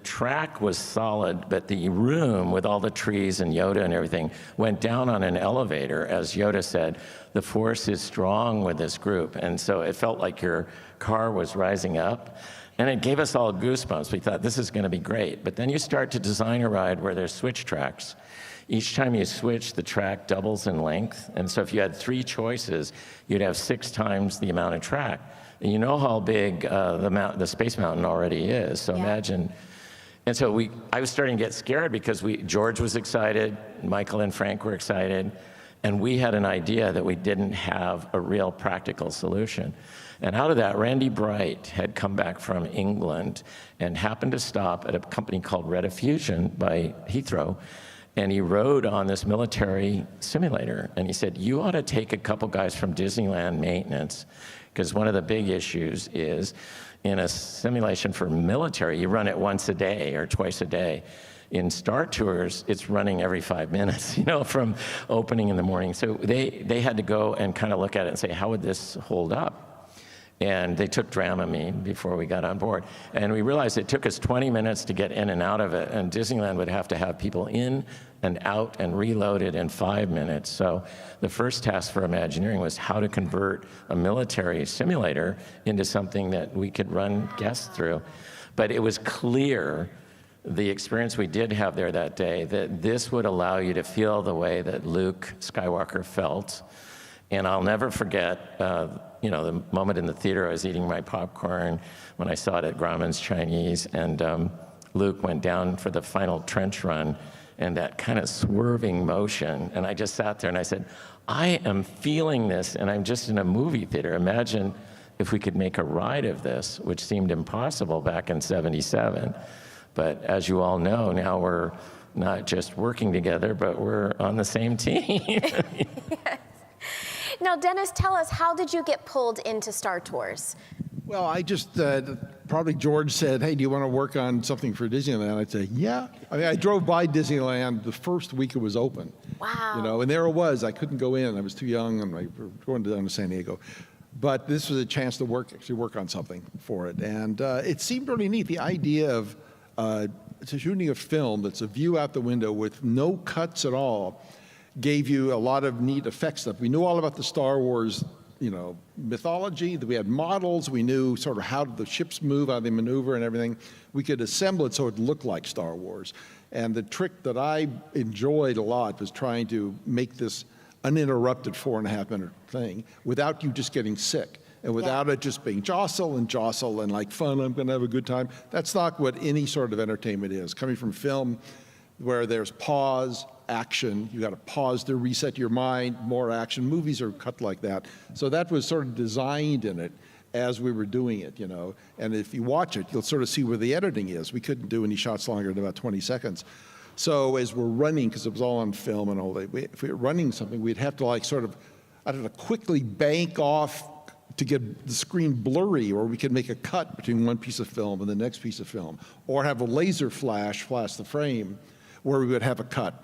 track was solid, but the room with all the trees and Yoda and everything went down on an elevator. As Yoda said, the force is strong with this group. And so it felt like your car was rising up. And it gave us all goosebumps. We thought, this is going to be great. But then you start to design a ride where there's switch tracks. Each time you switch, the track doubles in length. And so if you had 3 choices, you'd have 6 times the amount of track. And you know how big the Space Mountain already is. So imagine. And so I was starting to get scared because George was excited, Michael and Frank were excited, and we had an idea that we didn't have a real practical solution. And out of that, Randy Bright had come back from England and happened to stop at a company called Rediffusion by Heathrow. And he rode on this military simulator. And he said, you ought to take a couple guys from Disneyland maintenance, because one of the big issues is in a simulation for military, you run it once a day or twice a day. In Star Tours, it's running every 5 minutes, you know, from opening in the morning. So they had to go and kind of look at it and say, how would this hold up? And they took Dramamine before we got on board. And we realized it took us 20 minutes to get in and out of it, and Disneyland would have to have people in and out and reloaded in 5 minutes. So the first task for Imagineering was how to convert a military simulator into something that we could run guests through. But it was clear, the experience we did have there that day, that this would allow you to feel the way that Luke Skywalker felt. And I'll never forget, you know, the moment in the theater I was eating my popcorn when I saw it at Grauman's Chinese, and Luke went down for the final trench run, and that kind of swerving motion. And I just sat there and I said, I am feeling this, and I'm just in a movie theater. Imagine if we could make a ride of this, which seemed impossible back in '77. But as you all know, now we're not just working together, but we're on the same team. Yes. Now, Dennis, tell us, how did you get pulled into Star Tours? Well, I just, probably George said, hey, do you want to work on something for Disneyland? I'd say, yeah. I mean, I drove by Disneyland the first week it was open. Wow. You know, and there it was. I couldn't go in. I was too young, and we were going down to San Diego. But this was a chance to actually work on something for it. And it seemed really neat, the idea of shooting a film that's a view out the window with no cuts at all. gave you a lot of neat effect stuff. We knew all about the Star Wars, mythology, that we had models, we knew sort of how the ships move, how they maneuver and everything. We could assemble it so it looked like Star Wars. And the trick that I enjoyed a lot was trying to make this uninterrupted 4.5-minute thing without you just getting sick. And without it just being jostle and like fun, I'm gonna have a good time. That's not what any sort of entertainment is. Coming from film where there's pause, action, you gotta pause to reset your mind, more action. Movies are cut like that. So that was sort of designed in it as we were doing it, And if you watch it, you'll sort of see where the editing is. We couldn't do any shots longer than about 20 seconds. So as we're running, because it was all on film and all that, if we were running something, we'd have to quickly bank off to get the screen blurry, or we could make a cut between one piece of film and the next piece of film, or have a laser flash the frame where we would have a cut.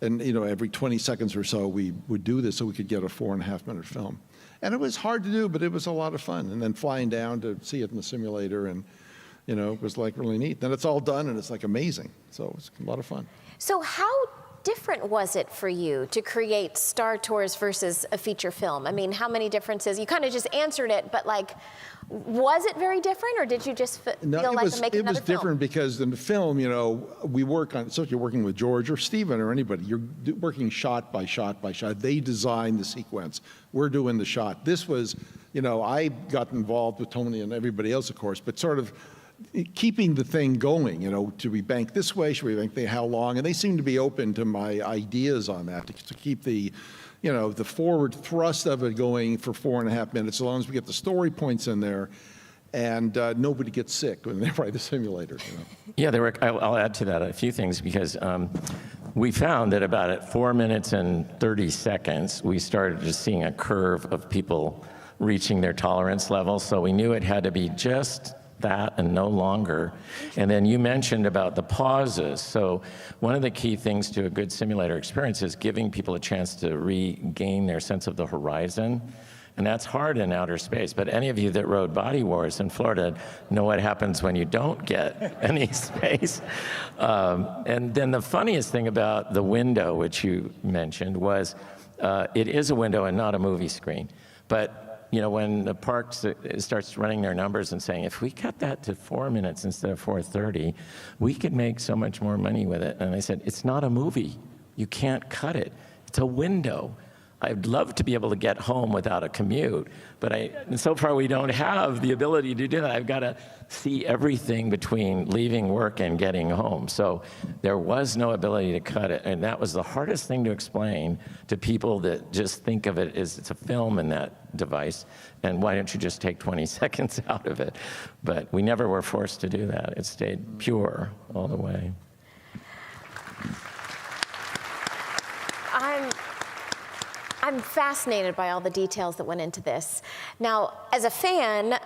And every 20 seconds or so we would do this so we could get a 4.5-minute film. And it was hard to do, but it was a lot of fun. And then flying down to see it in the simulator, and it was like really neat. Then it's all done and it's like amazing. So it was a lot of fun. So how different was it for you to create Star Tours versus a feature film? I mean, how many differences? You kind of just answered it, but was it very different, or did you just feel like making another film? It was different because in the film, we work on, so if you're working with George or Stephen or anybody, you're working shot by shot by shot. They design the sequence. We're doing the shot. This was, I got involved with Tony and everybody else, of course, but sort of keeping the thing going, should we bank this way, should we bank how long? And they seem to be open to my ideas on that, to keep the, the forward thrust of it going for 4.5 minutes, as long as we get the story points in there and nobody gets sick when they ride the simulator. Yeah, I'll add to that a few things, because we found that about at 4 minutes and 30 seconds, we started just seeing a curve of people reaching their tolerance level. So we knew it had to be just that and no longer. And then you mentioned about the pauses. So one of the key things to a good simulator experience is giving people a chance to regain their sense of the horizon. And that's hard in outer space. But any of you that rode Body Wars in Florida know what happens when you don't get any space. And then the funniest thing about the window, which you mentioned, was it is a window and not a movie screen. But when the park starts running their numbers and saying, if we cut that to 4 minutes instead of 4:30, we could make so much more money with it. And I said, it's not a movie. You can't cut it. It's a window. I'd love to be able to get home without a commute, but so far we don't have the ability to do that. I've got to see everything between leaving work and getting home. So there was no ability to cut it, and that was the hardest thing to explain to people that just think of it as it's a film in that device, and why don't you just take 20 seconds out of it? But we never were forced to do that. It stayed pure all the way. I'm fascinated by all the details that went into this. Now, as a fan,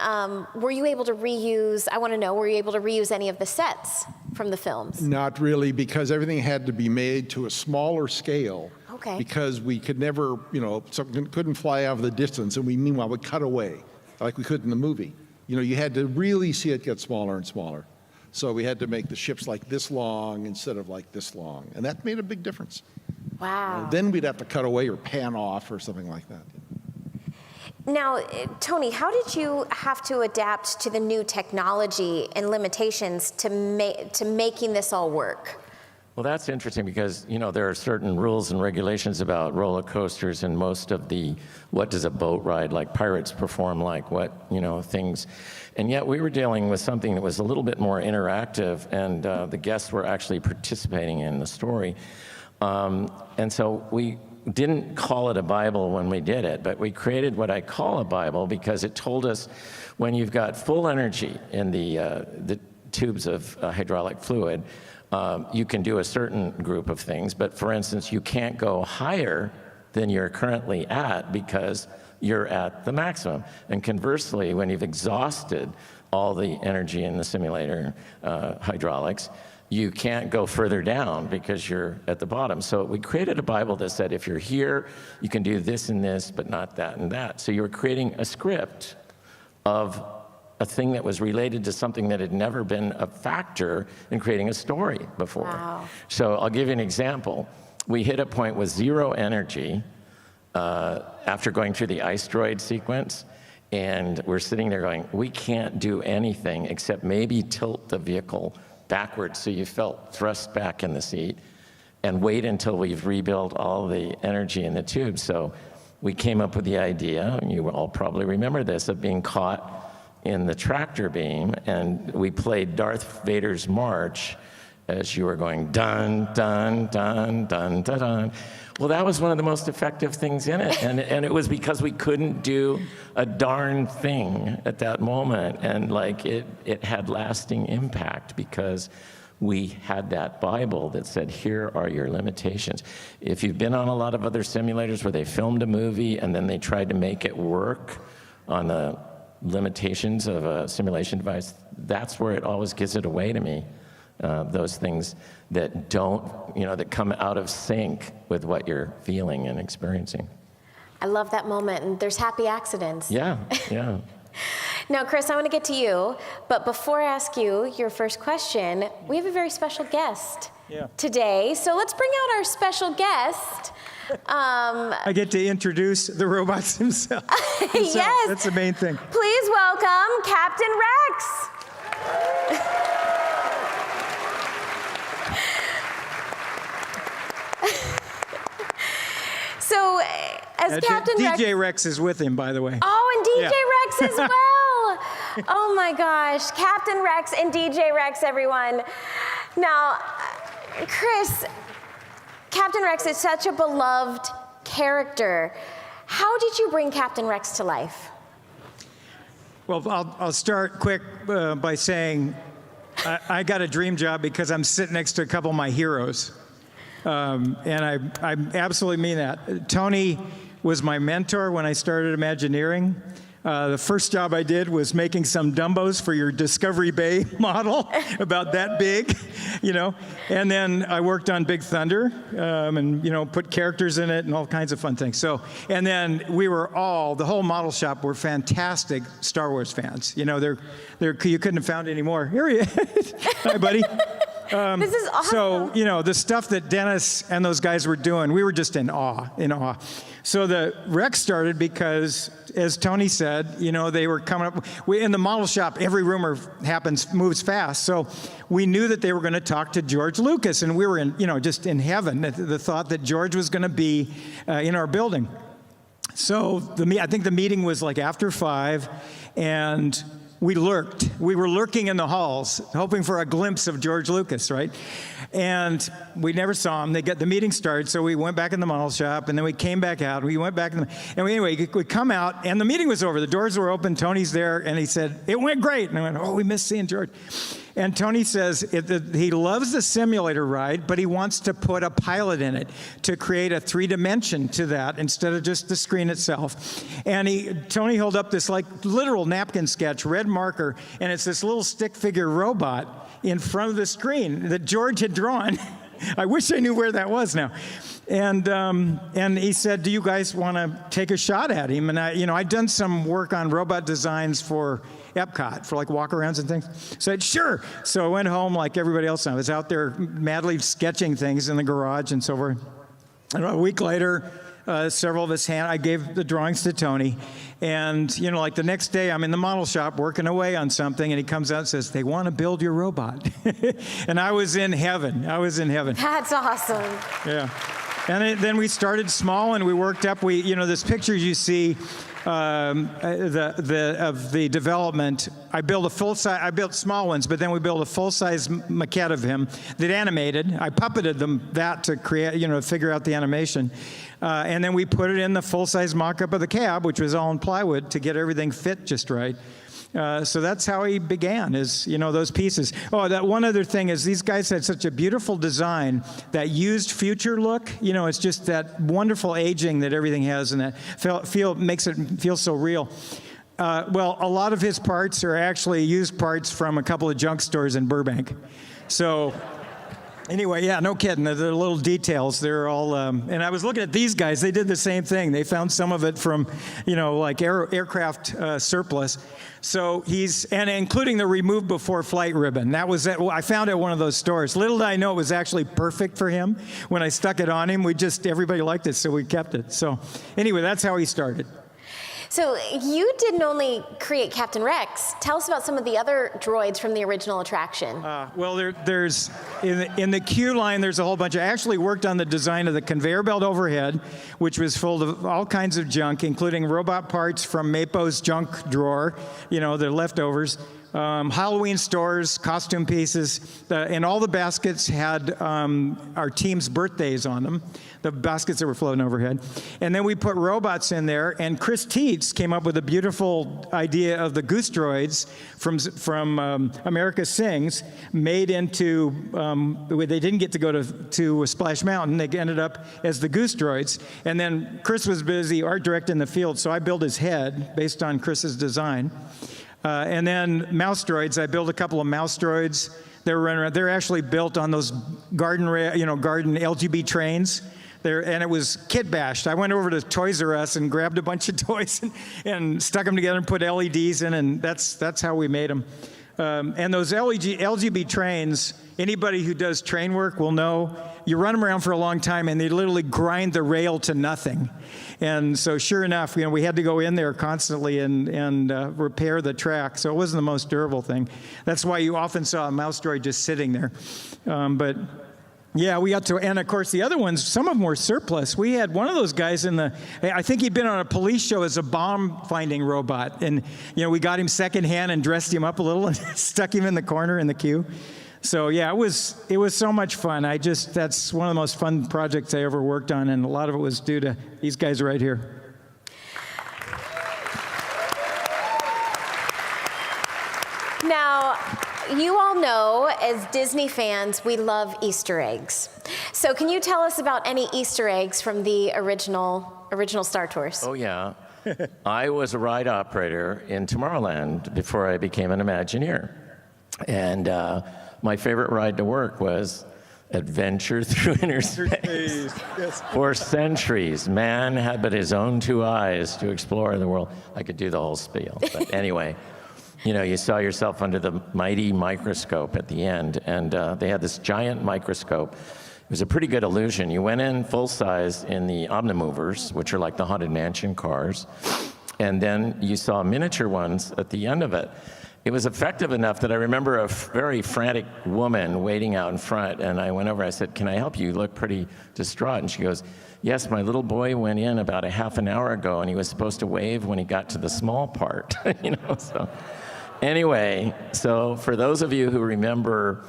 were you able to reuse, I want to know, were you able to reuse any of the sets from the films? Not really, because everything had to be made to a smaller scale. Okay. Because we could never, something couldn't fly out of the distance, and meanwhile would cut away, like we could in the movie. You had to really see it get smaller and smaller. So we had to make the ships like this long instead of like this long, and that made a big difference. Wow. Then we'd have to cut away or pan off or something like that. Now, Tony, how did you have to adapt to the new technology and limitations to making this all work? Well, that's interesting because, there are certain rules and regulations about roller coasters and most of what does a boat ride like Pirates perform like, things. And yet we were dealing with something that was a little bit more interactive, and the guests were actually participating in the story. And so we didn't call it a Bible when we did it, but we created what I call a Bible because it told us when you've got full energy in the tubes of hydraulic fluid, you can do a certain group of things. But for instance, you can't go higher than you're currently at because you're at the maximum. And conversely, when you've exhausted all the energy in the simulator hydraulics, you can't go further down because you're at the bottom. So we created a Bible that said, if you're here, you can do this and this, but not that and that. So you were creating a script of a thing that was related to something that had never been a factor in creating a story before. Wow. So I'll give you an example. we hit a point with 0 energy after going through the ice droid sequence. And we're sitting there going, we can't do anything except maybe tilt the vehicle backwards so you felt thrust back in the seat, and wait until we've rebuilt all the energy in the tube. So we came up with the idea, and you all probably remember this, of being caught in the tractor beam, and we played Darth Vader's march as you were going dun, dun, dun, dun, dun, dun. Well, that was one of the most effective things in it, and it was because we couldn't do a darn thing at that moment, and like it had lasting impact because we had that Bible that said, here are your limitations. If you've been on a lot of other simulators where they filmed a movie and then they tried to make it work on the limitations of a simulation device, that's where it always gives it away to me. Those things that don't, that come out of sync with what you're feeling and experiencing. I love that moment, and there's happy accidents. Yeah, yeah. Now, Chris, I want to get to you, but before I ask you your first question, we have a very special guest today. So let's bring out our special guest. I get to introduce the robots themselves. Yes. That's the main thing. Please welcome Captain Rex. So, as Captain Rex... DJ Rex is with him, by the way. Oh, and DJ Rex as well. Oh my gosh, Captain Rex and DJ Rex, everyone. Now, Chris, Captain Rex is such a beloved character. How did you bring Captain Rex to life? Well, I'll start quick by saying I got a dream job because I'm sitting next to a couple of my heroes. And I absolutely mean that. Tony was my mentor when I started Imagineering. The first job I did was making some Dumbos for your Discovery Bay model, about that big, And then I worked on Big Thunder, and put characters in it and all kinds of fun things. So, and then the whole model shop were fantastic Star Wars fans. You couldn't have found any more. Here he is. Hi, buddy. This is awesome. So, the stuff that Dennis and those guys were doing, we were just in awe. So the Rex started because, as Tony said, they were coming up. In the model shop, every rumor moves fast. So we knew that they were going to talk to George Lucas, and we were just in heaven at the thought that George was going to be in our building. So I think the meeting was like after 5, and we lurked. We were lurking in the halls, hoping for a glimpse of George Lucas, right? And we never saw him. The meeting started, so we went back in the model shop, and then we came back out. We went back, anyway, we come out, and the meeting was over. The doors were open. Tony's there, and he said, it went great. And I went, oh, we missed seeing George. And Tony says he loves the simulator ride, but he wants to put a pilot in it to create a 3-dimension to that instead of just the screen itself. And Tony held up this literal napkin sketch, red marker, and it's this little stick figure robot in front of the screen that George had drawn. I wish I knew where that was now. And he said, do you guys want to take a shot at him? And I'd done some work on robot designs for Epcot, for walk-arounds and things. So I said, sure. So I went home like everybody else. I was out there madly sketching things in the garage and so forth. And a week later, several of us I gave the drawings to Tony. And, the next day I'm in the model shop working away on something, and he comes out and says, they want to build your robot. And I was in heaven. That's awesome. Yeah. And then we started small, and we worked up. This picture you see of the development. I built small ones, but then we built a full-size maquette of him that animated. I puppeted that to create, to figure out the animation. And then we put it in the full-size mock-up of the cab, which was all in plywood, to get everything fit just right. So that's how he began, is, those pieces. Oh, that one other thing is these guys had such a beautiful design, that used future look. It's just that wonderful aging that everything has, and that makes it feel so real. Well, a lot of his parts are actually used parts from a couple of junk stores in Burbank. So Anyway, yeah, no kidding. The little details, they're all, and I was looking at these guys, they did the same thing. They found some of it from, like aircraft surplus. So and including the remove before flight ribbon. That was it. I found it at one of those stores. Little did I know it was actually perfect for him. When I stuck it on him, everybody liked it, so we kept it. So anyway, that's how he started. So you didn't only create Captain Rex. Tell us about some of the other droids from the original attraction. Well, there's in the queue line, there's a whole bunch. I actually worked on the design of the conveyor belt overhead, which was full of all kinds of junk, including robot parts from Mapo's junk drawer, the leftovers. Halloween stores, costume pieces, and all the baskets had our team's birthdays on them, the baskets that were floating overhead. And then we put robots in there, and Chris Tietz came up with a beautiful idea of the Goose Droids from America Sings, made into, they didn't get to go to Splash Mountain, they ended up as the Goose Droids. And then Chris was busy art directing the field, so I built his head based on Chris's design. And then mouse droids, I built a couple of mouse droids. They're actually built on those garden LGB trains. And it was kit bashed. I went over to Toys R Us and grabbed a bunch of toys and stuck them together and put LEDs in, and that's how we made them. And those LGB trains, anybody who does train work will know, you run them around for a long time and they literally grind the rail to nothing. And so sure enough, we had to go in there constantly and repair the track. So it wasn't the most durable thing. That's why you often saw a mouse droid just sitting there. But yeah, we got to, and of course the other ones, some of them were surplus. We had one of those guys I think he'd been on a police show as a bomb finding robot. And, we got him secondhand and dressed him up a little and stuck him in the corner in the queue. So yeah, it was so much fun. That's one of the most fun projects I ever worked on, and a lot of it was due to these guys right here. Now, you all know, as Disney fans, we love Easter eggs. So can you tell us about any Easter eggs from the original Star Tours? Oh, yeah. I was a ride operator in Tomorrowland before I became an Imagineer. And my favorite ride to work was Adventure Through Inner Space. Yes. For centuries, man had but his own two eyes to explore the world. I could do the whole spiel, but anyway. You saw yourself under the mighty microscope at the end, and they had this giant microscope. It was a pretty good illusion. You went in full size in the Omnimovers, which are like the Haunted Mansion cars, and then you saw miniature ones at the end of it. It was effective enough that I remember a very frantic woman waiting out in front, and I went over, I said, "Can I help you? You look pretty distraught." And she goes, "Yes, my little boy went in about a half an hour ago, and he was supposed to wave when he got to the small part." So anyway, so for those of you who remember,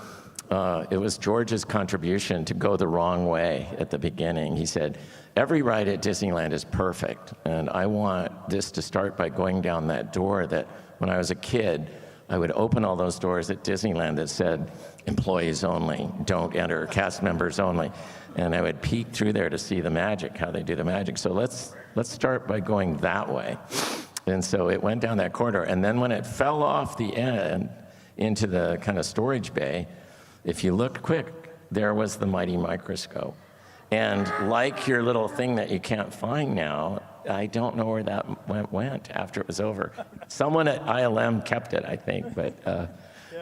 it was George's contribution to go the wrong way at the beginning. He said, "Every ride at Disneyland is perfect, and I want this to start by going down that door that when I was a kid, I would open all those doors at Disneyland that said, 'Employees only, don't enter, cast members only.' And I would peek through there to see the magic, how they do the magic. So let's start by going that way." And so it went down that corridor. And then when it fell off the end into the kind of storage bay, if you looked quick, there was the mighty microscope. And like your little thing that you can't find now, I don't know where that went after it was over. Someone at ILM kept it, I think. But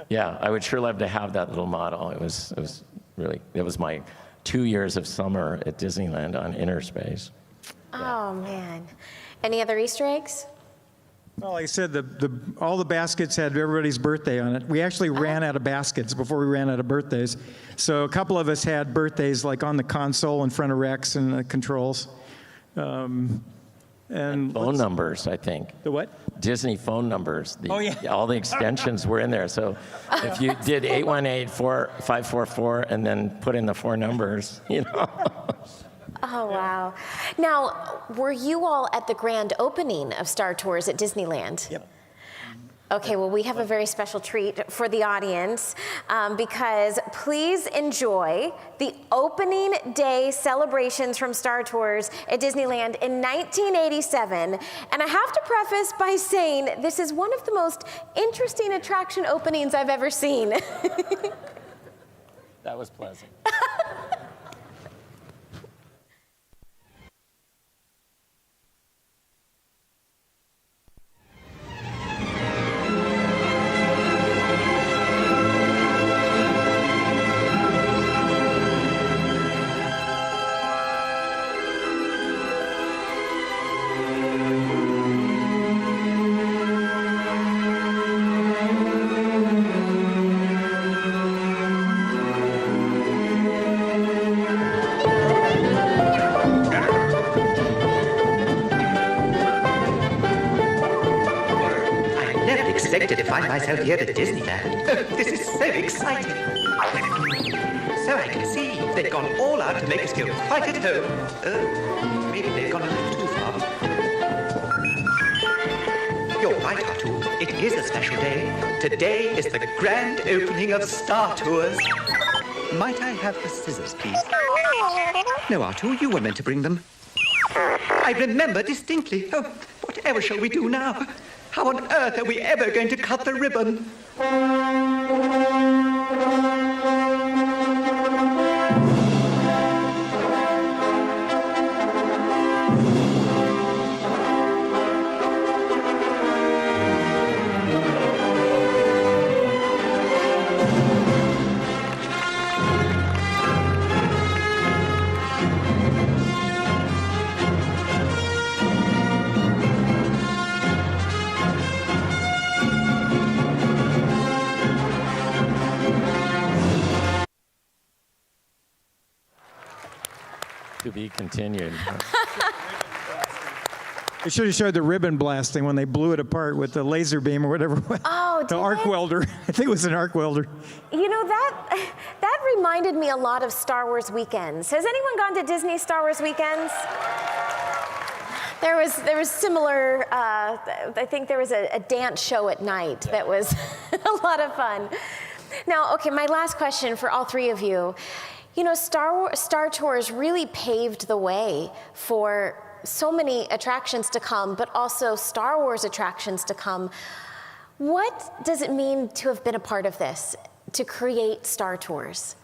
yeah, I would sure love to have that little model. It was my 2 years of summer at Disneyland on Inner Space. Oh, man. Any other Easter eggs? Well, like I said, all the baskets had everybody's birthday on it. We actually ran out of baskets before we ran out of birthdays. So a couple of us had birthdays like on the console in front of Rex and the controls. And phone numbers, I think. The what? Disney phone numbers. Oh, yeah. All the extensions were in there. So if you did 818-544 and then put in the 4 numbers, Oh, wow. Now, were you all at the grand opening of Star Tours at Disneyland? Yep. Okay, well, we have a very special treat for the audience because please enjoy the opening day celebrations from Star Tours at Disneyland in 1987. And I have to preface by saying this is one of the most interesting attraction openings I've ever seen. That was pleasant. Expected to find myself here at Disneyland. This is so exciting. So I can see they've gone all out to make us feel quite at home. Maybe they've gone a little too far. You're right, Artu. It is a special day. Today is the grand opening of Star Tours. Might I have the scissors, please? No, Artu, you were meant to bring them. I remember distinctly. Oh, whatever shall we do now? How on earth are we ever going to cut the ribbon? To be continued. They should have showed the ribbon blasting when they blew it apart with the laser beam or whatever. Oh, the arc welder. I think it was an arc welder. You know, that reminded me a lot of Star Wars weekends. Has anyone gone to Disney Star Wars weekends? There was similar, I think there was a dance show at night that was a lot of fun. Now, okay, my last question for all three of you. You know, Star Tours really paved the way for so many attractions to come, but also Star Wars attractions to come. What does it mean to have been a part of this, to create Star Tours?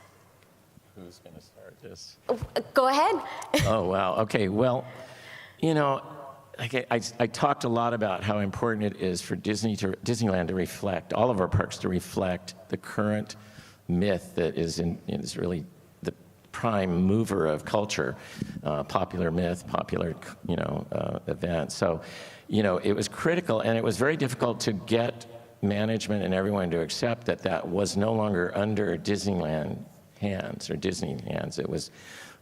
Who's going to start this? Go ahead. Oh, wow. Okay, well, you know, I talked a lot about how important it is for Disneyland to reflect, all of our parks to reflect the current myth that is really the prime mover of culture, popular myth, popular, event. So, it was critical, and it was very difficult to get management and everyone to accept that that was no longer under Disneyland hands or Disney hands. It was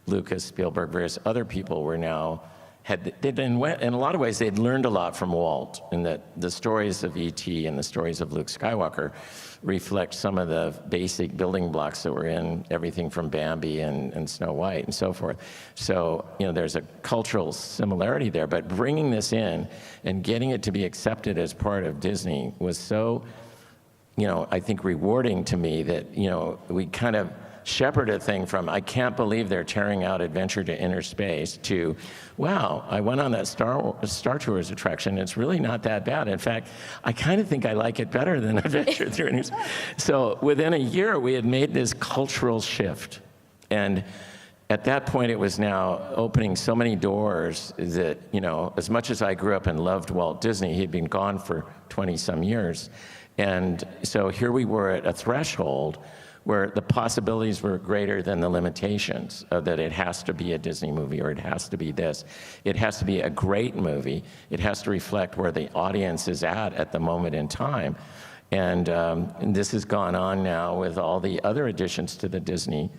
Lucas, Spielberg, various other people were now in a lot of ways, they'd learned a lot from Walt, in that the stories of E.T. and the stories of Luke Skywalker reflect some of the basic building blocks that were in everything from Bambi and Snow White and so forth. So, there's a cultural similarity there, but bringing this in and getting it to be accepted as part of Disney was so, I think rewarding to me that, we kind of shepherded a thing from, I can't believe they're tearing out Adventure to Inner Space, to, wow, I went on that Star Tours attraction. It's really not that bad. In fact, I kind of think I like it better than Adventure through Inner Space. So within a year, we had made this cultural shift. And at that point, it was now opening so many doors that, as much as I grew up and loved Walt Disney, he'd been gone for 20-some years. And so here we were at a threshold where the possibilities were greater than the limitations of that it has to be a Disney movie or it has to be this. It has to be a great movie. It has to reflect where the audience is at the moment in time. And this has gone on now with all the other additions to the Disney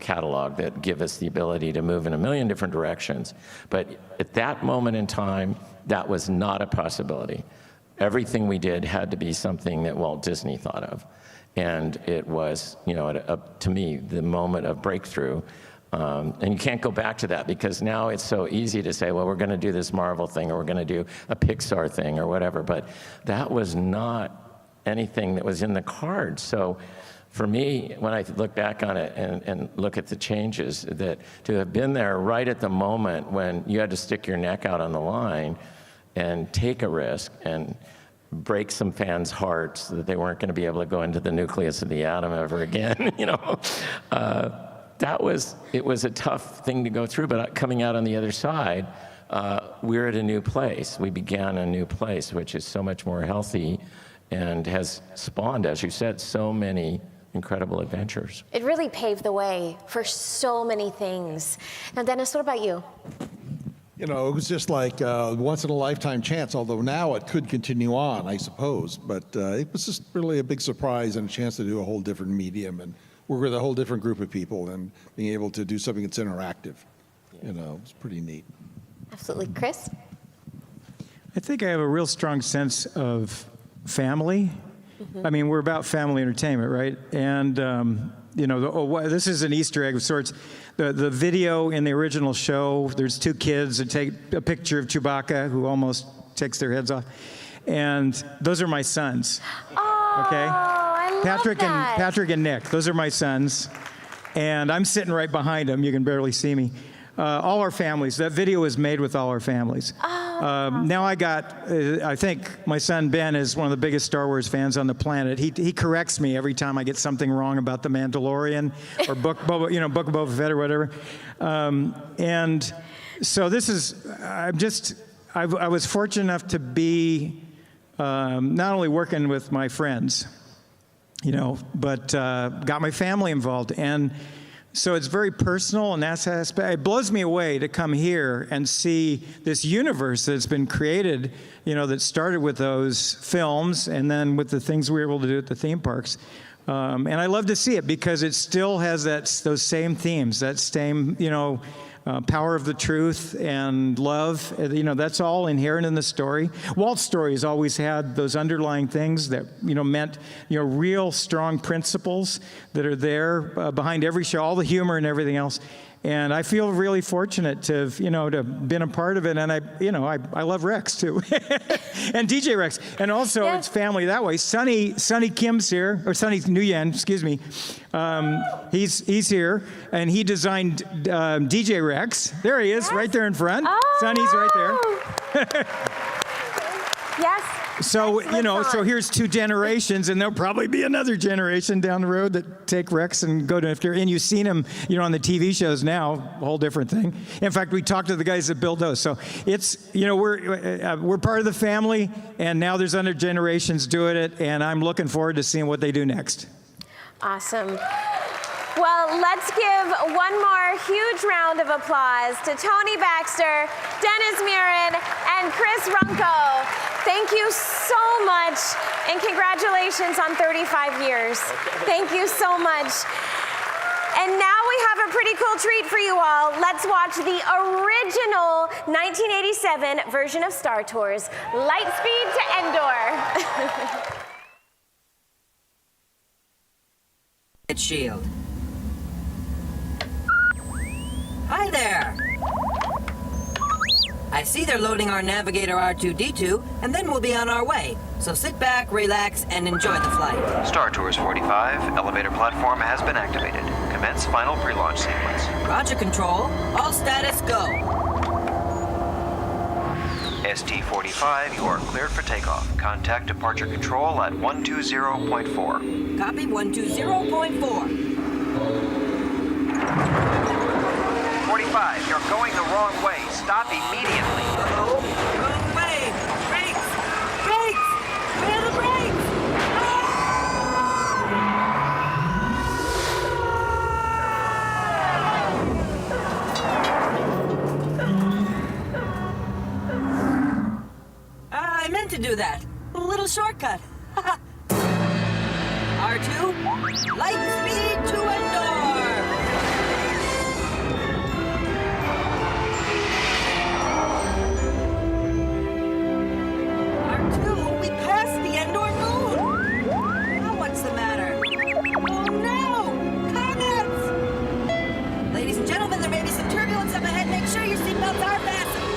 catalog that give us the ability to move in a million different directions. But at that moment in time, that was not a possibility. Everything we did had to be something that Walt Disney thought of. And it was, to me, the moment of breakthrough. And you can't go back to that, because now it's so easy to say, well, we're going to do this Marvel thing, or we're going to do a Pixar thing, or whatever. But that was not anything that was in the cards. So for me, when I look back on it and look at the changes, that to have been there right at the moment when you had to stick your neck out on the line and take a risk and break some fans' hearts that they weren't going to be able to go into the nucleus of the atom ever again. It was a tough thing to go through, but coming out on the other side, we're at a new place. We began a new place, which is so much more healthy and has spawned, as you said, so many incredible adventures. It really paved the way for so many things. Now, Dennis, what about you? It was just like a once-in-a-lifetime chance, although now it could continue on, I suppose. But it was just really a big surprise and a chance to do a whole different medium and work with a whole different group of people and being able to do something that's interactive. It's pretty neat. Absolutely. Chris? I think I have a real strong sense of family. I mean, we're about family entertainment, right? And, this is an Easter egg of sorts. The video in the original show, there's two kids that take a picture of Chewbacca who almost takes their heads off. And those are my sons. Oh, okay? I love that. Patrick and Nick, those are my sons. And I'm sitting right behind them. You can barely see me. All our families. That video was made with all our families. Now I think my son Ben is one of the biggest Star Wars fans on the planet. He corrects me every time I get something wrong about The Mandalorian or Book of Boba Fett or whatever. And so this is, I was fortunate enough to be not only working with my friends, but got my family involved. And so it's very personal, and that's aspect. It blows me away to come here and see this universe that's been created, that started with those films and then with the things we were able to do at the theme parks. And I love to see it because it still has those same themes, that same, power of the truth and love. That's all inherent in the story. Walt's story has always had those underlying things that, meant, real strong principles that are there behind every show, all the humor and everything else. And I feel really fortunate to have, to been a part of it. And I love Rex too, and DJ Rex. And also it's family that way. Sonny Kim's here, or Sonny Nguyen, excuse me. He's here, and he designed DJ Rex. There he is, right there in front. Oh. Sonny's right there. Yes. So, so here's two generations, and there'll probably be another generation down the road that take Rex and go to, and you've seen him, on the TV shows now, a whole different thing. In fact, we talked to the guys that build those. So it's, we're part of the family, and now there's other generations doing it, and I'm looking forward to seeing what they do next. Awesome. Well, let's give one more huge round of applause to Tony Baxter, Dennis Murin, and Chris Runco. Thank you so much, and congratulations on 35 years. Thank you so much. And now we have a pretty cool treat for you all. Let's watch the original 1987 version of Star Tours, Lightspeed to Endor. Shield. Hi there! I see they're loading our Navigator R2-D2, and then we'll be on our way. So sit back, relax, and enjoy the flight. Star Tours 45, elevator platform has been activated. Commence final pre-launch sequence. Roger, Control. All status, go. ST-45, you are cleared for takeoff. Contact departure control at 120.4. Copy 120.4. 45, you're going the wrong way. Stop immediately. Uh-oh. Wrong way. Brakes! Brakes! Where are the brakes? I meant to do that. A little shortcut. R2, light speed to Endor! R2, we passed the Endor moon! Now what's the matter? Oh no! Comets! Ladies and gentlemen, there may be some turbulence up ahead. Make sure your seatbelts are fastened.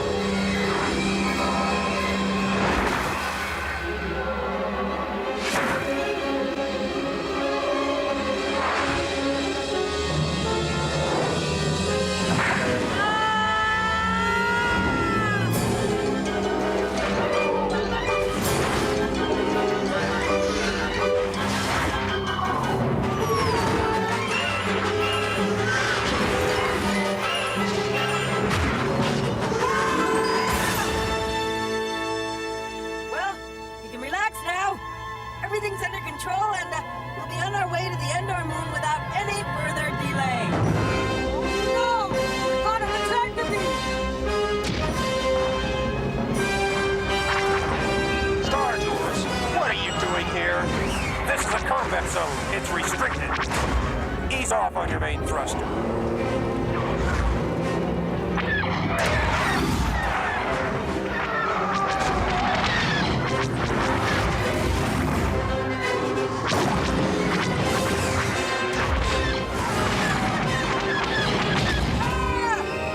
zone. It's restricted. Ease off on your main thruster.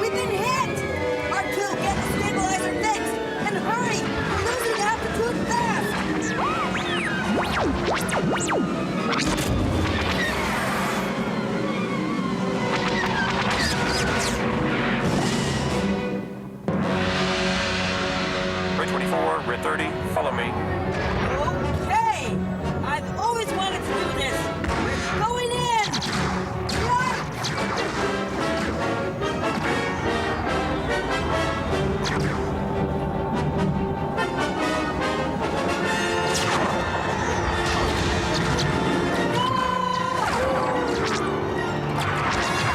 We've been hit! R2, get the stabilizer fixed! And hurry! We're losing altitude fast! 324, Red 30, follow me. Okay! I've always wanted to do this! We're going in!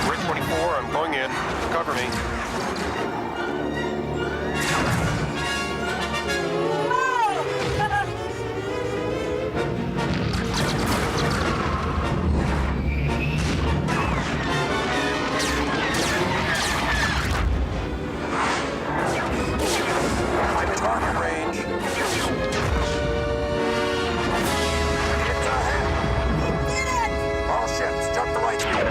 Red 24, I'm going in. Cover me. I'm in target range. It's ahead. Did it! All ships, jump to light speed.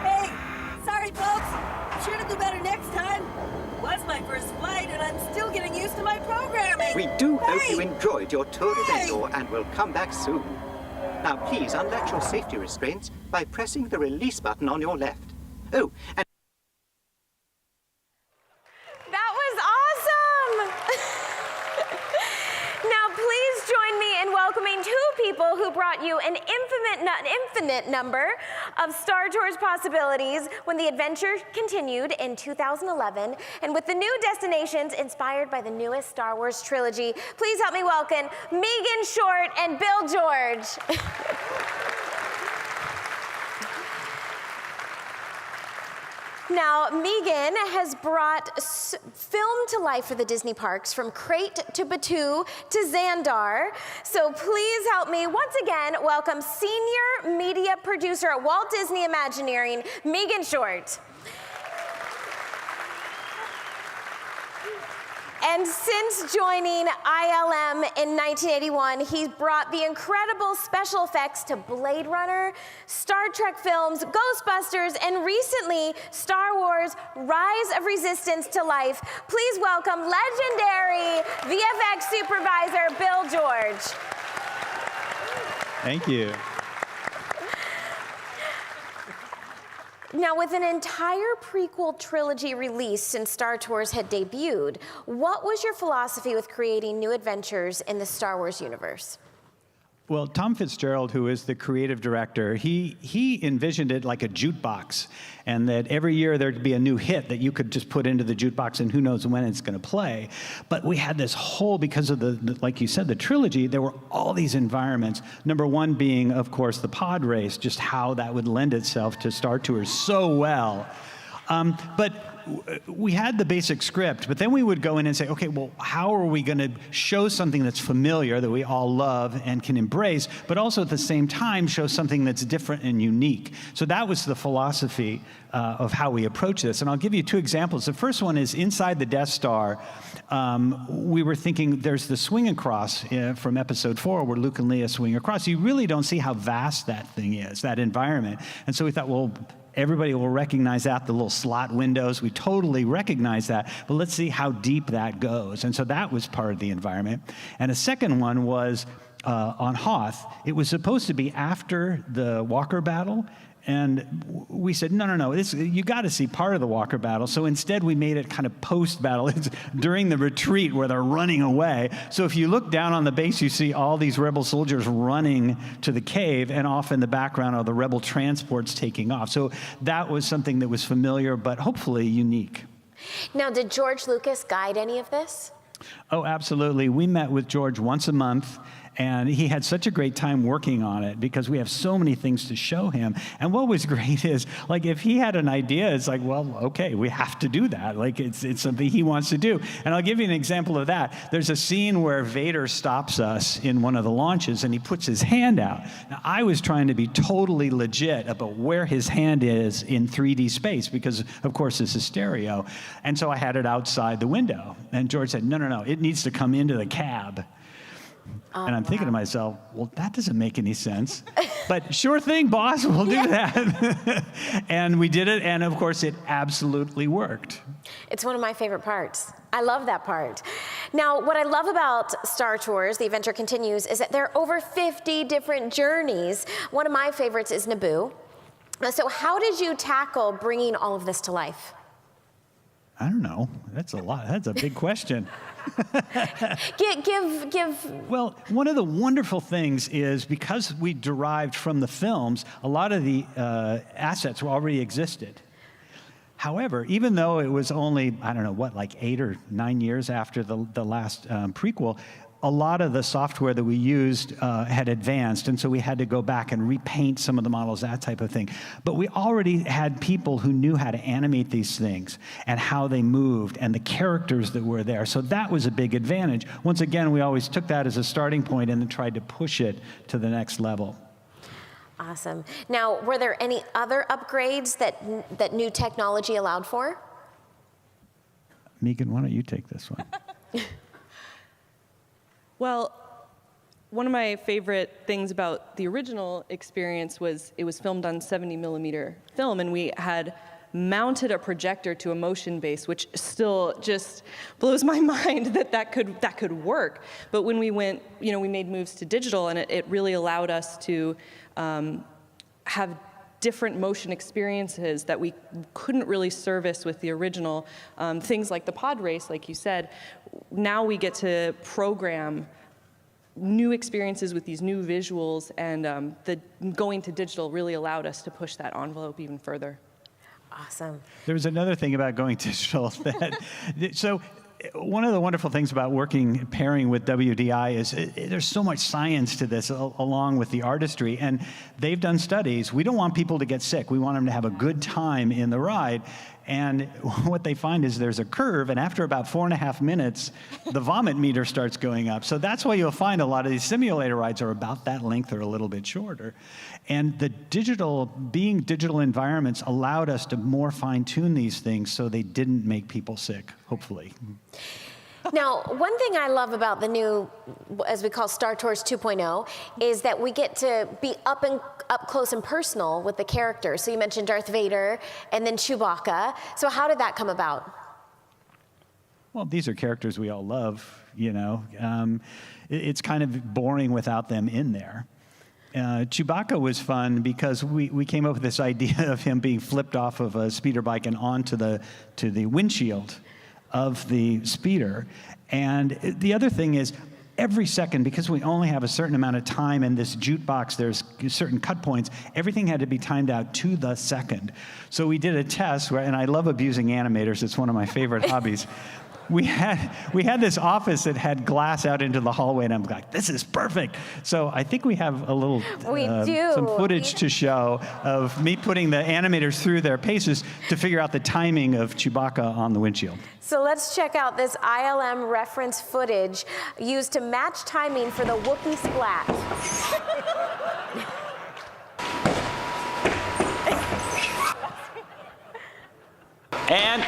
Hey! Sorry, folks! Sure to do better next time. Was my first flight, and I'm still getting used to my programming. We do hope Hey! you enjoyed your tour of Hey! Endor and will come back soon. Now please unlatch your safety restraints by pressing the release button on your left. Oh, and That was awesome! Now, please join me in welcoming two people who brought you an infinite number of Star Tours possibilities when the adventure continued in 2011, and with the new destinations inspired by the newest Star Wars trilogy. Please help me welcome Megan Short and Bill George. Now, Megan has brought film to life for the Disney parks, from Crate to Batuu to Xandar. So please help me once again welcome senior media producer at Walt Disney Imagineering, Megan Short. And since joining ILM in 1981, he's brought the incredible special effects to Blade Runner, Star Trek films, Ghostbusters, and recently Star Wars Rise of Resistance to life. Please welcome legendary VFX supervisor Bill George. Thank you. Now, with an entire prequel trilogy released since Star Tours had debuted, what was your philosophy with creating new adventures in the Star Wars universe? Well, Tom Fitzgerald, who is the creative director, he envisioned it like a jukebox, and that every year there'd be a new hit that you could just put into the jukebox, and who knows when it's going to play. But we had this whole, because of the, like you said, the trilogy, there were all these environments. Number one being, of course, the pod race, just how that would lend itself to Star Tours so well. But we had the basic script, but then we would go in and say, okay, well, how are we going to show something that's familiar, that we all love and can embrace, but also at the same time show something that's different and unique? So that was the philosophy of how we approach this. And I'll give you two examples. The first one is inside the Death Star. We were thinking there's the swing across from Episode 4 where Luke and Leia swing across. You really don't see how vast that thing is, that environment. And so we thought, well, everybody will recognize that, the little slot windows. We totally recognize that, but let's see how deep that goes. And so that was part of the environment. And a second one was on Hoth. It was supposed to be after the Walker battle. And we said, no, you got to see part of the Walker battle. So instead, we made it kind of post-battle. It's during the retreat where they're running away. So if you look down on the base, you see all these rebel soldiers running to the cave, and off in the background are the rebel transports taking off. So that was something that was familiar, but hopefully unique. Now, did George Lucas guide any of this? Oh, absolutely. We met with George once a month, and he had such a great time working on it because we have so many things to show him. And what was great is, like, if he had an idea, it's like, well, okay, we have to do that. Like, it's something he wants to do. And I'll give you an example of that. There's a scene where Vader stops us in one of the launches, and he puts his hand out. Now, I was trying to be totally legit about where his hand is in 3D space because, of course, this is stereo. And so I had it outside the window. And George said, no, it needs to come into the cab. And I'm thinking to myself, well, that doesn't make any sense. But sure thing, boss, we'll do that. And we did it, and of course, it absolutely worked. It's one of my favorite parts. I love that part. Now, what I love about Star Tours, The Adventure Continues, is that there are over 50 different journeys. One of my favorites is Naboo. So how did you tackle bringing all of this to life? I don't know. That's a lot. That's a big question. Give. Well, one of the wonderful things is because we derived from the films, a lot of the assets already existed. However, even though it was only, I don't know, like 8 or 9 years after the last prequel, a lot of the software that we used had advanced, and so we had to go back and repaint some of the models, that type of thing. But we already had people who knew how to animate these things and how they moved and the characters that were there. So that was a big advantage. Once again, we always took that as a starting point and then tried to push it to the next level. Awesome. Now, were there any other upgrades that new technology allowed for? Megan, why don't you take this one? Well, one of my favorite things about the original experience was it was filmed on 70mm film, and we had mounted a projector to a motion base, which still just blows my mind that could work. But when we went, we made moves to digital, and it really allowed us to have different motion experiences that we couldn't really service with the original. Things like the pod race, like you said, now we get to program new experiences with these new visuals, and the going to digital really allowed us to push that envelope even further. Awesome. There was another thing about going digital so one of the wonderful things about pairing with WDI is there's so much science to this along with the artistry, and they've done studies. We don't want people to get sick. We want them to have a good time in the ride. And what they find is there's a curve, and after about 4.5 minutes, the vomit meter starts going up. So that's why you'll find a lot of these simulator rides are about that length or a little bit shorter. And the being digital environments allowed us to more fine-tune these things so they didn't make people sick, hopefully. Now, one thing I love about the new, as we call Star Tours 2.0, is that we get to be up close and personal with the characters. So you mentioned Darth Vader and then Chewbacca. So how did that come about? Well, these are characters we all love, It's kind of boring without them in there. Chewbacca was fun because we came up with this idea of him being flipped off of a speeder bike and onto the windshield of the speeder. And the other thing is, every second, because we only have a certain amount of time in this jukebox, there's certain cut points, everything had to be timed out to the second. So we did a test, and I love abusing animators, it's one of my favorite hobbies. We had this office that had glass out into the hallway, and I'm like, this is perfect. So I think we have a little some footage to show of me putting the animators through their paces to figure out the timing of Chewbacca on the windshield. So let's check out this ILM reference footage used to match timing for the Wookiee splat. And,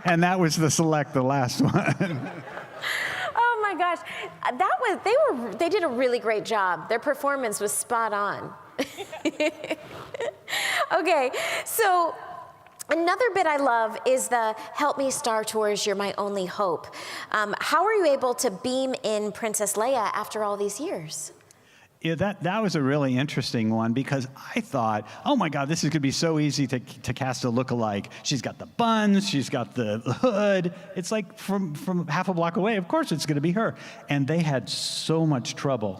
And that was the last one. Oh my gosh, they did a really great job. Their performance was spot on. Okay, so another bit I love is the "Help me, Star Tours, you're my only hope." How were you able to beam in Princess Leia after all these years? Yeah, that was a really interesting one because I thought, oh my God, this is going to be so easy to cast a lookalike. She's got the buns, she's got the hood. It's like from half a block away, of course it's going to be her. And they had so much trouble,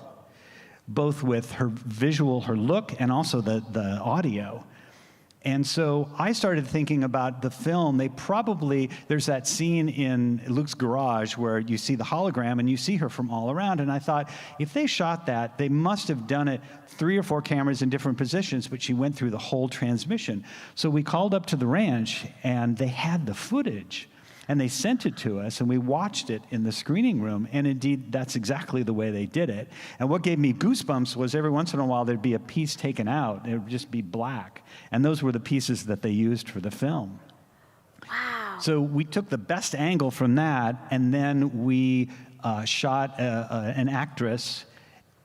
both with her visual, her look, and also the audio. And so I started thinking about the film. There's that scene in Luke's garage where you see the hologram and you see her from all around. And I thought, if they shot that, they must have done it 3 or 4 cameras in different positions, but she went through the whole transmission. So we called up to the ranch and they had the footage. And they sent it to us, and we watched it in the screening room, and indeed, that's exactly the way they did it. And what gave me goosebumps was every once in a while, there'd be a piece taken out. It would just be black. And those were the pieces that they used for the film. Wow. So we took the best angle from that, and then we shot an actress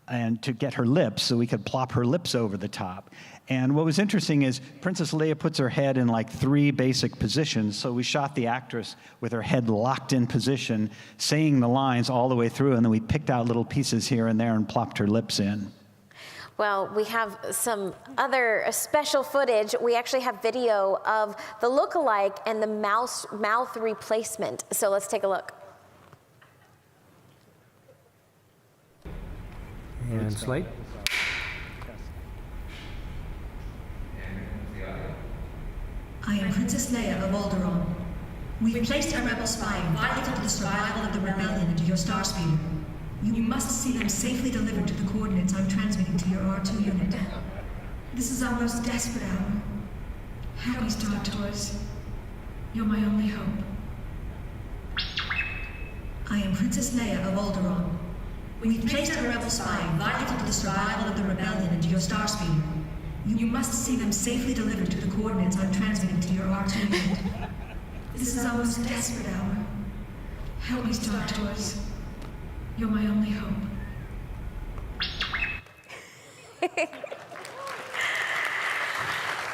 and to get her lips so we could plop her lips over the top. And what was interesting is Princess Leia puts her head in like 3 basic positions. So we shot the actress with her head locked in position, saying the lines all the way through, and then we picked out little pieces here and there and plopped her lips in. Well, we have some other special footage. We actually have video of the look-alike and the mouth replacement. So let's take a look. And Slate. I am Princess Leia of Alderaan. We've placed a rebel spy vital to the survival of the rebellion into your star speeder. You must see them safely delivered to the coordinates I'm transmitting to your R2 unit. This is our most desperate hour. Help me, Star Tours. You're my only hope. I am Princess Leia of Alderaan. We've placed a rebel spy vital to the survival of the rebellion into your star speeder. You must see them safely delivered to the coordinates I'm transmitting to your R2 unit. This is our most desperate hour. Help me, Star Tours. You're my only hope.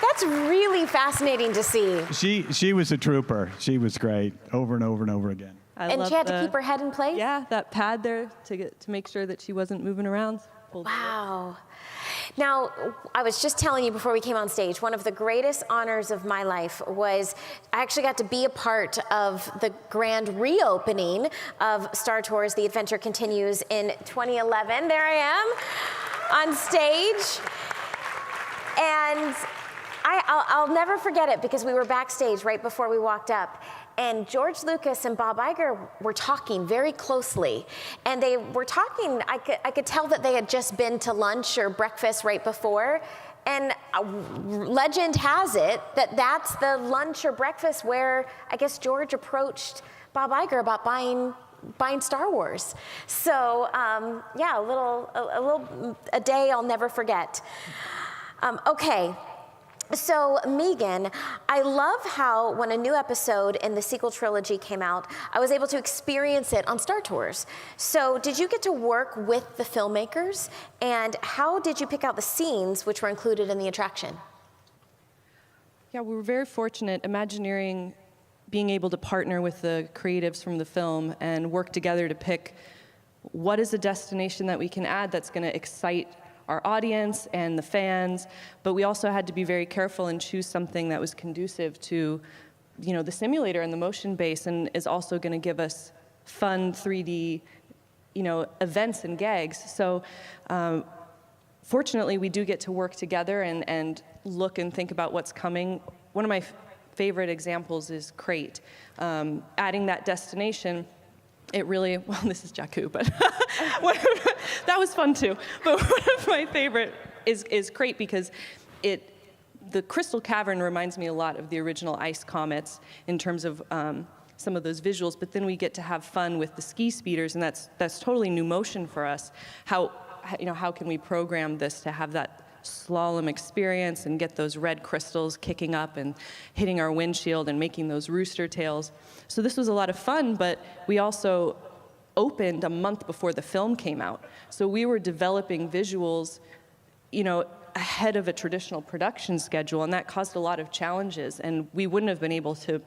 That's really fascinating to see. She was a trooper. She was great, over and over and over again. And she had to keep her head in place? Yeah, that pad there to make sure that she wasn't moving around. Wow. Now, I was just telling you before we came on stage, one of the greatest honors of my life was I actually got to be a part of the grand reopening of Star Tours The Adventure Continues in 2011. There I am on stage. And I'll never forget it because we were backstage right before we walked up. And George Lucas and Bob Iger were talking very closely. And they were talking, I could tell that they had just been to lunch or breakfast right before. And legend has it that that's the lunch or breakfast where I guess George approached Bob Iger about buying Star Wars. So yeah, a day I'll never forget. Okay. So, Megan, I love how when a new episode in the sequel trilogy came out, I was able to experience it on Star Tours. So, did you get to work with the filmmakers? And how did you pick out the scenes which were included in the attraction? Yeah, we were very fortunate. Imagineering being able to partner with the creatives from the film and work together to pick what is a destination that we can add that's going to excite our audience and the fans, but we also had to be very careful and choose something that was conducive to, the simulator and the motion base, and is also going to give us fun 3D, events and gags. So, fortunately, we do get to work together and look and think about what's coming. One of my favorite examples is Crate. Adding that destination. It really, well, this is Jakku, but that was fun too. But one of my favorite is Crate because the Crystal Cavern reminds me a lot of the original Ice Comets in terms of some of those visuals, but then we get to have fun with the ski speeders, and that's totally new motion for us. How can we program this to have that slalom experience and get those red crystals kicking up and hitting our windshield and making those rooster tails. So this was a lot of fun, but we also opened a month before the film came out. So we were developing visuals, ahead of a traditional production schedule, and that caused a lot of challenges, and we wouldn't have been able to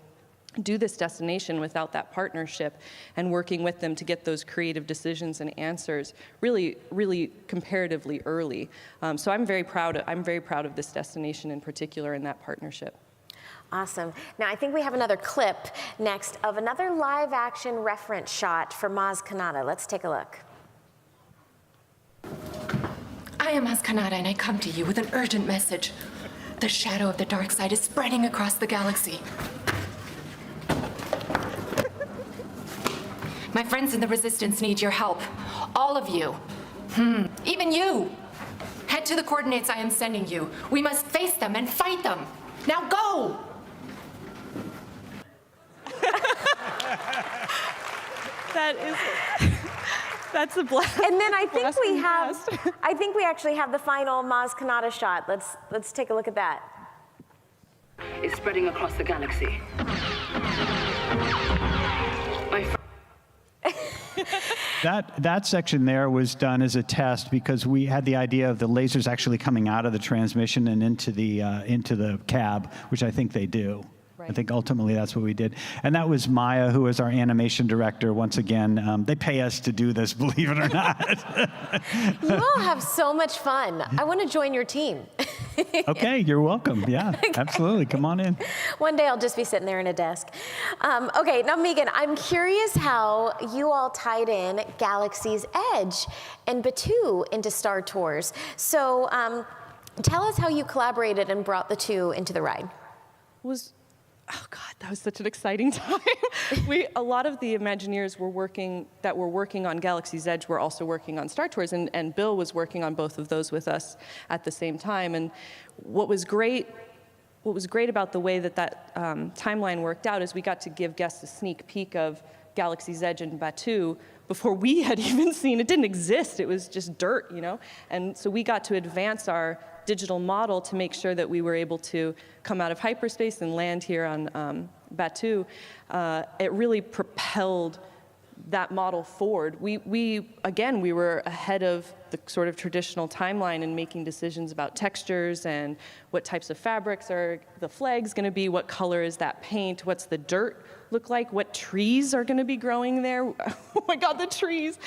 do this destination without that partnership and working with them to get those creative decisions and answers really, really comparatively early. So I'm very proud of this destination in particular and that partnership. Awesome. Now, I think we have another clip next of another live action reference shot for Maz Kanata. Let's take a look. I am Maz Kanata, and I come to you with an urgent message. The shadow of the dark side is spreading across the galaxy. My friends in the Resistance need your help. All of you. Even you. Head to the coordinates I am sending you. We must face them and fight them. Now go! That's a blast. And then I think we actually have the final Maz Kanata shot. Let's take a look at that. It's spreading across the galaxy. That section there was done as a test because we had the idea of the lasers actually coming out of the transmission and into the cab, which I think they do. I think ultimately that's what we did. And that was Maya, who is our animation director. Once again, they pay us to do this, believe it or not. You all have so much fun. I want to join your team. Okay, you're welcome. Yeah, absolutely. Come on in. One day I'll just be sitting there in a desk. Okay, now Megan, I'm curious how you all tied in Galaxy's Edge and Batuu into Star Tours. So tell us how you collaborated and brought the two into the ride. Oh God, that was such an exciting time. A lot of the Imagineers were working on Galaxy's Edge were also working on Star Tours, and Bill was working on both of those with us at the same time. And what was great about the way that timeline worked out is we got to give guests a sneak peek of Galaxy's Edge and Batuu before we had even seen it. Didn't exist. It was just dirt, you know? And so we got to advance our digital model to make sure that we were able to come out of hyperspace and land here on Batuu. It really propelled that model forward. We were ahead of the sort of traditional timeline in making decisions about textures and what types of fabrics are the flags going to be, what color is that paint, what's the dirt look like, what trees are going to be growing there. Oh my God, the trees.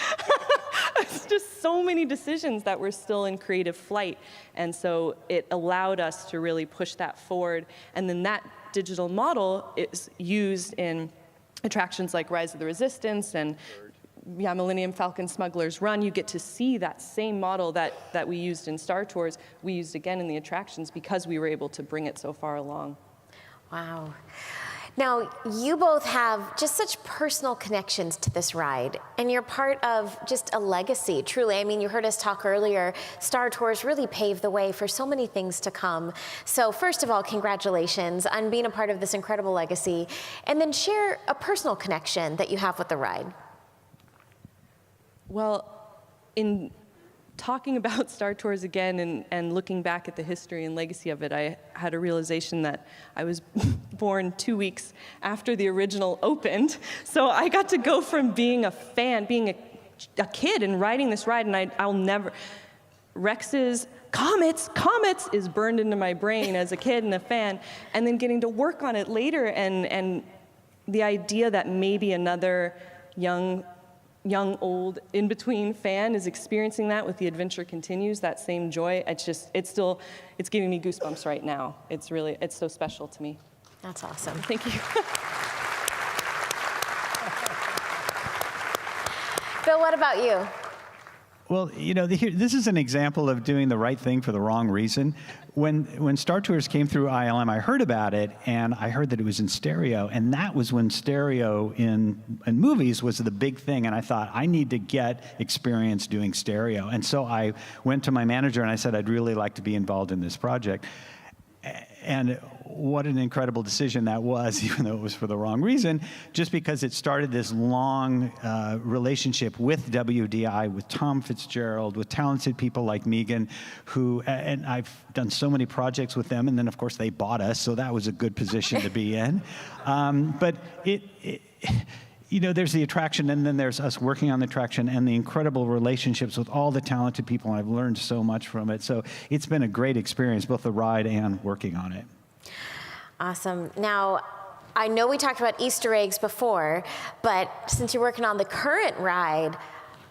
It's just so many decisions that were still in creative flight. And so it allowed us to really push that forward. And then that digital model is used in attractions like Rise of the Resistance and Millennium Falcon Smuggler's Run. You get to see that same model that we used in Star Tours, we used again in the attractions because we were able to bring it so far along. Wow. Now, you both have just such personal connections to this ride, and you're part of just a legacy, truly. I mean, you heard us talk earlier, Star Tours really paved the way for so many things to come. So first of all, congratulations on being a part of this incredible legacy, and then share a personal connection that you have with the ride. Well, in talking about Star Tours again and looking back at the history and legacy of it, I had a realization that I was born 2 weeks after the original opened. So I got to go from being a fan, being a kid and riding this ride, and I'll never, Rex's Comets is burned into my brain as a kid and a fan, and then getting to work on it later and the idea that maybe another young, old, in-between fan is experiencing that with The Adventure Continues, that same joy. It's giving me goosebumps right now. It's so special to me. That's awesome. Thank you. Bill, what about you? Well, you know, this is an example of doing the right thing for the wrong reason. When Star Tours came through ILM, I heard about it, and I heard that it was in stereo, and that was when stereo in movies was the big thing, and I thought, I need to get experience doing stereo. And so I went to my manager, and I said, I'd really like to be involved in this project. And what an incredible decision that was, even though it was for the wrong reason, just because it started this long relationship with WDI, with Tom Fitzgerald, with talented people like Megan, and I've done so many projects with them, and then of course they bought us, so that was a good position to be in. But you know, there's the attraction, and then there's us working on the attraction and the incredible relationships with all the talented people, and I've learned so much from it. So it's been a great experience, both the ride and working on it. Awesome. Now, I know we talked about Easter eggs before, but since you're working on the current ride,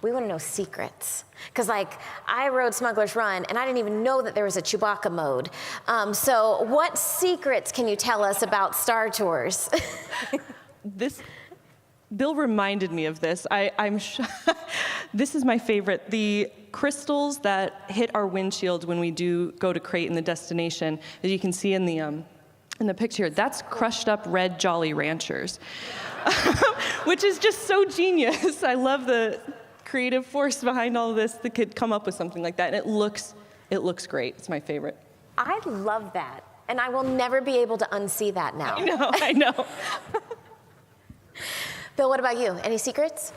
we want to know secrets. Because like, I rode Smuggler's Run, and I didn't even know that there was a Chewbacca mode. So what secrets can you tell us about Star Tours? Bill reminded me of this. This is my favorite. The crystals that hit our windshield when we do go to crate in the destination, as you can see in the picture, that's crushed up red Jolly Ranchers, which is just so genius. I love the creative force behind all of this that could come up with something like that. And it looks great. It's my favorite. I love that. And I will never be able to unsee that now. I know. Bill, what about you? Any secrets?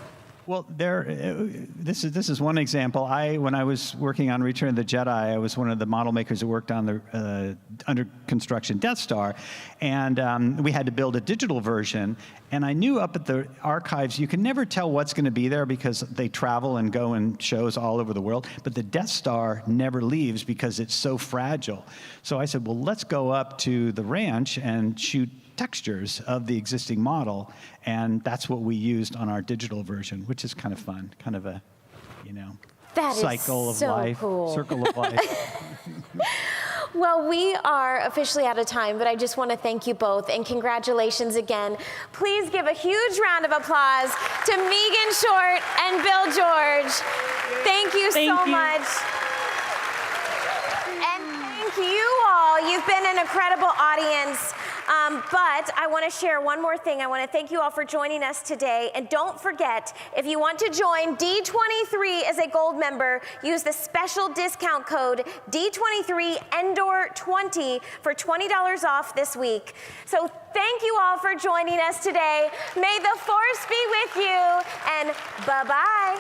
Well, this is one example. When I was working on Return of the Jedi, I was one of the model makers who worked on the under construction Death Star, and we had to build a digital version. And I knew up at the archives, you can never tell what's going to be there because they travel and go in shows all over the world. But the Death Star never leaves because it's so fragile. So I said, well, let's go up to the ranch and shoot textures of the existing model, and that's what we used on our digital version, which is kind of fun, kind of a, that cycle is of so life, cool. circle of life. Well, we are officially out of time, but I just want to thank you both and congratulations again. Please give a huge round of applause to Megan Short and Bill George. Thank you so much. And thank you all. You've been an incredible audience. But I want to share one more thing. I want to thank you all for joining us today. And don't forget, if you want to join D23 as a gold member, use the special discount code D23ENDOR20 for $20 off this week. So thank you all for joining us today. May the force be with you, and bye-bye.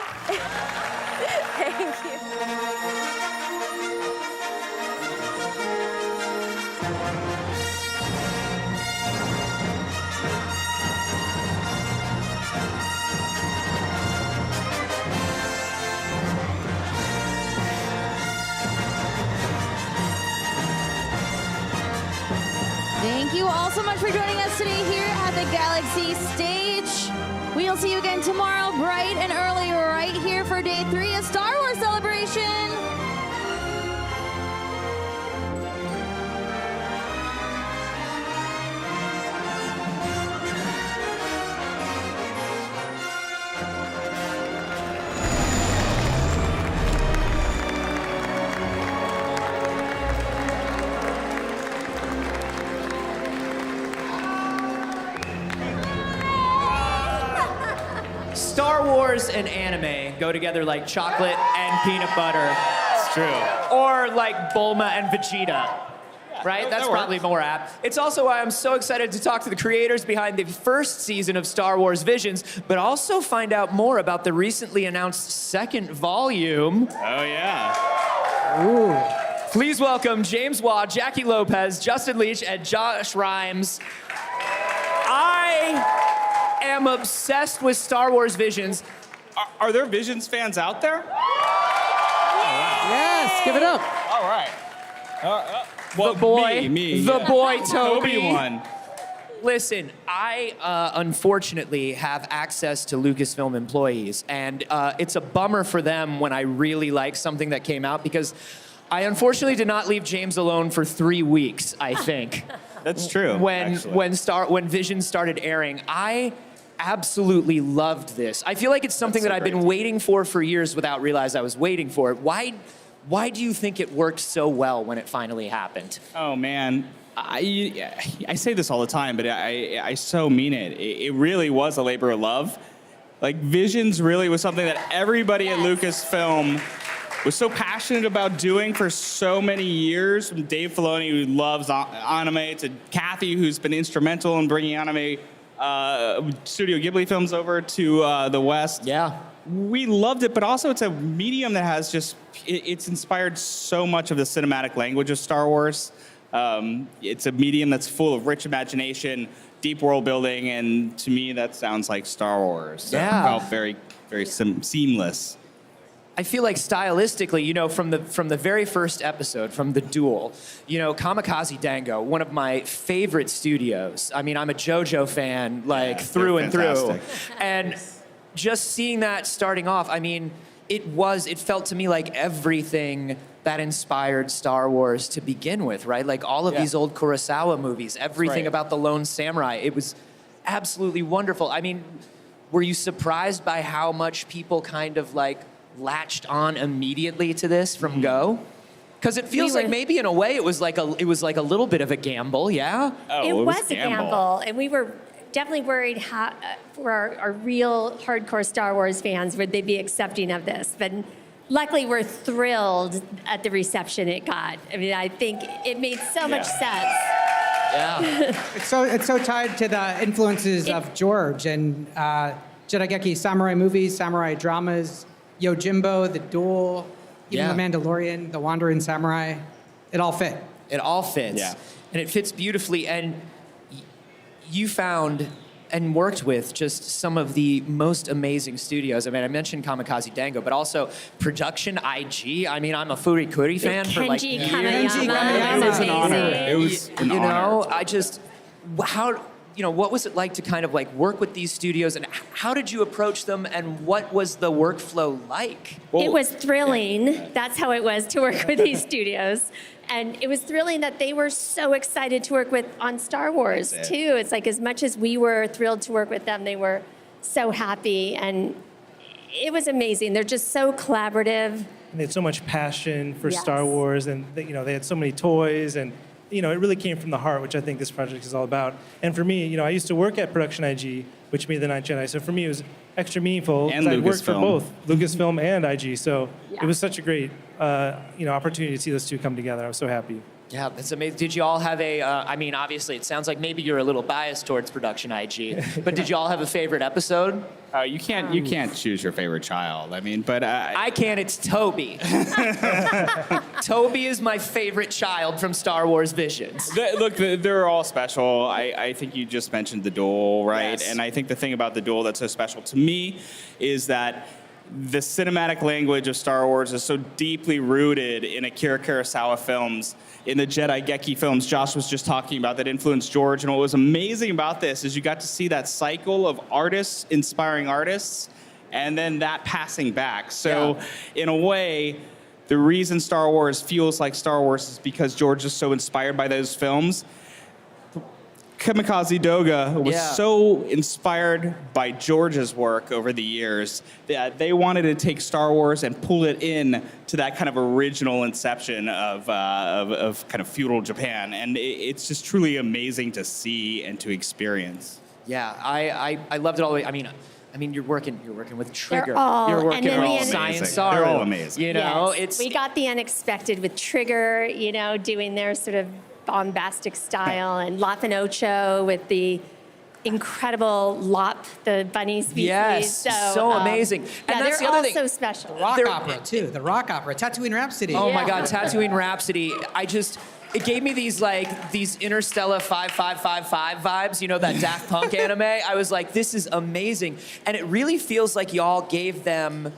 Thank you. Thank you all so much for joining us today here at the Galaxy stage. We'll see you again tomorrow, bright and early, right here for day 3 of Star Wars Celebration. Star Wars and anime go together like chocolate and peanut butter. It's true. Or like Bulma and Vegeta. Right? That's probably more apt. It's also why I'm so excited to talk to the creators behind the first season of Star Wars Visions, but also find out more about the recently announced second volume. Oh, yeah. Ooh. Please welcome James Waugh, Jackie Lopez, Justin Leach, and Josh Rhimes. I am obsessed with Star Wars Visions. Are there Visions fans out there? Yes, give it up. All right. The boy, the boy, Toby. Obi-Wan. Listen, I unfortunately have access to Lucasfilm employees, and it's a bummer for them when I really like something that came out, because I unfortunately did not leave James alone for 3 weeks, I think. That's true. When Visions started airing, I absolutely loved this. I feel like it's something that I've been waiting for years without realizing I was waiting for it. Why do you think it worked so well when it finally happened? Oh, man. I say this all the time, but I so mean it. It really was a labor of love. Like, Visions really was something that everybody at Lucasfilm was so passionate about doing for so many years. From Dave Filoni, who loves anime, to Kathy, who's been instrumental in bringing anime Studio Ghibli films over to the West. Yeah. We loved it, but also it's a medium that has it's inspired so much of the cinematic language of Star Wars. It's a medium that's full of rich imagination, deep world building, and to me, that sounds like Star Wars. So Yeah. it felt very, very seamless. I feel like stylistically, you know, from the very first episode, from the duel, you know, Kamikaze Dango, one of my favorite studios. I mean, I'm a JoJo fan, like through and through, and just seeing that starting off, I mean, it felt to me like everything that inspired Star Wars to begin with, right? Like all of these old Kurosawa movies, everything about the Lone Samurai. It was absolutely wonderful. I mean, were you surprised by how much people kind of like latched on immediately to this from go? Because it feels like maybe in a way it was like a little bit of a gamble, yeah? Oh, it was a gamble, and we were definitely worried how, for our real hardcore Star Wars fans, would they be accepting of this? But luckily, we're thrilled at the reception it got. I mean, I think it made so much sense. Yeah. It's so tied to the influences of George and Jedi samurai movies, samurai dramas, Yojimbo, The Duel, even The Mandalorian, The Wandering Samurai. It all fit. It all fits. Yeah. And it fits beautifully. And you found and worked with just some of the most amazing studios. I mean, I mentioned Kamikaze Dango, but also Production IG. I mean, I'm a Furikuri fan for like years. Kenji Kamiyama was an honor. It was an honor. You know, I just, what was it like to kind of like work with these studios, and how did you approach them, and what was the workflow like? It was thrilling. That's how it was to work with these studios. And it was thrilling that they were so excited to work on Star Wars, too. It's like as much as we were thrilled to work with them, they were so happy. And it was amazing. They're just so collaborative. And they had so much passion for Star Wars, and they had so many toys, and it really came from the heart, which I think this project is all about. And for me, I used to work at Production IG, which made The Ninth Jedi. So for me, it was extra meaningful. And I worked for Lucasfilm. both Lucasfilm and IG. So it was such a great, opportunity to see those two come together. I was so happy. Yeah, that's amazing. Did you all have I mean, obviously, it sounds like maybe you're a little biased towards Production IG, but did you all have a favorite episode? You can't choose your favorite child. I mean, but I can. It's Toby. Toby is my favorite child from Star Wars Visions. Look, they're all special. I think you just mentioned the duel, right? Yes. And I think the thing about the duel that's so special to me is that the cinematic language of Star Wars is so deeply rooted in Akira Kurosawa films, in the Jedi films Josh was just talking about that influenced George. And what was amazing about this is you got to see that cycle of artists inspiring artists, and then that passing back. So in a way, the reason Star Wars feels like Star Wars is because George is so inspired by those films. Kamikaze Doga was so inspired by George's work over the years that they wanted to take Star Wars and pull it in to that kind of original inception of kind of feudal Japan. And it's just truly amazing to see and to experience. Yeah, I loved it all the way. I mean, you're working with Trigger. You're working with Science. They're all amazing. We got the unexpected with Trigger, doing their sort of bombastic style, and Lop and Ocho with the incredible Lop, the bunny species. Yes, so amazing. And that's they're the other all thing. so special. The rock opera, too. The rock opera. Tatooine Rhapsody. Oh my God, Tatooine Rhapsody. It gave me these Interstellar 5555 vibes, that Daft Punk anime. I was like, this is amazing. And it really feels like y'all gave them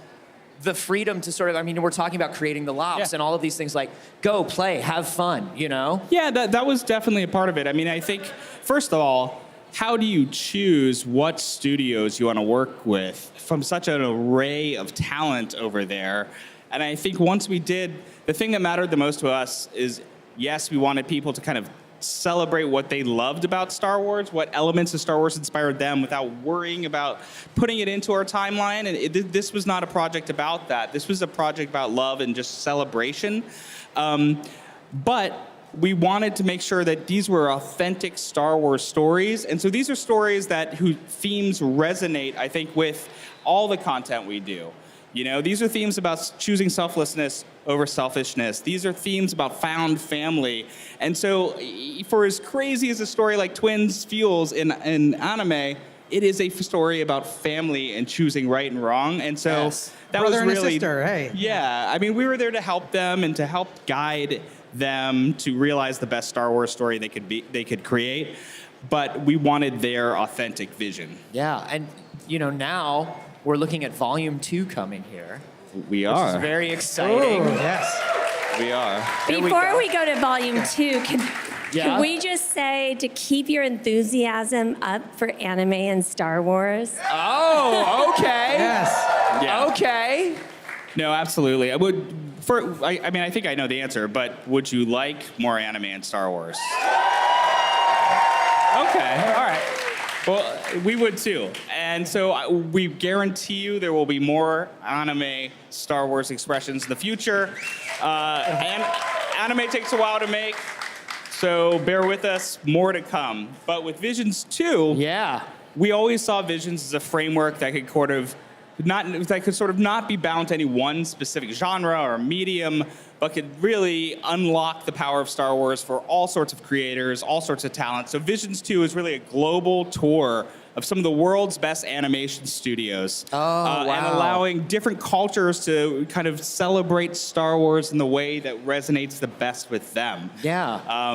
the freedom to sort of, we're talking about creating the Lops and all of these things, like go play, have fun, Yeah, that was definitely a part of it. I think, first of all, how do you choose what studios you want to work with from such an array of talent over there? And I think once we did, the thing that mattered the most to us is, yes, we wanted people to kind of celebrate what they loved about Star Wars, what elements of Star Wars inspired them without worrying about putting it into our timeline. And this was not a project about that. This was a project about love and just celebration. But we wanted to make sure that these were authentic Star Wars stories. And so these are stories whose themes resonate, I think, with all the content we do. These are themes about choosing selflessness over selfishness. These are themes about found family. And so for as crazy as a story like Twins feels in anime, it is a story about family and choosing right and wrong. And so that Brother was and really... a sister, hey. Yeah, we were there to help them and to help guide them to realize the best Star Wars story they could create. But we wanted their authentic vision. Yeah, and now we're looking at Volume 2 coming here. We Which are. is very exciting. Yes. We are. Before we go to volume 2, Yeah? can we just say to keep your enthusiasm up for anime and Star Wars? Oh, okay. Yes. Yeah. Okay. No, absolutely. I mean, I think I know the answer, but would you like more anime and Star Wars? Okay, all right. Well, we would too. And so we guarantee you there will be more anime Star Wars expressions in the future. And anime takes a while to make, so bear with us, more to come. But with Visions 2, we always saw Visions as a framework that could sort of not be bound to any one specific genre or medium, but could really unlock the power of Star Wars for all sorts of creators, all sorts of talent. So Visions 2 is really a global tour of some of the world's best animation studios. Wow. And allowing different cultures to kind of celebrate Star Wars in the way that resonates the best with them. Yeah.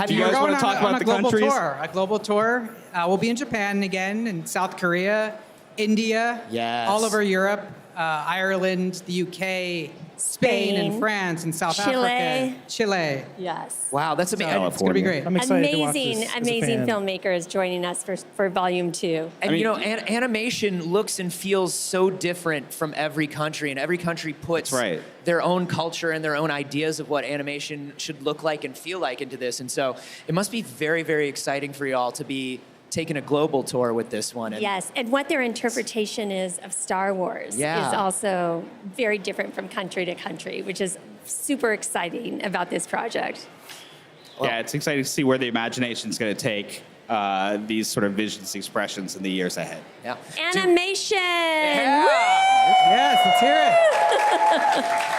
Do you guys want to talk about the countries? A global tour. We'll be in Japan again, and South Korea, India, Yes. all over Europe, Ireland, the UK, Spain, and France, and South Africa, Chile. Yes. Wow, that's amazing. It's going to be great. I'm excited to watch Amazing, this as a amazing fan. filmmakers joining us for volume 2. And animation looks and feels so different from every country, and every country puts their own culture and their own ideas of what animation should look like and feel like into this. And so it must be very, very exciting for y'all to be taking a global tour with this one. And Yes, and what their interpretation is of Star Wars Yeah. is also very different from country to country, which is super exciting about this project. Yeah, it's exciting to see where the imagination's going to take these sort of visions, expressions in the years ahead. Yeah. Animation! Yes, let's hear it.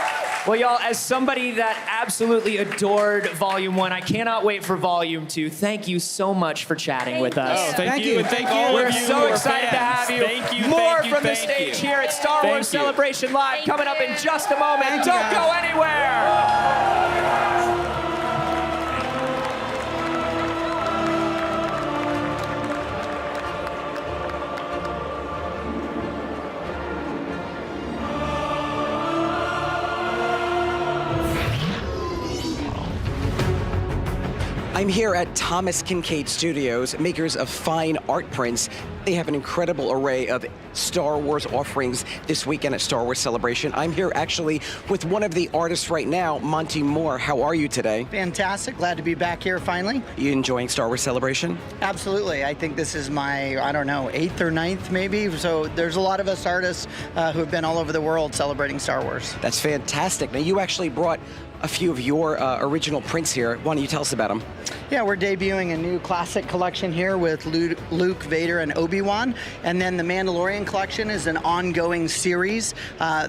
Well, y'all, as somebody that absolutely adored Volume 1, I cannot wait for Volume 2. Thank you so much for chatting with us. Oh, thank you. And thank all We're of you so who are excited to fans. have you. Thank you, More thank you, from the thank stage you. here at Star Thank Wars you. Celebration Live coming up in just a moment. Don't go anywhere. I'm here at Thomas Kincaid Studios, makers of fine art prints. They have an incredible array of Star Wars offerings this weekend at Star Wars Celebration. I'm here actually with one of the artists right now, Monty Moore. How are you today? Fantastic. Glad to be back here finally. You enjoying Star Wars Celebration? Absolutely. I think this is my, I don't know, 8th or 9th maybe. So there's a lot of us artists who have been all over the world celebrating Star Wars. That's fantastic. Now, you actually brought a few of your original prints here. Why don't you tell us about them? Yeah, we're debuting a new classic collection here with Luke, Vader, and Obi-Wan. And then the Mandalorian collection is an ongoing series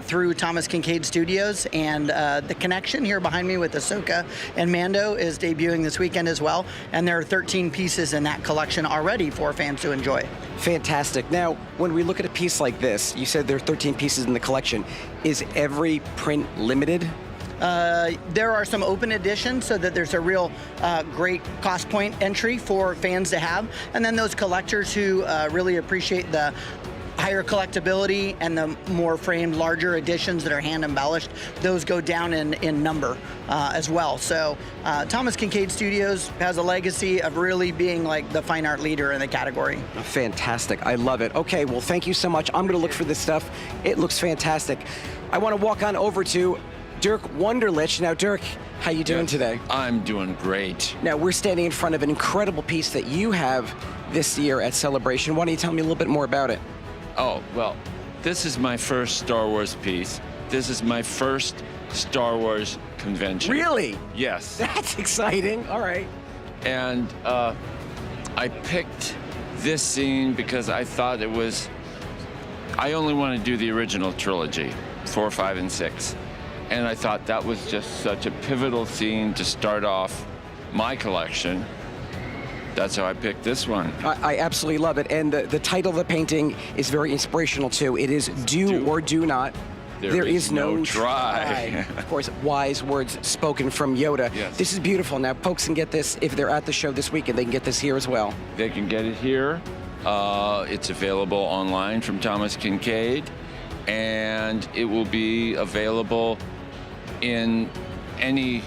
through Thomas Kincaid Studios. And the connection here behind me with Ahsoka and Mando is debuting this weekend as well. And there are 13 pieces in that collection already for fans to enjoy. Fantastic. Now, when we look at a piece like this, you said there are 13 pieces in the collection. Is every print limited? There are some open editions so that there's a real great cost point entry for fans to have. And then those collectors who really appreciate the higher collectability and the more framed, larger editions that are hand embellished, those go down in number as well. So Thomas Kincaid Studios has a legacy of really being like the fine art leader in the category. Fantastic. I love it. Okay, well, thank you so much. I'm going to look for this stuff. It looks fantastic. I want to walk on over to Dirk Wunderlich. Now, Dirk, how you doing today? I'm doing great. Now, we're standing in front of an incredible piece that you have this year at Celebration. Why don't you tell me a little bit more about it? Oh, well, this is my first Star Wars piece. This is my first Star Wars convention. Really? Yes. That's exciting. All right. And I picked this scene because I thought it was, I only want to do the original trilogy, 4, 5, and 6. And I thought that was just such a pivotal scene to start off my collection. That's how I picked this one. I absolutely love it. And the title of the painting is very inspirational, too. It is Do or Do Not. There is no try. Of course, wise words spoken from Yoda. Yes. This is beautiful. Now, folks can get this, if they're at the show this weekend, they can get this here as well. They can get it here. It's available online from Thomas Kincaid. and it will be available in any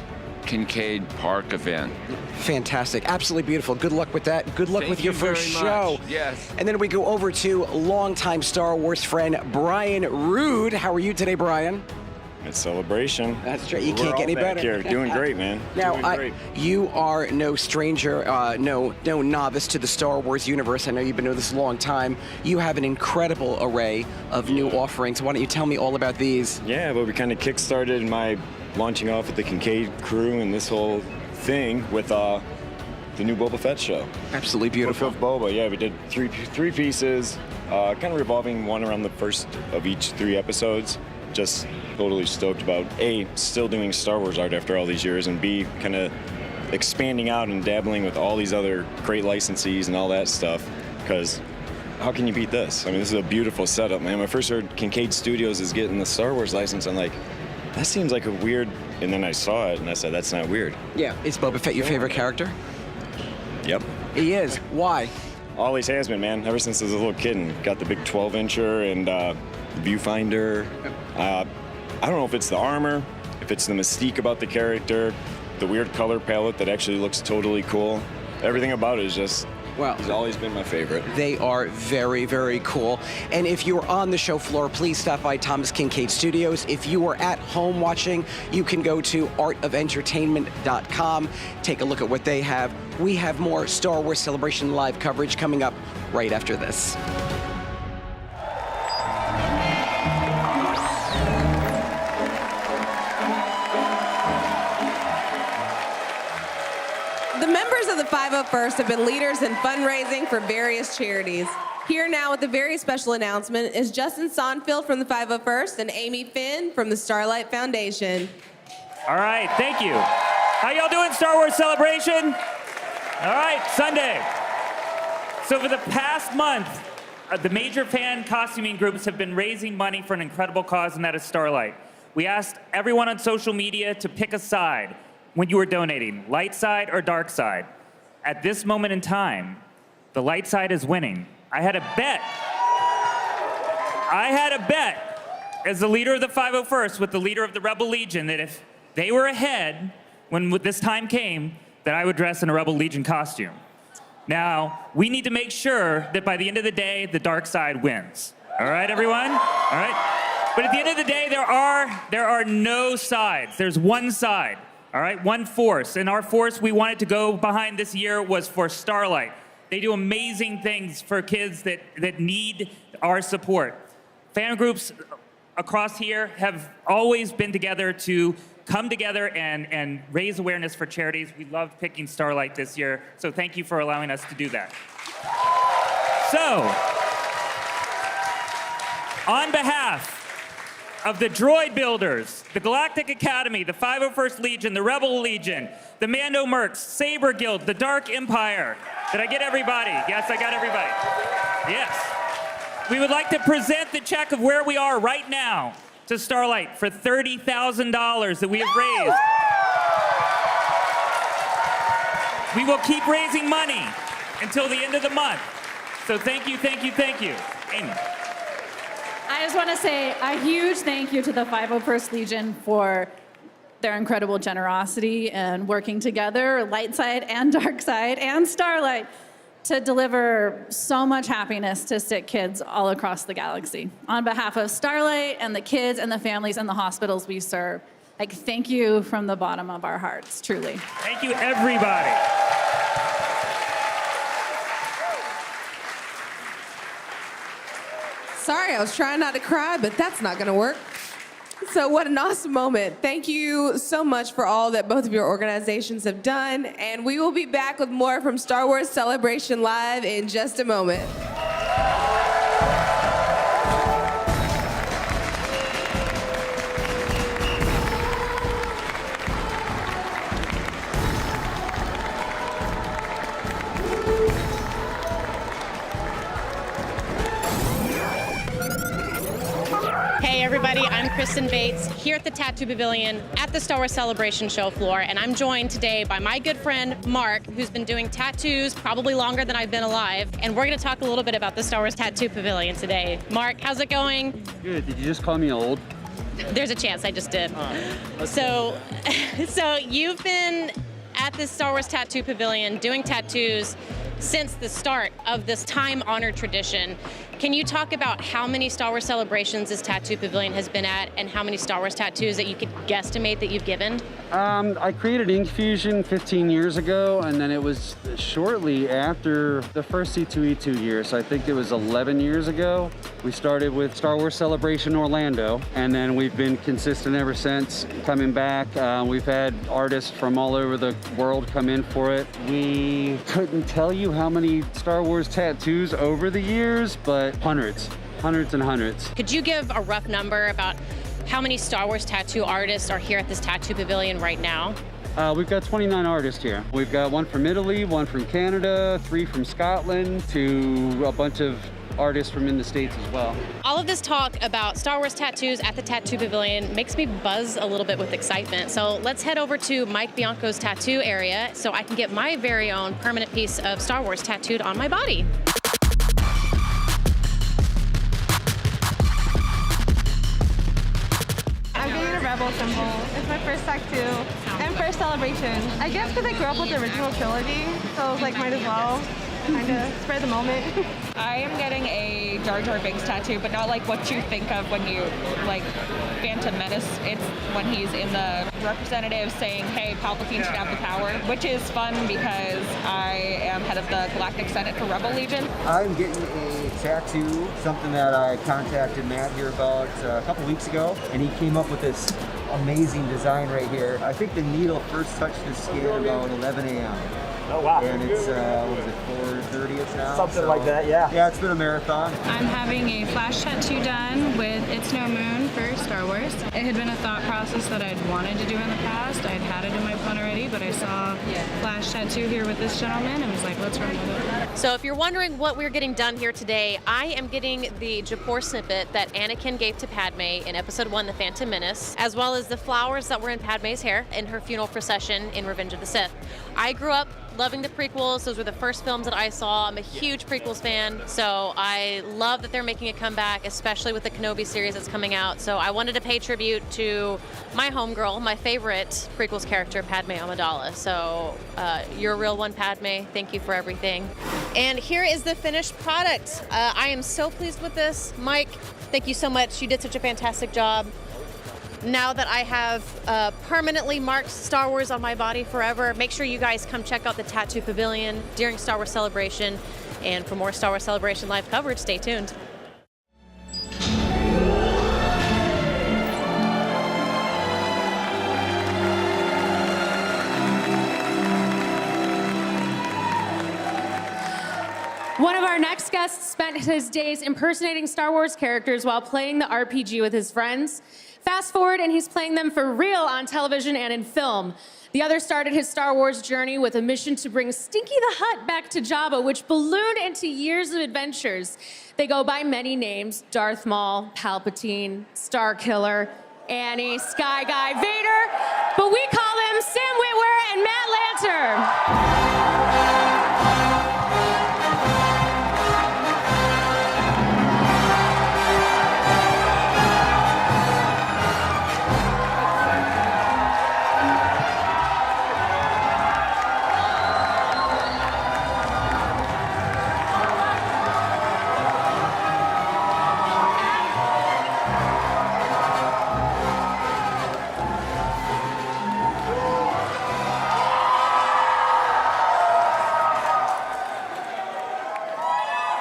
Kincaid Park event. Fantastic. Absolutely beautiful. Good luck with that. Good luck Thank with your you very first much. show. Yes. And then we go over to longtime Star Wars friend Brian Rood. How are you today, Brian? It's Celebration. That's right. You We're can't all get any back better. Here. Doing great, man. Now, Doing great. you are no stranger, no novice to the Star Wars universe. I know you've been doing this a long time. You have an incredible array of new offerings. Why don't you tell me all about these? Yeah, but we kind of kickstarted my launching off with the Kincaid crew and this whole thing with the new Boba Fett show. Absolutely beautiful. Book of Boba, yeah, we did three pieces, kind of revolving one around the first of each 3 episodes. Just totally stoked about A, still doing Star Wars art after all these years, and B, kind of expanding out and dabbling with all these other great licensees and all that stuff, because how can you beat this? I mean, this is a beautiful setup, man. When I first heard Kincaid Studios is getting the Star Wars license, I'm like, that seems like a weird, and then I saw it and I said, that's not weird. Yeah. Is Boba Fett your favorite character? Yep. He is. Why? Always has been, man. Ever since I was a little kid and got the big 12-incher and the viewfinder. I don't know if it's the armor, if it's the mystique about the character, the weird color palette that actually looks totally cool. Everything about it is just, well, he's always been my favorite. They are very, very cool. And if you are on the show floor, please stop by Thomas Kincaid Studios. If you are at home watching, you can go to artofentertainment.com, take a look at what they have. We have more Star Wars Celebration live coverage coming up right after this. The members of the 501st have been leaders in fundraising for various charities. Here now with a very special announcement is Justin Sonfield from the 501st and Amy Finn from the Starlight Foundation. All right, thank you. How y'all doing, Star Wars Celebration? All right, Sunday. So for the past month, the major fan costuming groups have been raising money for an incredible cause, and that is Starlight. We asked everyone on social media to pick a side when you were donating, light side or dark side. At this moment in time, the light side is winning. I had a bet as the leader of the 501st with the leader of the Rebel Legion that if they were ahead when this time came, that I would dress in a Rebel Legion costume. Now, we need to make sure that by the end of the day, the dark side wins. All right, everyone? All right? But at the end of the day, there are no sides. There's one side. All right, one force. And our force we wanted to go behind this year was for Starlight. They do amazing things for kids that need our support. Fan groups across here have always been together to come together and raise awareness for charities. We loved picking Starlight this year, so thank you for allowing us to do that. So, on behalf of the Droid Builders, the Galactic Academy, the 501st Legion, the Rebel Legion, the Mando Mercs, Saber Guild, the Dark Empire. Did I get everybody? Yes, I got everybody. Yes. We would like to present the check of where we are right now to Starlight for $30,000 that we have raised. We will keep raising money until the end of the month. So thank you, thank you, thank you. Amy. I just want to say a huge thank you to the 501st Legion for their incredible generosity and working together, light side and dark side and Starlight, to deliver so much happiness to sick kids all across the galaxy. On behalf of Starlight and the kids and the families and the hospitals we serve, thank you from the bottom of our hearts, truly. Thank you, everybody. Sorry, I was trying not to cry, but that's not gonna work. So what an awesome moment. Thank you so much for all that both of your organizations have done, and we will be back with more from Star Wars Celebration Live in just a moment. Hey everybody, I'm Kristen Bates, here at the Tattoo Pavilion at the Star Wars Celebration show floor, and I'm joined today by my good friend Mark, who's been doing tattoos probably longer than I've been alive, and we're going to talk a little bit about the Star Wars Tattoo Pavilion today. Mark, how's it going? Good. Did you just call me old? There's a chance I just did. So you've been at this Star Wars Tattoo Pavilion doing tattoos since the start of this time-honored tradition. Can you talk about how many Star Wars celebrations this Tattoo Pavilion has been at and how many Star Wars tattoos that you could guesstimate that you've given? I created Ink Fusion 15 years ago, and then it was shortly after the first C2E2 year, so I think it was 11 years ago. We started with Star Wars Celebration Orlando, and then we've been consistent ever since, coming back. We've had artists from all over the world come in for it. We couldn't tell you how many Star Wars tattoos over the years, but hundreds and hundreds. Could you give a rough number about how many Star Wars tattoo artists are here at this Tattoo Pavilion right now? We've got 29 artists here. We've got one from Italy, one from Canada, 3 from Scotland, to a bunch of artists from in the States as well. All of this talk about Star Wars tattoos at the Tattoo Pavilion makes me buzz a little bit with excitement. So let's head over to Mike Bianco's tattoo area so I can get my very own permanent piece of Star Wars tattooed on my body. I'm getting a Rebel symbol. It's my first tattoo and first celebration. I guess because I grew up with the original trilogy, so I was like, might as well kind of spread the moment. I am getting a Jar Jar Binks tattoo, but not like what you think of when you like Phantom Menace. It's when he's in the representative saying, hey, Palpatine should have the power, which is fun because I am head of the Galactic Senate for Rebel Legion. I'm getting a tattoo, something that I contacted Matt here about a couple weeks ago, and he came up with this amazing design right here. I think the needle first touched the skin about 11 a.m. Oh, wow. And it's, what is it, 4:30 now? Something like that, yeah. Yeah, it's been a marathon. I'm having a flash tattoo done with It's No Moon for Star Wars. It had been a thought process that I'd wanted to do in the past. I'd had it in my plan already, but I saw flash tattoo here with this gentleman and was like, let's run with it. So if you're wondering what we're getting done here today, I am getting the Japor snippet that Anakin gave to Padme in Episode 1, The Phantom Menace, as well as the flowers that were in Padme's hair in her funeral procession in Revenge of the Sith. I grew up loving the prequels. Those were the first films that I saw. I'm a huge prequels fan, so I love that they're making a comeback, especially with the Kenobi series that's coming out. So I wanted to pay tribute to my homegirl, my favorite prequels character, Padme Amidala. So you're a real one, Padme. Thank you for everything. And here is the finished product. I am so pleased with this. Mike, thank you so much. You did such a fantastic job. Now that I have permanently marked Star Wars on my body forever, make sure you guys come check out the Tattoo Pavilion during Star Wars Celebration. And for more Star Wars Celebration live coverage, stay tuned. One of our next guests spent his days impersonating Star Wars characters while playing the RPG with his friends. Fast forward, and he's playing them for real on television and in film. The other started his Star Wars journey with a mission to bring Stinky the Hutt back to Jabba, which ballooned into years of adventures. They go by many names: Darth Maul, Palpatine, Starkiller, Annie, Sky Guy, Vader, but we call them Sam Witwer and Matt Lanter.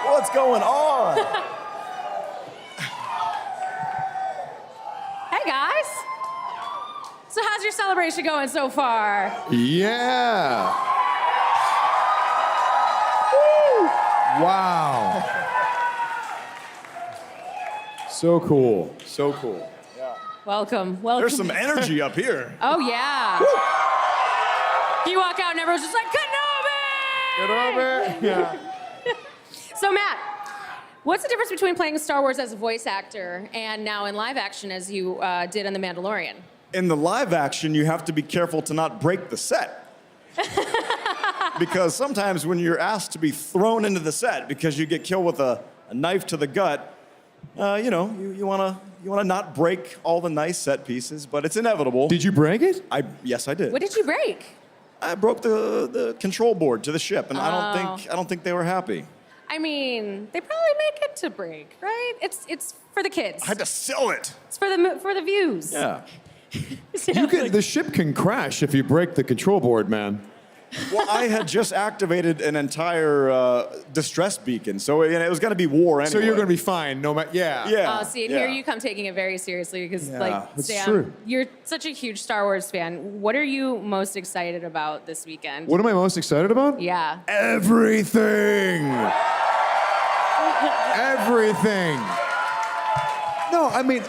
What's going on? Hey guys. So how's your celebration going so far? Yeah. Woo. Wow. So cool. So cool. Welcome. There's some energy up here. Oh yeah. You walk out and everyone's just like, Kenobi! Kenobi. Yeah. So Matt, What's the difference between playing Star Wars as a voice actor and now in live action as you did in The Mandalorian? In the live action, you have to be careful to not break the set. Because sometimes when you're asked to be thrown into the set because you get killed with a knife to the gut, you want to not break all the nice set pieces, but it's inevitable. Did you break it? Yes, I did. What did you break? I broke the control board to the ship, and I don't think they were happy. I mean, they probably make it to break, right? It's for the kids. I had to sell it. It's for the views. Yeah. The ship can crash if you break the control board, man. Well, I had just activated an entire distress beacon, so it was going to be war anyway. So you're going to be fine, no matter. Yeah. Yeah. See, and here you come taking it very seriously because, that's Sam, true. you're such a huge Star Wars fan. What are you most excited about this weekend? What am I most excited about? Yeah. Everything. Everything. No, I mean,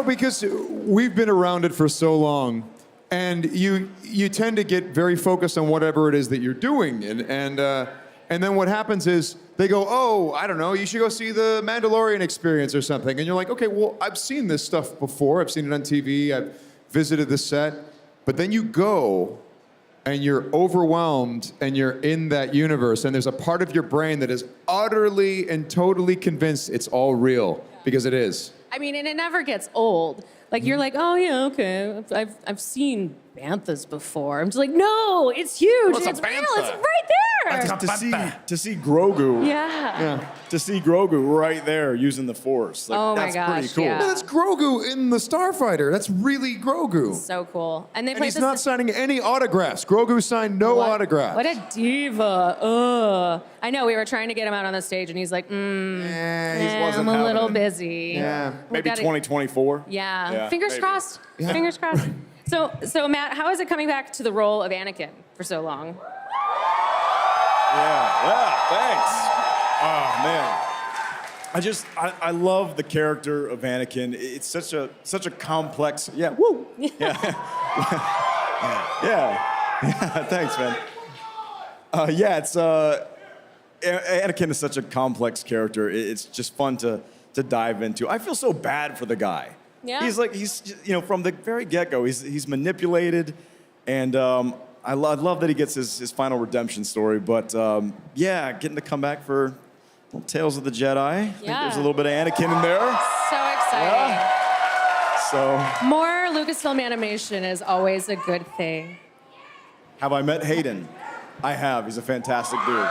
because we've been around it for so long, and you tend to get very focused on whatever it is that you're doing, and then what happens is they go, oh, I don't know, you should go see the Mandalorian experience or something, and you're like, okay, well, I've seen this stuff before, I've seen it on TV, I've visited the set, but then you go and you're overwhelmed and you're in that universe and there's a part of your brain that is utterly and totally convinced it's all real, because it is. I mean, and it never gets old. Like, you're like, oh, yeah, okay, I've seen banthas before. I'm just like, no, it's huge. What's a it's real. bantha? It's right there. To see Grogu. Yeah. To see Grogu right there using the Force. Like, Oh my that's gosh, pretty cool. yeah. No, that's Grogu in the Starfighter. That's really Grogu. So cool. And they And played he's this. not signing any autographs. Grogu signed no autographs. What a diva. Ugh. I know, we were trying to get him out on the stage, and he's like, wasn't I'm a having little it. busy. Yeah. We Maybe gotta- 2024. Yeah. Fingers maybe. crossed. Yeah. Fingers crossed. So Matt, how is it coming back to the role of Anakin for so long? Yeah, thanks. Oh, man. I love the character of Anakin. It's such a complex, woo. Yeah. Thanks, man. Anakin is such a complex character. It's just fun to dive into. I feel so bad for the guy. Yeah. He's from the very get-go, he's manipulated, and I love that he gets his final redemption story. But getting to come back for Tales of the Jedi. I think there's a little bit of Anakin in there. So exciting. So, More Lucasfilm animation is always a good thing. have I met Hayden? I have. He's a fantastic dude.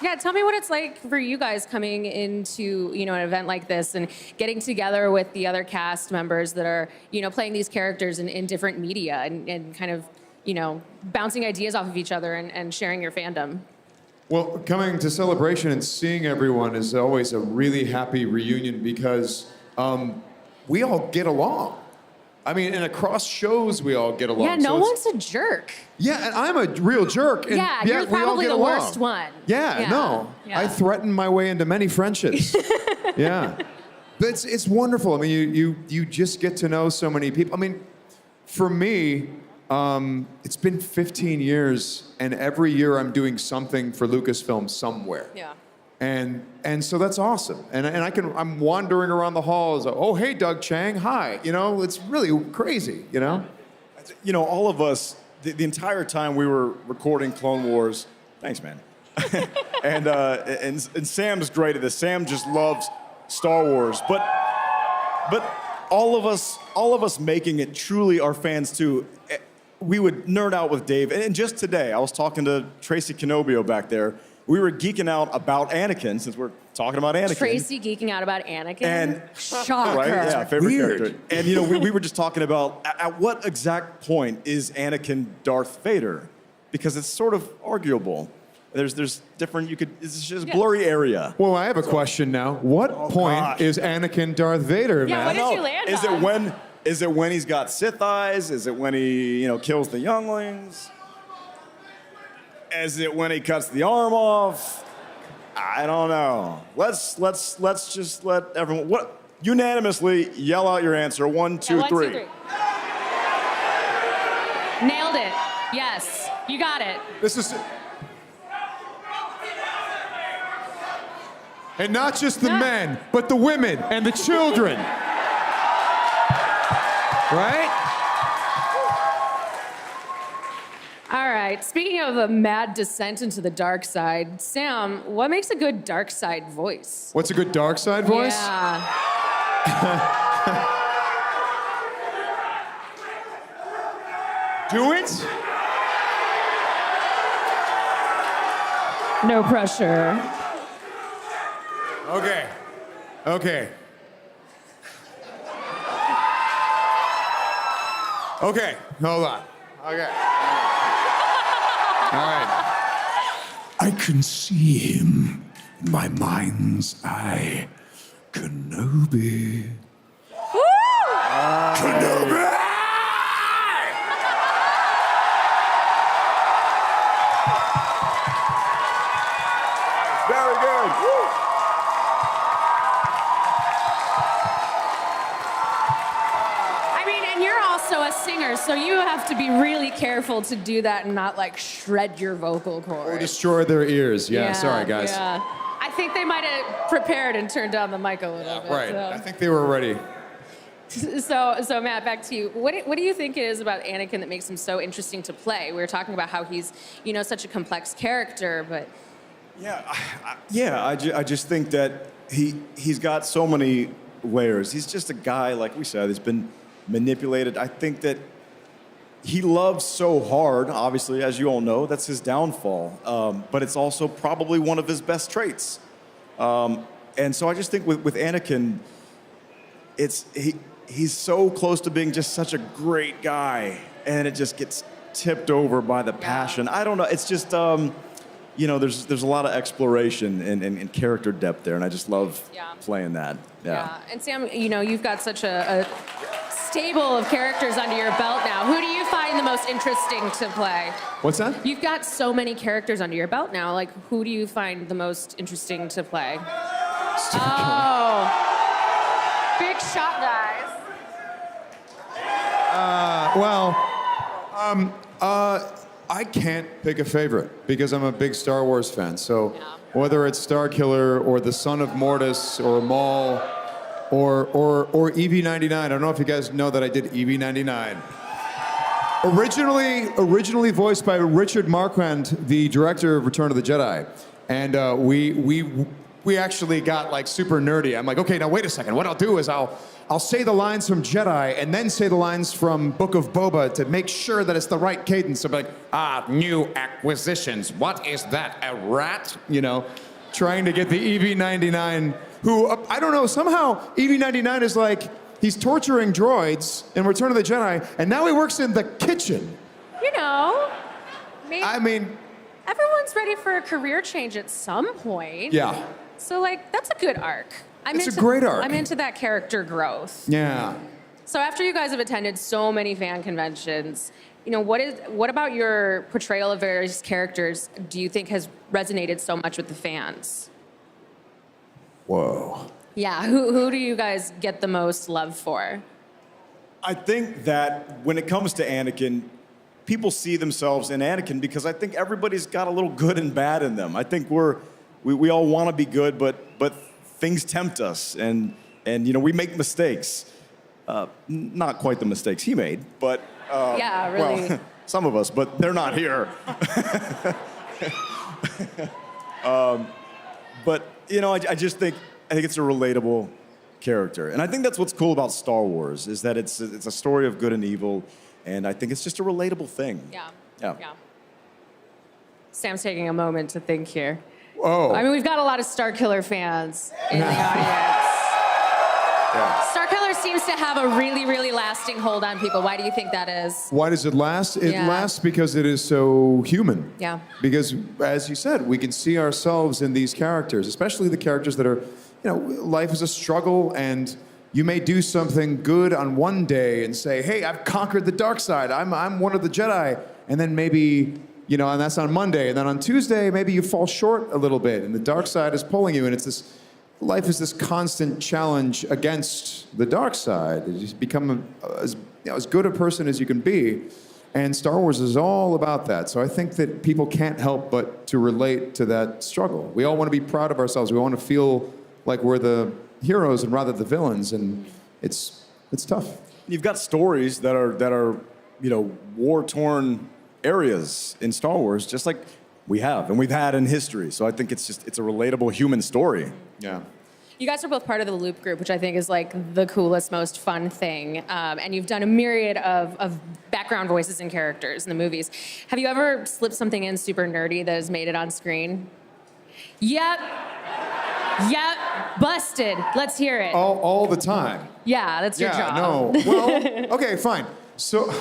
Yeah, tell me what it's like for you guys coming into, an event like this and getting together with the other cast members that are, playing these characters in different media and kind of, bouncing ideas off of each other and sharing your fandom. Well, coming to Celebration and seeing everyone is always a really happy reunion because we all get along. I mean, and across shows, we all get along. Yeah, no one's a jerk. Yeah, and I'm a real jerk. And Yeah, yet you're we all probably get the along. worst one. Yeah, no. Yeah. I threaten my way into many friendships. Yeah. But it's wonderful. I mean, you just get to know so many people. I mean, for me, it's been 15 years, and every year I'm doing something for Lucasfilm somewhere. Yeah. And so that's awesome. And I'm wandering around the halls. Oh, hey, Doug Chang, hi. It's really crazy, All of us, the entire time we were recording Clone Wars, thanks, man. and Sam's great at this. Sam just loves Star Wars, but all of us making it truly are fans too. We would nerd out with Dave, and just today, I was talking to Tracy Canobio back there. We were geeking out about Anakin, since we're talking about Anakin. Tracy geeking out about Anakin? And shocker. Right? Yeah, favorite Weird. character. And we were just talking about at what exact point is Anakin Darth Vader? Because it's sort of arguable. There's different, it's just a blurry area. Well, I have a question now. What point is Anakin Darth Vader, Yeah, man? what did you land on? Is it when he's got Sith eyes? Is it when he, kills the younglings? Is it when he cuts the arm off? I don't know. Let's just let everyone unanimously yell out your answer. 1, 2, 3. 1, 2, 3. Nailed it. Yes, you got it. This is. And not just the men, but the women and the children. Right? All right, speaking of a mad descent into the dark side, Sam, what makes a good dark side voice? What's a good dark side voice? Yeah. Do it? No pressure. Okay. Okay. Okay, hold on. Okay. All right. I can see him in my mind's eye. Kenobi. Kenobi! Very good. I mean, and you're also a singer, so you have to be really careful to do that and not like shred your vocal cords. Or destroy their ears. Yeah, sorry, guys. Yeah. I think they might have prepared and turned down the mic a little bit. Right. So. I think they were ready. So Matt, back to you. What do you think it is about Anakin that makes him so interesting to play? We were talking about how he's, such a complex character, but I just think that he's got so many layers. He's just a guy, like we said, that's been manipulated. I think that he loves so hard, obviously, as you all know, that's his downfall. But it's also probably one of his best traits. And so I just think with Anakin, he's so close to being just such a great guy, and it just gets tipped over by the passion. I don't know. It's just, there's a lot of exploration and character depth there, and I just love playing that. Yeah. And Sam, you've got such a stable of characters under your belt now. Who do you find the most interesting to play? What's that? You've got so many characters under your belt now. Like, who do you find the most interesting to play? Oh, big shot, guys. I can't pick a favorite because I'm a big Star Wars fan. So whether it's Starkiller or the Son of Mortis or Maul or EV-99, I don't know if you guys know that I did EV-99. Originally voiced by Richard Marquand, the director of Return of the Jedi. And we actually got like super nerdy. I'm like, okay, now wait a second. What I'll do is I'll say the lines from Jedi and then say the lines from Book of Boba to make sure that it's the right cadence. So I'm like, new acquisitions. What is that, a rat? Trying to get the EV-99, who, I don't know, somehow EV-99 is like, he's torturing droids in Return of the Jedi, and now he works in the kitchen. Maybe I mean, everyone's ready for a career change at some point. Yeah. So, that's a good arc. It's a great arc. I'm into that character growth. Yeah. So after you guys have attended so many fan conventions, what about your portrayal of various characters do you think has resonated so much with the fans? Whoa. Yeah, who do you guys get the most love for? I think that when it comes to Anakin, people see themselves in Anakin because I think everybody's got a little good and bad in them. I think we all want to be good, but things tempt us, and we make mistakes. Not quite the mistakes he made, but yeah, really. Well, some of us, but they're not here. But I just think it's a relatable character, and I think that's what's cool about Star Wars is that it's a story of good and evil, and I think it's just a relatable thing. Yeah. Sam's taking a moment to think here. Whoa. I mean, we've got a lot of Starkiller fans in the audience. Yeah. Starkiller seems to have a really, really lasting hold on people. Why do you think that is? Why does it last? It lasts because it is so human. Yeah. Because, as you said, we can see ourselves in these characters, especially the characters that are, life is a struggle, and you may do something good on one day and say, hey, I've conquered the dark side. I'm one of the Jedi. And then maybe, and that's on Monday. And then on Tuesday, maybe you fall short a little bit, and the dark side is pulling you, and it's this. Life is this constant challenge against the dark side. You become as good a person as you can be. And Star Wars is all about that. So I think that people can't help but to relate to that struggle. We all want to be proud of ourselves. We want to feel like we're the heroes and rather the villains, and it's tough. You've got stories that are war-torn areas in Star Wars, just like we have and we've had in history. So I think it's a relatable human story. Yeah. You guys are both part of the Loop group, which I think is like the coolest, most fun thing. And you've done a myriad of background voices and characters in the movies. Have you ever slipped something in super nerdy that has made it on screen? Yep. Yep. Busted. Let's hear it. All the time. Yeah, that's your job. No. Well, okay, fine. So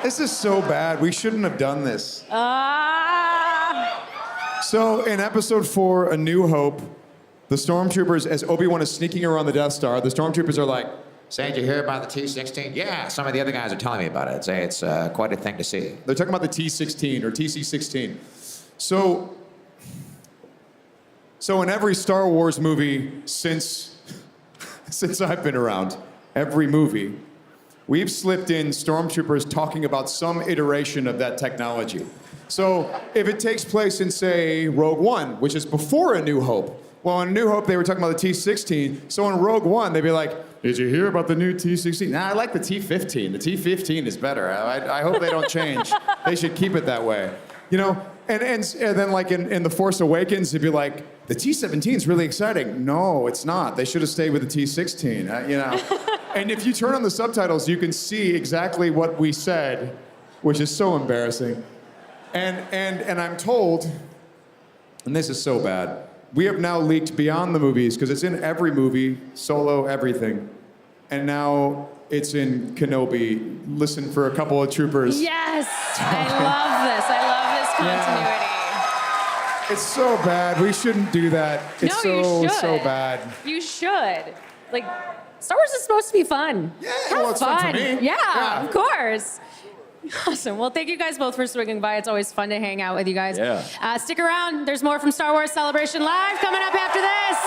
this is so bad. We shouldn't have done this. So in episode 4, A New Hope, the stormtroopers, as Obi-Wan is sneaking around the Death Star, the stormtroopers are like, "Say, did you hear about the T-16? Yeah, some of the other guys are telling me about it. Say, it's quite a thing to see." They're talking about the T-16 or TC-16. So in every Star Wars movie since I've been around, every movie, we've slipped in stormtroopers talking about some iteration of that technology. So if it takes place in, say, Rogue One, which is before A New Hope, well, in A New Hope, they were talking about the T-16. So in Rogue One, they'd be like, "Did you hear about the new T-16? Nah, I like the T-15. The T-15 is better. I hope they don't change. They should keep it that way." You know, and then like in The Force Awakens, it'd be like, "The T-17 is really exciting." No, it's not. They should have stayed with the T-16, you know. And if you turn on the subtitles, you can see exactly what we said, which is so embarrassing. And I'm told, and this is so bad, we have now leaked beyond the movies, because it's in every movie, Solo, everything. And now it's in Kenobi. Listen for a couple of troopers. Yes! I love this. I love this continuity. Yeah. It's so bad. We shouldn't do that. It's No, you should. so bad. You should. Like, Star Wars is supposed to be fun. Yeah, well, it's fun for me. Yeah, of course. Awesome. Well, thank you guys both for swinging by. It's always fun to hang out with you guys. Yeah. Stick around. There's more from Star Wars Celebration Live coming up after this.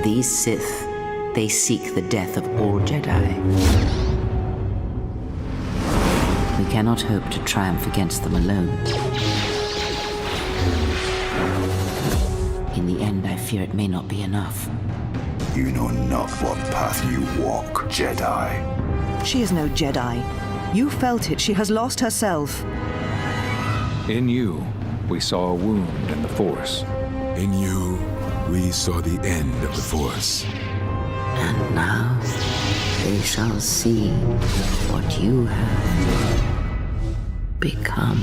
These Sith, they seek the death of all Jedi. We cannot hope to triumph against them alone. In the end, I fear it may not be enough. You know not what path you walk, Jedi. She is no Jedi. You felt it. She has lost herself. In you, we saw a wound in the Force. In you, we saw the end of the Force. And now, they shall see what you have become.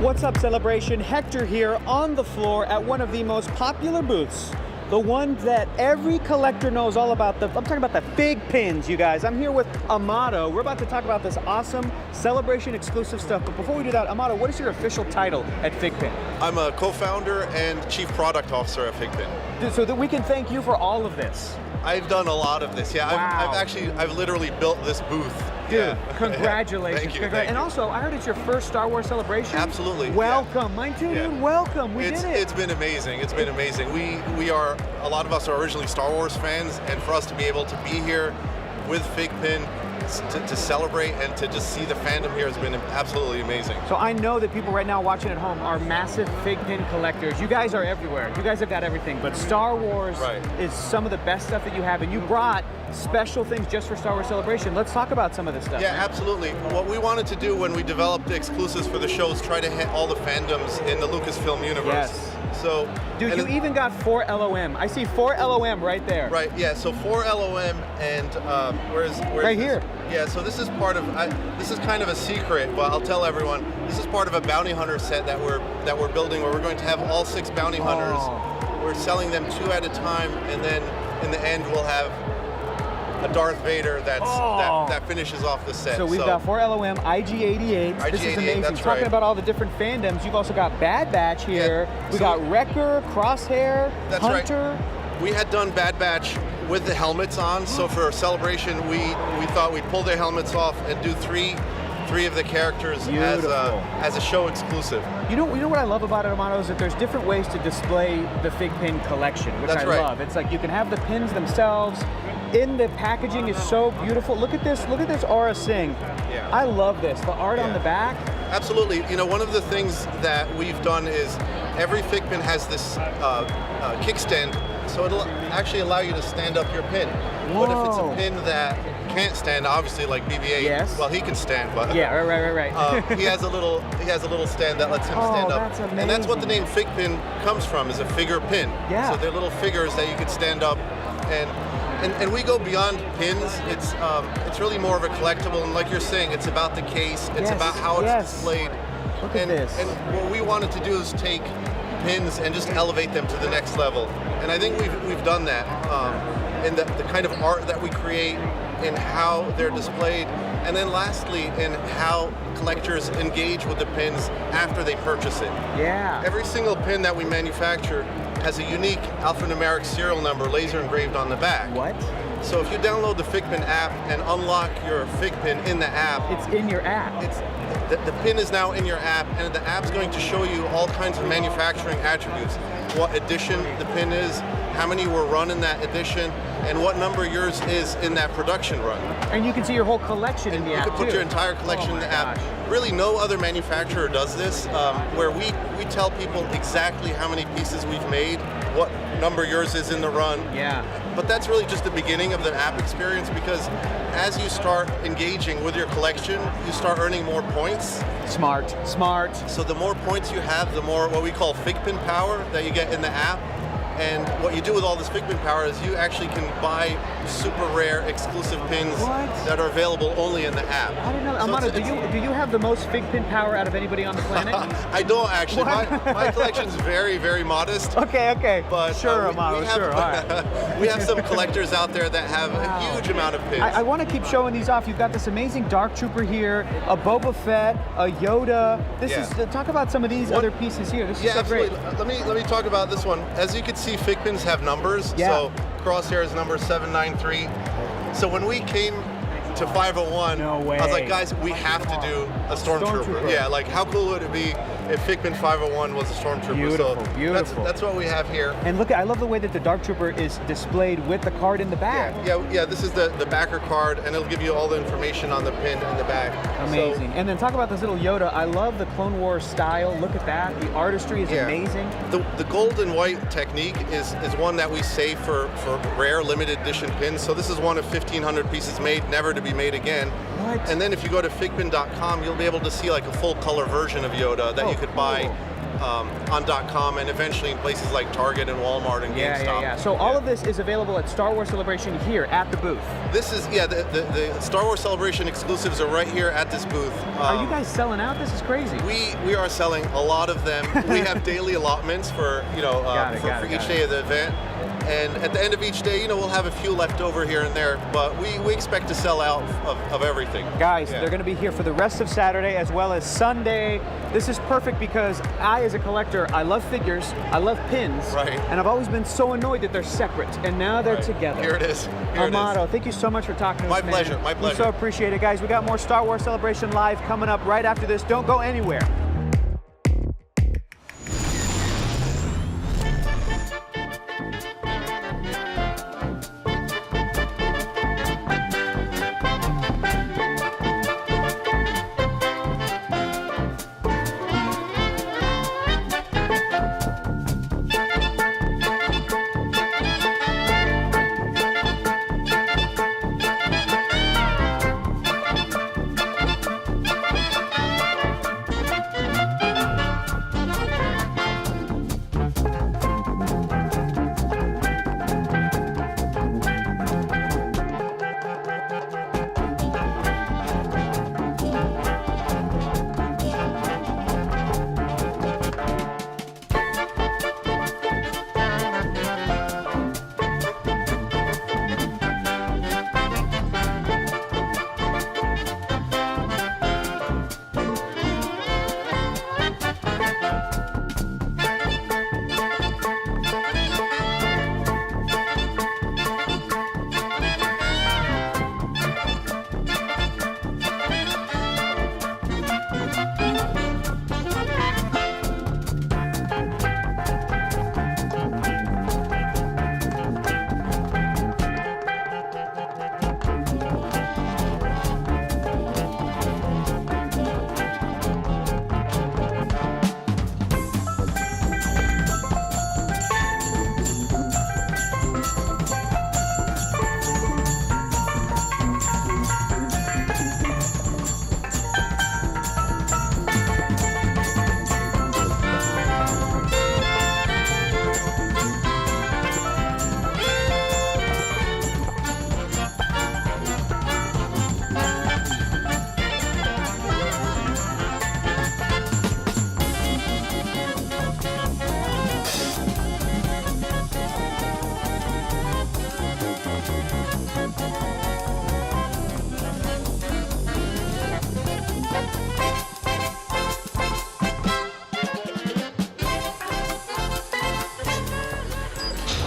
What's up, Celebration? Hector here on the floor at one of the most popular booths. The one that every collector knows all about. I'm talking about the Fig Pins, you guys. I'm here with Amato. We're about to talk about this awesome Celebration exclusive stuff. But before we do that, Amato, what is your official title at Fig Pin? I'm a co-founder and chief product officer at Fig Pin. So that we can thank you for all of this. I've done a lot of this. Yeah, Wow. I've literally built this booth. Dude, Yeah. congratulations. Thank you. And Thank you. also, I heard it's your first Star Wars Celebration. Absolutely. Welcome. Mine too, dude. Welcome. We did it. It's been amazing. It's been amazing. We are, a lot of us are originally Star Wars fans, and for us to be able to be here with Fig Pin to celebrate and to just see the fandom here has been absolutely amazing. So I know that people right now watching at home are massive fig pin collectors. You guys are everywhere. You guys have got everything, but Star Wars is some of the best stuff that you have, and you brought special things just for Star Wars Celebration. Let's talk about some of this stuff. Yeah, man. absolutely. What we wanted to do when we developed the exclusives for the show is try to hit all the fandoms in the Lucasfilm universe. Yes. So, dude, you even got 4 LOM. I see 4 LOM right there. Right. Yeah. So 4 LOM and where's right here. Yeah. So this is part of. This is kind of a secret, but I'll tell everyone. This is part of a bounty hunter set that we're building, where we're going to have all 6 bounty hunters. We're selling them 2 at a time, and then in the end we'll have a Darth Vader that finishes off the set. So we've got 4 LOM, IG-88. This is amazing. That's Talking right. about all the different fandoms, you've also got Bad Batch here. We got Wrecker, Crosshair, That's Hunter. Right. We had done Bad Batch with the helmets on, so for Celebration, we thought we'd pull their helmets off and do three of the characters as a show exclusive. You know what I love about it, Amato, is that there's different ways to display the fig pin collection, which I love. It's like you can have the pins themselves. In the packaging is so beautiful. Look at this Aura Singh. Yeah. I love this. The art on the back. Absolutely. You know, one of the things that we've done is every fig pin has this kickstand, so it'll actually allow you to stand up your pin. Whoa. But if it's a pin that can't stand, obviously like BB-8, well, he can stand, but yeah, right. he has a little stand that lets him stand up, that's amazing. and that's what the name fig pin comes from, is a figure pin. Yeah. So they're little figures that you could stand up, and we go beyond pins. It's really more of a collectible, and like you're saying, it's about the case. It's about how it's displayed. Look at this. And what we wanted to do is take pins and just elevate them to the next level. And I think we've done that in the kind of art that we create, in how they're displayed, and then lastly in how collectors engage with the pins after they purchase it. Yeah. Every single pin that we manufacture has a unique alphanumeric serial number laser engraved on the back. What? So if you download the FigPin app and unlock your FigPin in the app, it's in your app. The pin is now in your app, and the app's going to show you all kinds of manufacturing attributes. What edition the pin is, how many were run in that edition, and what number yours is in that production run. And you can see your whole collection in the app, You can put your entire collection in the app. Really, no other manufacturer does this, where we tell people exactly how many pieces we've made, what number yours is in the run. Yeah. But that's really just the beginning of the app experience, because as you start engaging with your collection, you start earning more points. Smart. So the more points you have, the more what we call FigPin power that you get in the app. And what you do with all this FigPin power is you actually can buy super rare exclusive pins that are available only in the app. I don't know. So Amato, do you have the most fig pin power out of anybody on the planet? I don't actually. My collection's very, very modest. Okay. But sure, Amato, sure. All right. We have some collectors out there that have a huge amount of pins. I want to keep showing these off. You've got this amazing Dark Trooper here, a Boba Fett, a Yoda. Talk about some of these other pieces here. This is so great. Absolutely. Let me talk about this one. As you can see, fig pins have numbers. Yeah. So Crosshair is number 793. So when we came to 501, I was like, guys, we have to do a Stormtrooper. Yeah, like how cool would it be if Figpin 501 was a Stormtrooper? Beautiful. That's what we have here. And look, I love the way that the Dark Trooper is displayed with the card in the back. Yeah. This is the backer card, and it'll give you all the information on the pin in the back. Amazing. And then talk about this little Yoda. I love the Clone Wars style. Look at that. The artistry is amazing. The gold and white technique is one that we save for rare limited edition pins. So this is one of 1,500 pieces made, never to be made again. What? And then if you go to figpin.com, you'll be able to see like a full color version of Yoda that you could buy on .com and eventually in places like Target and Walmart and GameStop. Yeah. So all of this is available at Star Wars Celebration here at the booth. This is, the Star Wars Celebration exclusives are right here at this booth. Are you guys selling out? This is crazy. We are selling a lot of them. We have daily allotments for for each day of the event. And at the end of each day, we'll have a few left over here and there, but we expect to sell out of everything. Guys, they're going to be here for the rest of Saturday as well as Sunday. This is perfect because I, as a collector, I love figures, I love pins, and I've always been so annoyed that they're separate, and now they're together. Here it is. Amato, thank you so much for talking to us, man. My pleasure. We so appreciate it, guys. We got more Star Wars Celebration Live coming up right after this. Don't go anywhere.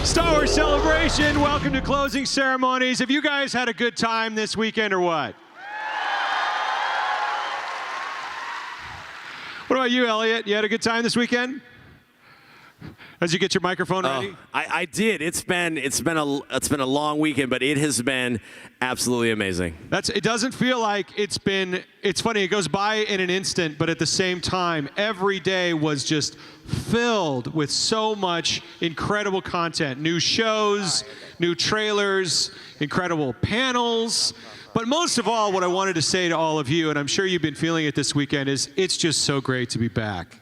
Star Wars Celebration, welcome to closing ceremonies. Have you guys had a good time this weekend or what? What about you, Elliot? You had a good time this weekend? As you get your microphone ready? I did. It's been a long weekend, but it has been absolutely amazing. It doesn't feel like it's funny, it goes by in an instant, but at the same time, every day was just filled with so much incredible content. New shows, new trailers, incredible panels. But most of all, what I wanted to say to all of you, and I'm sure you've been feeling it this weekend, is it's just so great to be back.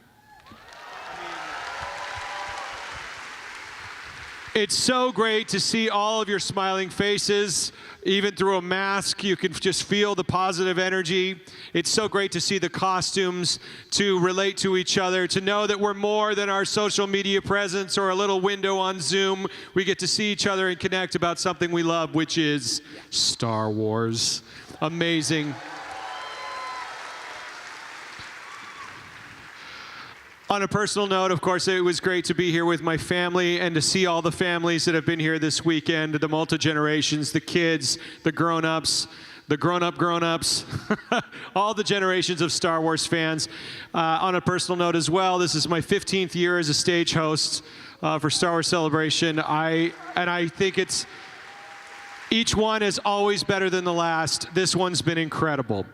It's so great to see all of your smiling faces. Even through a mask, you can just feel the positive energy. It's so great to see the costumes, to relate to each other, to know that we're more than our social media presence or a little window on Zoom. We get to see each other and connect about something we love, which is Star Wars. Amazing. On a personal note, of course, it was great to be here with my family and to see all the families that have been here this weekend, the multi-generations, the kids, the grown-ups, the grown-ups, all the generations of Star Wars fans. On a personal note as well, this is my 15th year as a stage host for Star Wars Celebration. I think each one is always better than the last. This one's been incredible.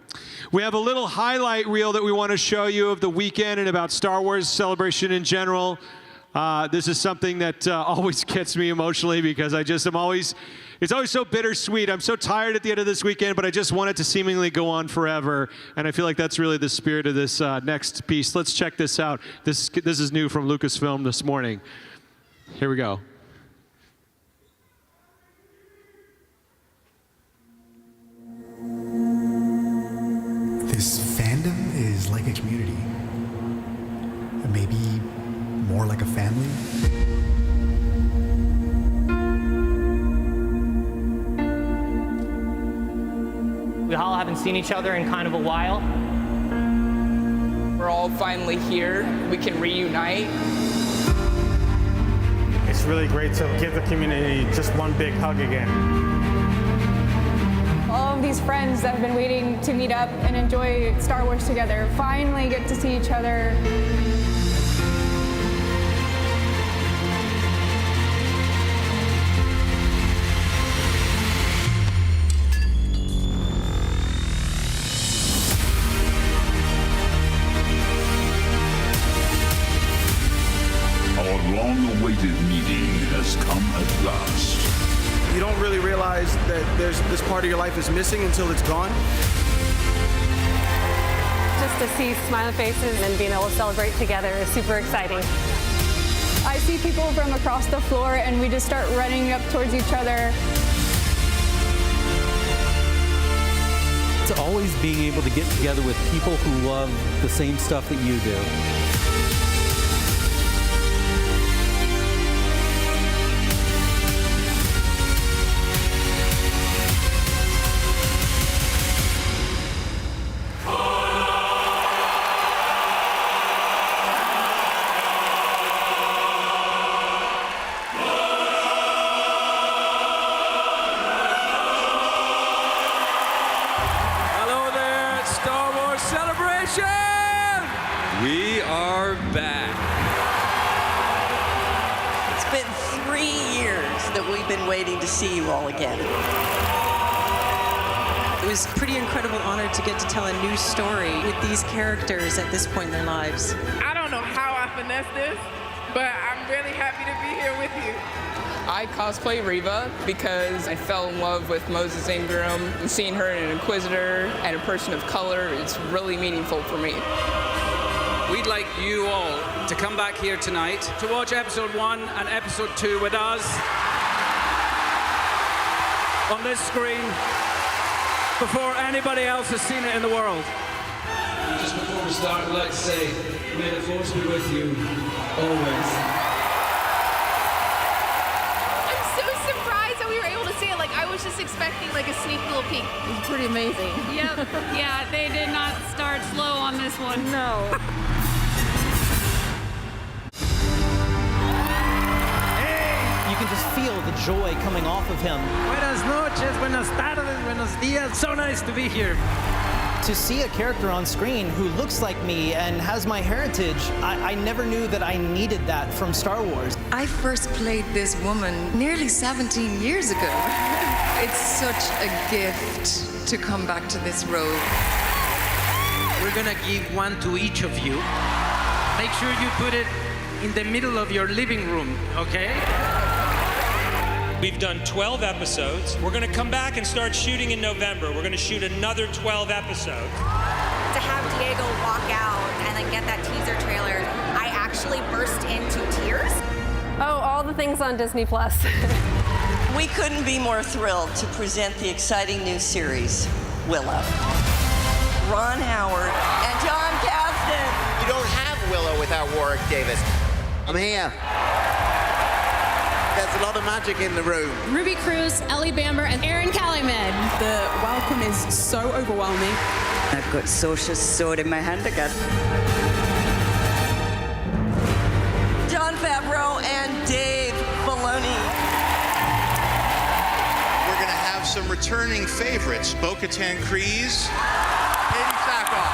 We have a little highlight reel that we want to show you of the weekend and about Star Wars Celebration in general. This is something that always gets me emotionally because it's always so bittersweet. I'm so tired at the end of this weekend, but I just want it to seemingly go on forever. And I feel like that's really the spirit of this next piece. Let's check this out. This is new from Lucasfilm this morning. Here we go. This fandom is like a community. Maybe more like a family. We all haven't seen each other in kind of a while. We're all finally here. We can reunite. It's really great to give the community just one big hug again. All of these friends that have been waiting to meet up and enjoy Star Wars together finally get to see each other. Our long-awaited meeting has come at last. You don't really realize that this part of your life is missing until it's gone. Just to see smiling faces and being able to celebrate together is super exciting. I see people from across the floor and we just start running up towards each other. It's always being able to get together with people who love the same stuff that you do. We are back. It's been 3 years that we've been waiting to see you all again. It was a pretty incredible honor to get to tell a new story with these characters at this point in their lives. I don't know how I finessed this, but I'm really happy to be here with you. I cosplay Reva because I fell in love with Moses Ingram, and seeing her in an Inquisitor and a person of color, it's really meaningful for me. We'd like you all to come back here tonight to watch episode 1 and episode 2 with us on this screen before anybody else has seen it in the world. Just before we start, I'd like to say, may the force be with you always. I'm so surprised that we were able to see it. Like, I was just expecting like a sneak little peek. It was pretty amazing. Yep. Yeah, they did not start slow on this one. No. You can just joy coming off of him. Buenas noches, buenas tardes, buenos días. So nice to be here. To see a character on screen who looks like me and has my heritage, I never knew that I needed that from Star Wars. I first played this woman nearly 17 years ago. It's such a gift to come back to this role. We're gonna give one to each of you. Make sure you put it in the middle of your living room, okay? We've done 12 episodes. We're going to come back and start shooting in November. We're going to shoot another 12 episodes. To have Diego walk out and then get that teaser trailer, I actually burst into tears. Oh, all the things on Disney Plus. We couldn't be more thrilled to present the exciting new series, Willow. Ron Howard and John Caston. You don't have Willow without Warwick Davis. I'm here. There's a lot of magic in the room. Ruby Cruz, Ellie Bamber, and Erin Calumet. The welcome is so overwhelming. I've got Saoirse's sword in my hand again. Jon Favreau and Dave Filoni. We're going to have some returning favorites. Bo-Katan Kryze, Katie Sackhoff.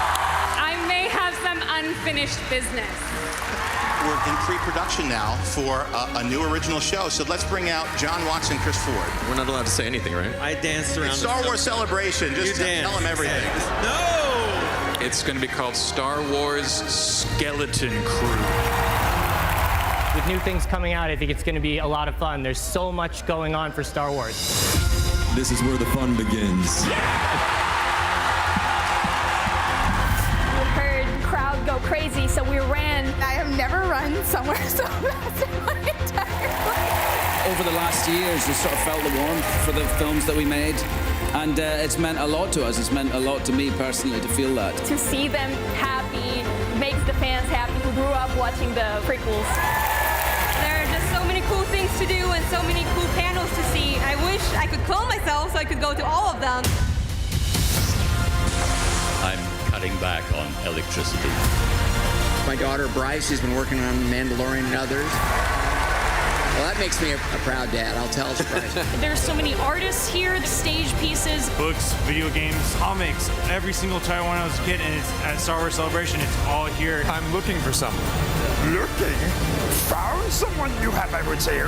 I may have some unfinished business. We're in pre-production now for a new original show, so let's bring out John Watson, Chris Ford. We're not allowed to say anything, right? I danced around. It's Star Wars Celebration. Just tell them everything. No! It's going to be called Star Wars Skeleton Crew. With new things coming out, I think it's going to be a lot of fun. There's so much going on for Star Wars. This is where the fun begins. Go crazy, so we ran. I have never run somewhere so fast in my entire life. Over the last years, we sort of felt the warmth for the films that we made, and it's meant a lot to us. It's meant a lot to me personally to feel that. To see them happy makes the fans happy who grew up watching the prequels. There are just so many cool things to do and so many cool panels to see. I wish I could clone myself so I could go to all of them. I'm cutting back on electricity. My daughter Bryce has been working on Mandalorian and others. Well, that makes me a proud dad. I'll tell Bryce. There's so many artists here, stage pieces. Books, video games, comics, every single time when I was a kid, and it's at Star Wars Celebration, it's all here. I'm looking for someone. Looking? Found someone you have, I would say.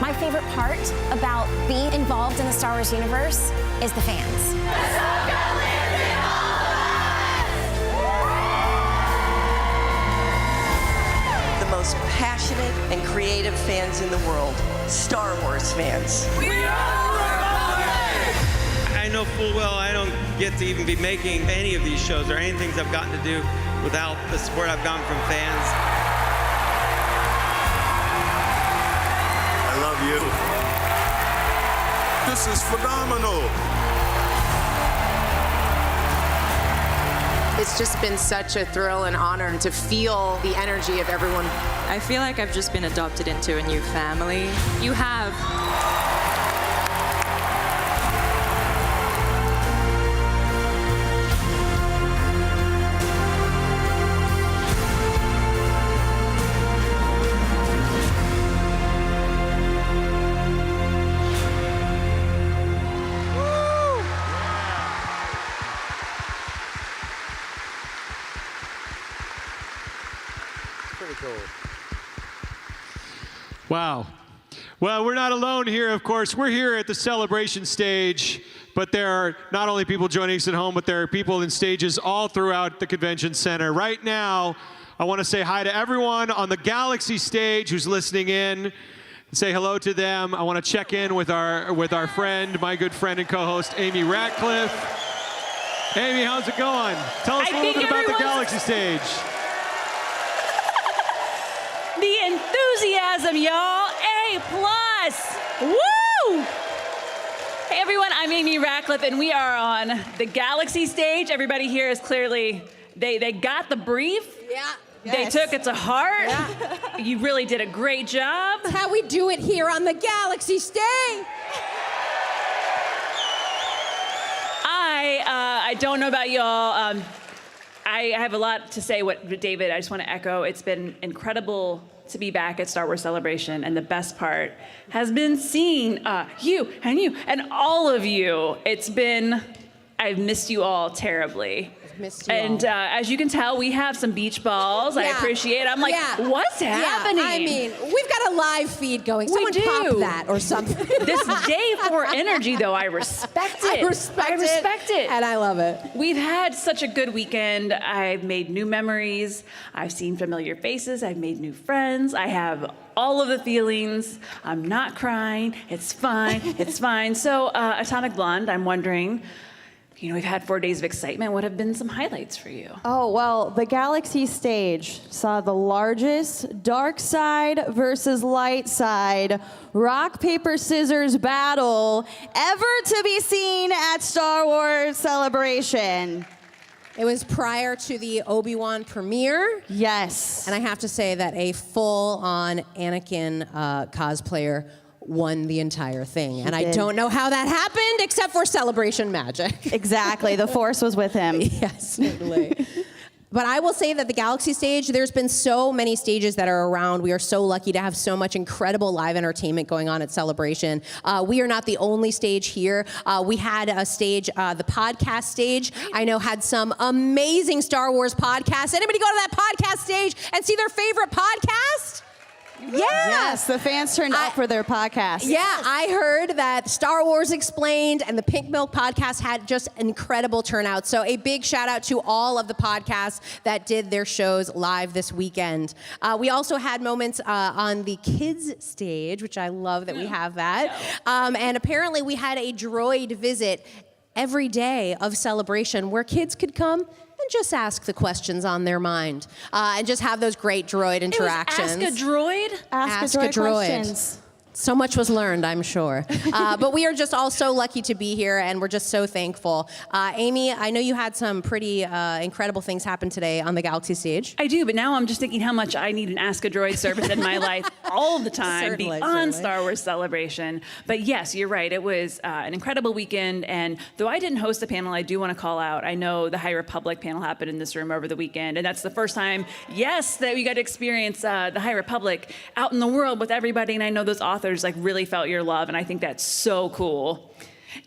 My favorite part about being involved in the Star Wars universe is the fans. The most passionate and creative fans in the world, Star Wars fans. I know full well I don't get to even be making any of these shows or any things I've gotten to do without the support I've gotten from fans. I love you. This is phenomenal. It's just been such a thrill and honor to feel the energy of everyone. I feel like I've just been adopted into a new family. You have. Wow. Well, we're not alone here, of course. We're here at the celebration stage, but there are not only people joining us at home, but there are people in stages all throughout the convention center. Right now, I want to say hi to everyone on the Galaxy stage who's listening in. Say hello to them. I want to check in with our friend, my good friend and co-host, Amy Ratcliffe. Amy, how's it going? Tell us a little bit about the Galaxy stage. The enthusiasm, y'all. A+. Woo! Hey, everyone, I'm Amy Ratcliffe, and we are on the Galaxy stage. Everybody here is clearly, they got the brief. Yeah. They took it to heart. Yeah. You really did a great job. That's how we do it here on the Galaxy stage. I don't know about y'all. I have a lot to say. What David, I just want to echo. It's been incredible to be back at Star Wars Celebration, and the best part has been seeing you and all of you. I've missed you all terribly. As you can tell, we have some beach balls. Yeah. I appreciate it. I'm like, what's happening? I mean, we've got a live feed going. Someone pop that or something. This day 4 energy, though, I respect it. I respect it. And I love it. We've had such a good weekend. I've made new memories. I've seen familiar faces. I've made new friends. I have all of the feelings. I'm not crying. It's fine. It's fine. So, Atomic Blonde, I'm wondering, we've had 4 days of excitement. What have been some highlights for you? Oh, well, the Galaxy stage saw the largest dark side versus light side rock, paper, scissors battle ever to be seen at Star Wars Celebration. It was prior to the Obi-Wan premiere. Yes. And I have to say that a full-on Anakin cosplayer won the entire thing. And I don't know how that happened, except for Celebration magic. Exactly. The Force was with him. Yes, totally. But I will say that the Galaxy stage, there's been so many stages that are around. We are so lucky to have so much incredible live entertainment going on at Celebration. We are not the only stage here. We had a stage, the podcast stage, I know had some amazing Star Wars podcasts. Anybody go to that podcast stage and see their favorite podcast? Yeah. Yes, the fans turned up for their podcast. Yeah, I heard that Star Wars Explained and the Pink Milk podcast had just incredible turnout. So a big shout out to all of the podcasts that did their shows live this weekend. We also had moments on the kids stage, which I love that we have that. And apparently we had a droid visit every day of Celebration where kids could come and just ask the questions on their mind, and just have those great droid interactions. Ask a droid? Ask a droid. Questions. So much was learned, I'm sure. But we are just all so lucky to be here, and we're just so thankful. Amy, I know you had some pretty incredible things happen today on the Galaxy stage. I do, but now I'm just thinking how much I need an Ask a Droid service in my life all the time, beyond Star Wars Celebration. But yes, you're right. It was an incredible weekend, and though I didn't host the panel, I do want to call out, I know the High Republic panel happened in this room over the weekend, and that's the first time, yes, that we got to experience the High Republic out in the world with everybody, and I know those authors really felt your love, and I think that's so cool.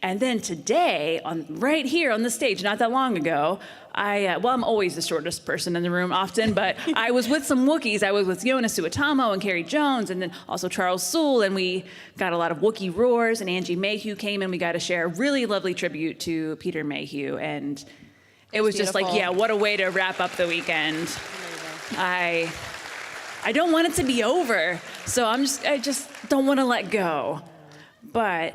And then today, right here on the stage, not that long ago, I'm always the shortest person in the room often, but I was with some Wookiees. I was with Yona Suetamo and Carrie Jones, and then also Charles Soule, and we got a lot of Wookiee roars, and Angie Mayhew came, and we got to share a really lovely tribute to Peter Mayhew, and it was just like, what a way to wrap up the weekend. I don't want it to be over, so I just don't want to let go. But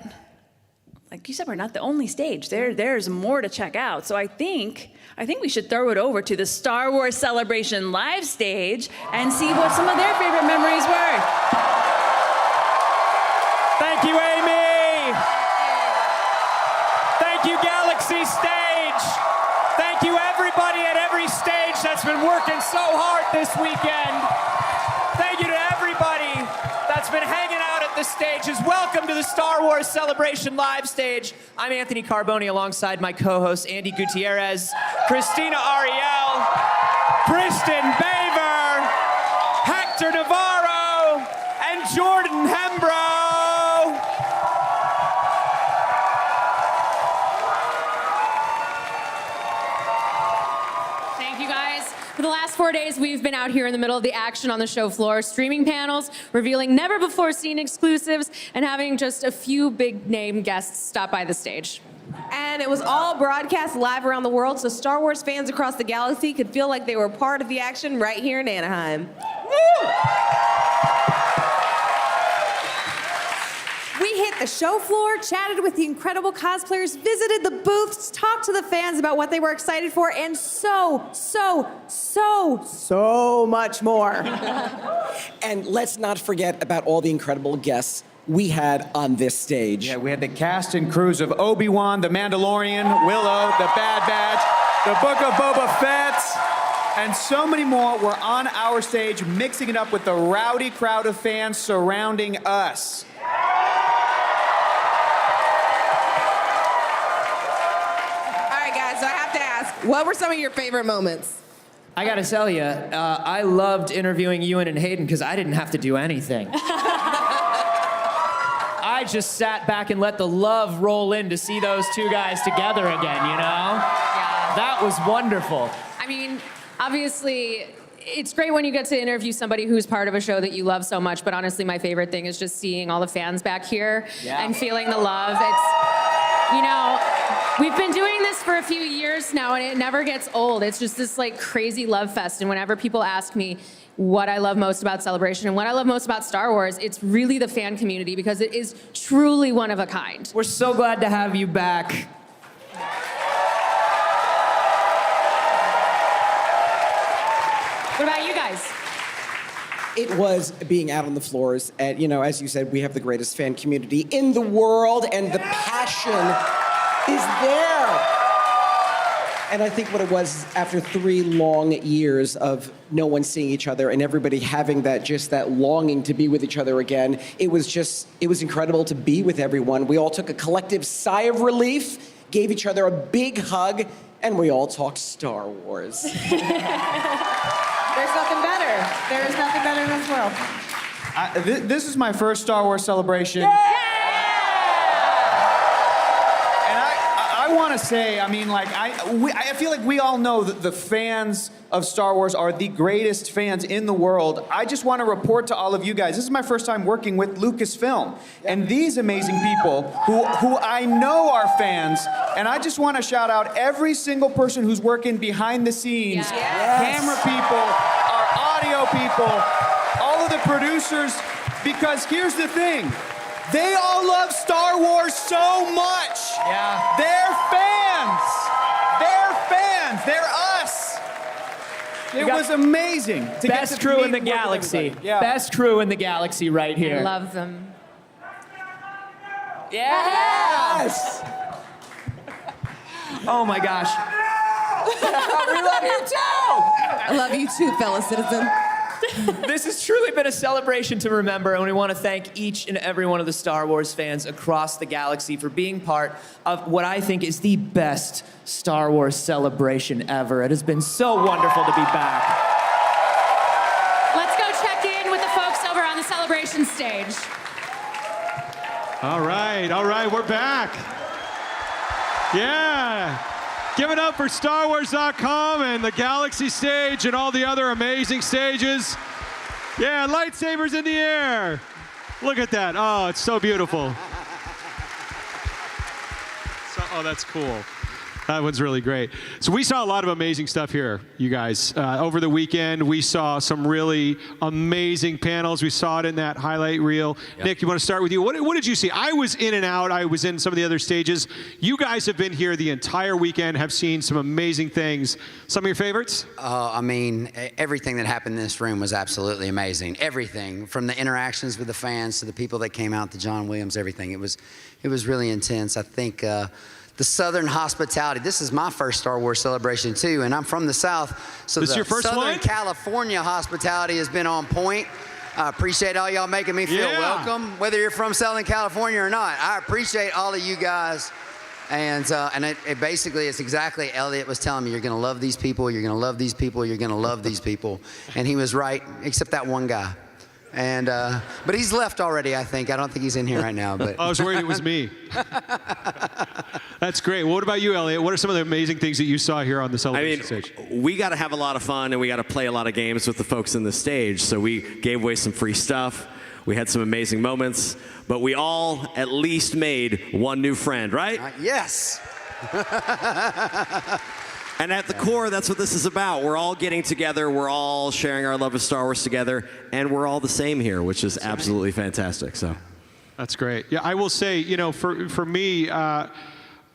like you said, we're not the only stage. There's more to check out. So I think we should throw it over to the Star Wars Celebration live stage and see what some of their favorite memories were. Thank you, Amy. Thank you, Galaxy Stage. Thank you, everybody at every stage that's been working so hard this weekend. Thank you to everybody that's been hanging out at the stages. Welcome to the Star Wars Celebration live stage. I'm Anthony Carboni alongside my co-hosts Andy Gutierrez, Christina Ariel, Kristen Baver, Hector Navarro, and Jordan Hembrow. For the last 4 days, we've been out here in the middle of the action on the show floor, streaming panels, revealing never-before-seen exclusives, and having just a few big-name guests stop by the stage. And it was all broadcast live around the world, so Star Wars fans across the galaxy could feel like they were part of the action right here in Anaheim. Woo! We hit the show floor, chatted with the incredible cosplayers, visited the booths, talked to the fans about what they were excited for, and so much more. And let's not forget about all the incredible guests we had on this stage. Yeah, we had the cast and crews of Obi-Wan, The Mandalorian, Willow, The Bad Batch, The Book of Boba Fett, and so many more were on our stage, mixing it up with the rowdy crowd of fans surrounding us. All right, guys, so I have to ask, what were some of your favorite moments? I gotta tell you, I loved interviewing Ewan and Hayden because I didn't have to do anything. I just sat back and let the love roll in to see those two guys together again, you know? Yeah. That was wonderful. I mean, obviously, it's great when you get to interview somebody who's part of a show that you love so much, but honestly, my favorite thing is just seeing all the fans back here and feeling the love. It's, you know, we've been doing this for a few years now, and it never gets old. It's just this like crazy love fest, and whenever people ask me what I love most about Celebration and what I love most about Star Wars, it's really the fan community because it is truly one of a kind. We're so glad to have you back. What about you guys? It was being out on the floors, and you know, as you said, we have the greatest fan community in the world, and the passion is there. And I think what it was, after 3 long years of no one seeing each other and everybody having that longing to be with each other again, it was incredible to be with everyone. We all took a collective sigh of relief, gave each other a big hug, and we all talked Star Wars. There's nothing better. There is nothing better in this world. This is my first Star Wars Celebration. I want to say, I mean, like, I feel like we all know that the fans of Star Wars are the greatest fans in the world. I just want to report to all of you guys, this is my first time working with Lucasfilm, and these amazing people who I know are fans, and I just want to shout out every single person who's working behind the scenes, camera people, our audio people, all of the producers, because here's the thing. They all love Star Wars so much. Yeah. They're fans. They're fans. They're us. It was amazing. To Best crew in the galaxy. Yeah. Best crew in the galaxy right here. I love them. Yes! Oh my gosh. We love you too. I love you too, fellow citizen. This has truly been a celebration to remember, and we want to thank each and every one of the Star Wars fans across the galaxy for being part of what I think is the best Star Wars celebration ever. It has been so wonderful to be back. Let's go check in with the folks over on the celebration stage. All right, we're back. Yeah. Give it up for StarWars.com and the Galaxy stage and all the other amazing stages. Yeah, lightsabers in the air. Look at that. Oh, it's so beautiful. Oh, that's cool. That one's really great. So we saw a lot of amazing stuff here, you guys. Over the weekend, we saw some really amazing panels. We saw it in that highlight reel. Yep. Nick, you want to start with you? What did you see? I was in and out. I was in some of the other stages. You guys have been here the entire weekend, have seen some amazing things. Some of your favorites? I mean, everything that happened in this room was absolutely amazing. Everything, from the interactions with the fans to the people that came out to John Williams, everything. It was really intense. I think the Southern hospitality. This is my first Star Wars celebration too, and I'm from the South, so this the your first Southern one? California hospitality has been on point. I appreciate all y'all making me feel welcome, whether you're from Southern California or not. I appreciate all of you guys. And it basically, it's exactly Elliot was telling me, you're going to love these people, you're going to love these people, you're going to love these people. And he was right, except that one guy. And but he's left already, I think. I don't think he's in here right now. But I was worried it was me. That's great. Well, what about you, Elliot? What are some of the amazing things that you saw here on the celebration stage? We got to have a lot of fun, and we got to play a lot of games with the folks in the stage. So we gave away some free stuff. We had some amazing moments, but we all at least made one new friend, right? Yes. And at the core, that's what this is about. We're all getting together. We're all sharing our love of Star Wars together, and we're all the same here, which is absolutely fantastic. So, that's great. Yeah, I will say, you know, for me, I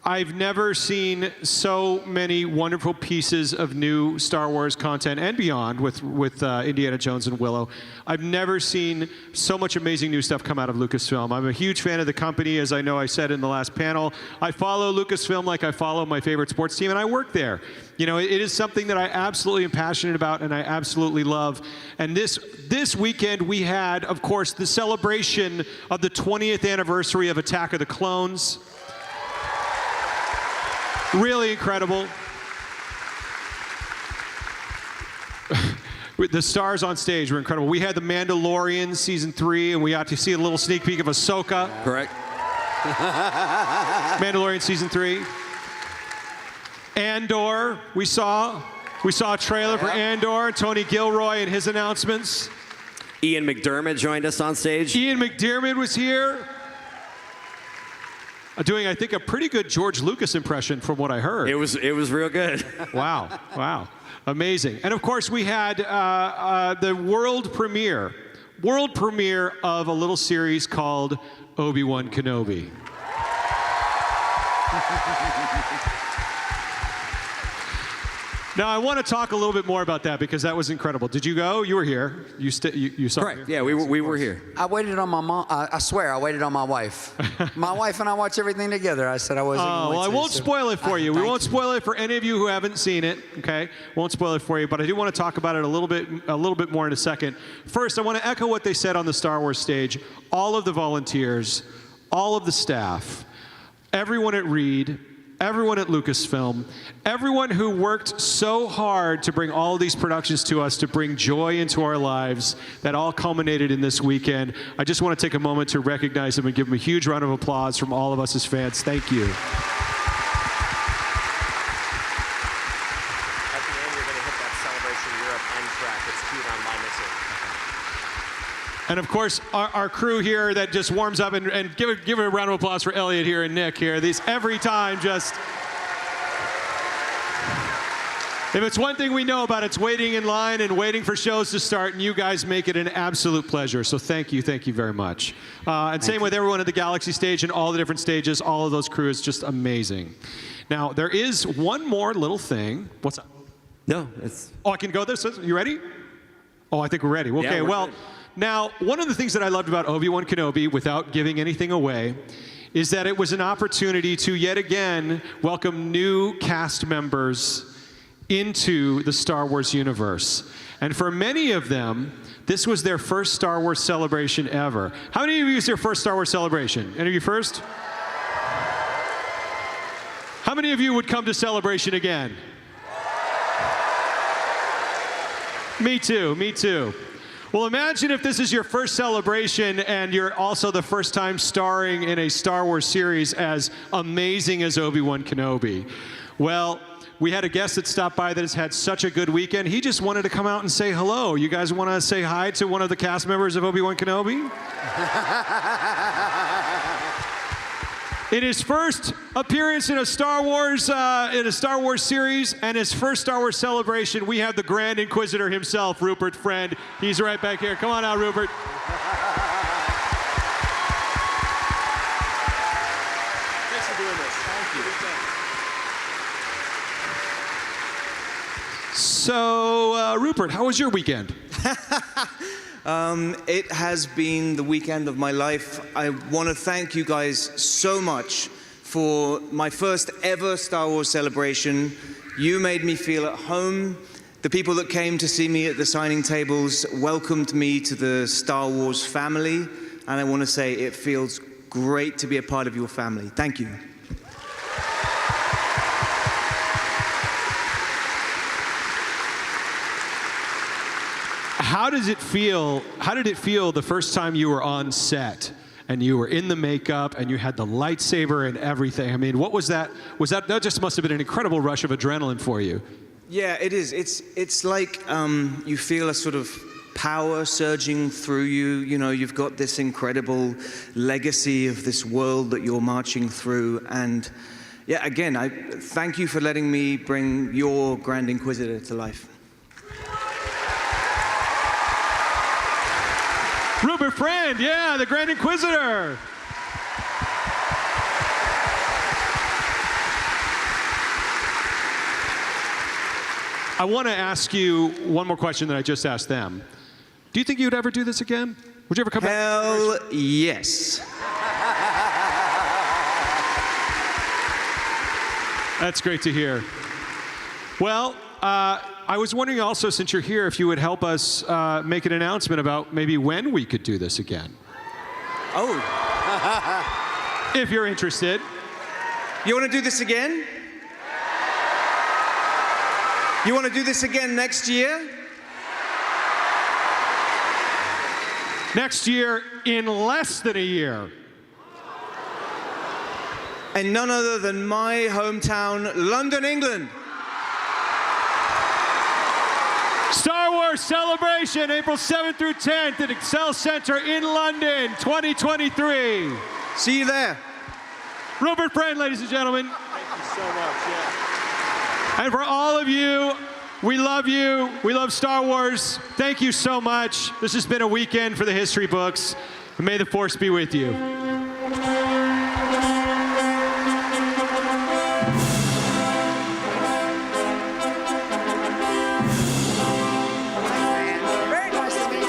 I've never seen so many wonderful pieces of new Star Wars content and beyond with Indiana Jones and Willow. I've never seen so much amazing new stuff come out of Lucasfilm. I'm a huge fan of the company, as I know I said in the last panel. I follow Lucasfilm like I follow my favorite sports team, and I work there. You know, it is something that I absolutely am passionate about and I absolutely love. And this weekend we had, of course, the celebration of the 20th anniversary of Attack of the Clones. Really incredible. The stars on stage were incredible. We had The Mandalorian Season 3, and we got to see a little sneak peek of Ahsoka. Correct. Mandalorian Season 3. Andor, we saw a trailer for Andor, Tony Gilroy and his announcements. Ian McDermott joined us on stage. Ian McDermott was here. Doing, I think, a pretty good George Lucas impression from what I heard. It was real good. Wow. Amazing. And of course, we had the world premiere of a little series called Obi-Wan Kenobi. Now, I want to talk a little bit more about that because that was incredible. Did you go? You were here. You saw Correct. it here? Yeah, we were here. I waited on my mom. I swear, I waited on my wife. My wife and I watch everything together. I said I wasn't going to. Well, I won't spoil it for you. We won't spoil it for any of you who haven't seen it, okay? Won't spoil it for you, but I do want to talk about it a little bit more in a second. First, I want to echo what they said on the Star Wars stage. All of the volunteers, all of the staff, everyone at Reed, everyone at Lucasfilm, everyone who worked so hard to bring all of these productions to us, to bring joy into our lives, that all culminated in this weekend. I just want to take a moment to recognize them and give them a huge round of applause from all of us as fans. Thank you. At the end, you're going to hit that Celebration Europe end track. It's cute on my mixer. And of course, our crew here that just warms up, and give a round of applause for Elliot here and Nick here. These every time just, if it's one thing we know about, it's waiting in line and waiting for shows to start, and you guys make it an absolute pleasure. So thank you very much. And same with everyone at the Galaxy stage and all the different stages, all of those crews, just amazing. Now, there is one more little thing. What's that? No, it's... Oh, I can go this? You ready? Oh, I think we're ready. Okay, Yeah, we're well... good. Now, one of the things that I loved about Obi-Wan Kenobi, without giving anything away, is that it was an opportunity to yet again welcome new cast members into the Star Wars universe. And for many of them, this was their first Star Wars celebration ever. How many of you is their first Star Wars celebration? Any of you first? How many of you would come to Celebration again? Me too. Well, imagine if this is your first celebration and you're also the first time starring in a Star Wars series as amazing as Obi-Wan Kenobi. Well, we had a guest that stopped by that has had such a good weekend. He just wanted to come out and say hello. You guys want to say hi to one of the cast members of Obi-Wan Kenobi? In his first appearance in a Star Wars series and his first Star Wars celebration, we have the Grand Inquisitor himself, Rupert Friend. He's right back here. Come on out, Rupert. Thanks for doing this. Thank you. So, Rupert, how was your weekend? It has been the weekend of my life. I want to thank you guys so much for my first ever Star Wars celebration. You made me feel at home. The people that came to see me at the signing tables welcomed me to the Star Wars family. And I want to say it feels great to be a part of your family. Thank you. How did it feel the first time you were on set and you were in the makeup and you had the lightsaber and everything? I mean, what was that? That just must have been an incredible rush of adrenaline for you. Yeah, it is. It's like you feel a sort of power surging through you. You know, you've got this incredible legacy of this world that you're marching through. And yeah, again, I thank you for letting me bring your Grand Inquisitor to life. Rupert Friend, yeah, the Grand Inquisitor. I want to ask you one more question that I just asked them. Do you think you would ever do this again? Would you ever come back? Hell yes. That's great to hear. Well, I was wondering also, since you're here, if you would help us make an announcement about maybe when we could do this again. Oh. If you're interested. You want to do this again? You want to do this again next year? Next year in less than a year. And none other than my hometown, London, England. Star Wars Celebration, April 7th through 10th at Excel Center in London, 2023. See you there. Rupert Friend, ladies and gentlemen. Thank you so much. Yeah. And for all of you, we love you. We love Star Wars. Thank you so much. This has been a weekend for the history books. And may the Force be with you. Very nice to meet you.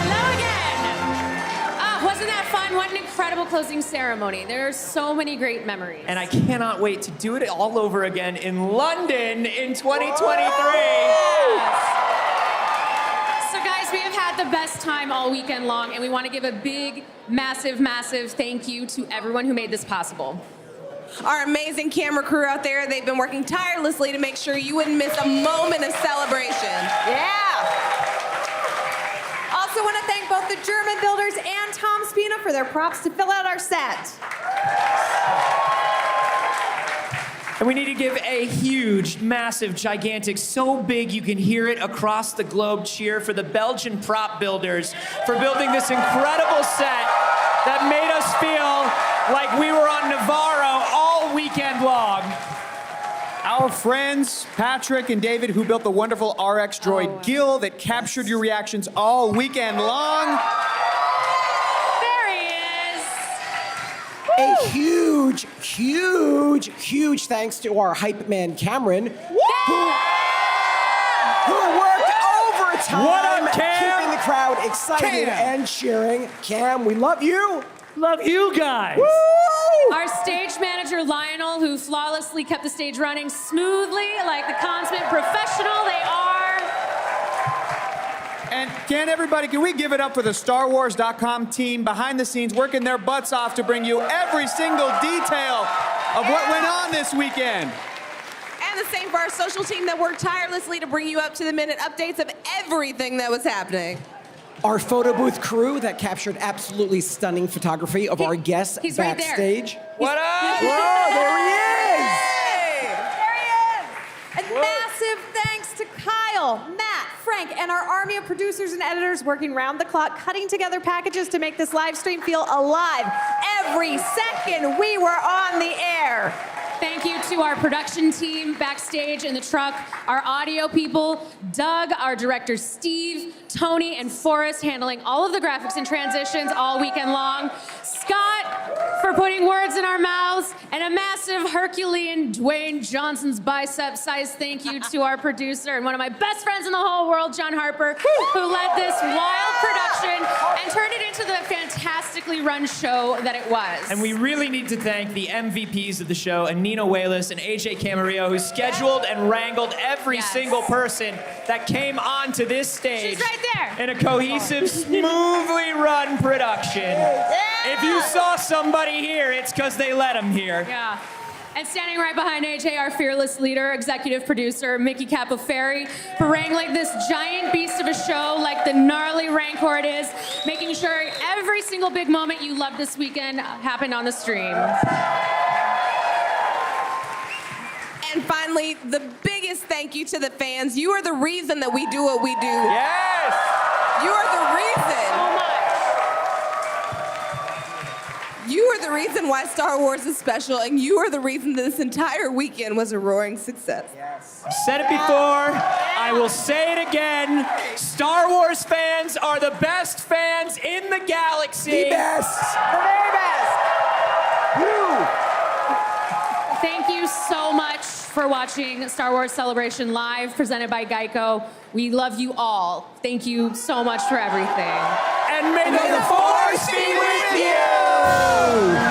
Hello again. Wasn't that fun? What an incredible closing ceremony. There are so many great memories. And I cannot wait to do it all over again in London in 2023. So guys, we have had the best time all weekend long, and we want to give a big, massive, massive thank you to everyone who made this possible. Our amazing camera crew out there, they've been working tirelessly to make sure you wouldn't miss a moment of celebration. Yeah. Also want to thank both the German builders and Tom Spina for their props to fill out our set. And we need to give a huge, massive, gigantic, so big you can hear it across the globe cheer for the Belgian prop builders for building this incredible set that made us feel like we were on Navarro all weekend long. Our friends, Patrick and David, who built the wonderful RX droid Gil that captured your reactions all weekend long. There he is. A huge, huge, huge thanks to our hype man, Cameron, who worked overtime, What up, Cam? keeping the crowd excited Cam. and cheering. Cam, we love you. Love you guys. Woo! Our stage manager, Lionel, who flawlessly kept the stage running smoothly like the consummate professional they are. And can we give it up for the StarWars.com team behind the scenes working their butts off to bring you every single detail of what went on this weekend. And the same for our social team that worked tirelessly to bring you up-to-the-minute updates of everything that was happening. Our photo booth crew that captured absolutely stunning photography of our guests he's right there. backstage. What up? Whoa, there he is! There he is. And massive thanks to Kyle, Matt, Frank, and our army of producers and editors working round the clock, cutting together packages to make this live stream feel alive every second we were on the air. Thank you to our production team backstage in the truck, our audio people, Doug, our director Steve, Tony, and Forrest handling all of the graphics and transitions all weekend long, Scott for putting words in our mouths, and a massive Herculean Dwayne Johnson's bicep-sized thank you to our producer and one of my best friends in the whole world, John Harper, who led this wild production and turned it into the fantastically run show that it was. And we really need to thank the MVPs of the show, Nina Wayless and AJ Camarillo, who scheduled and wrangled every single person that came onto this stage. She's right there. In a cohesive, smoothly run production. If you saw somebody here, it's because they let them here. Yeah. And standing right behind AJ, our fearless leader, executive producer, Mickey Capoferri, for wrangling this giant beast of a show like the gnarly Rancor it is, making sure every single big moment you loved this weekend happened on the stream. And finally, finally, the biggest thank you to the fans. You are the reason that we do what we do. Yes! You are the reason. So much. You are the reason why Star Wars is special, and you are the reason that this entire weekend was a roaring success. Yes. Said it before, I will say it again. Star Wars fans are the best fans in the galaxy. The best. The very best. Thank you so much for watching Star Wars Celebration Live, presented by Geico. We love you all. Thank you so much for everything. And may the Force be with you!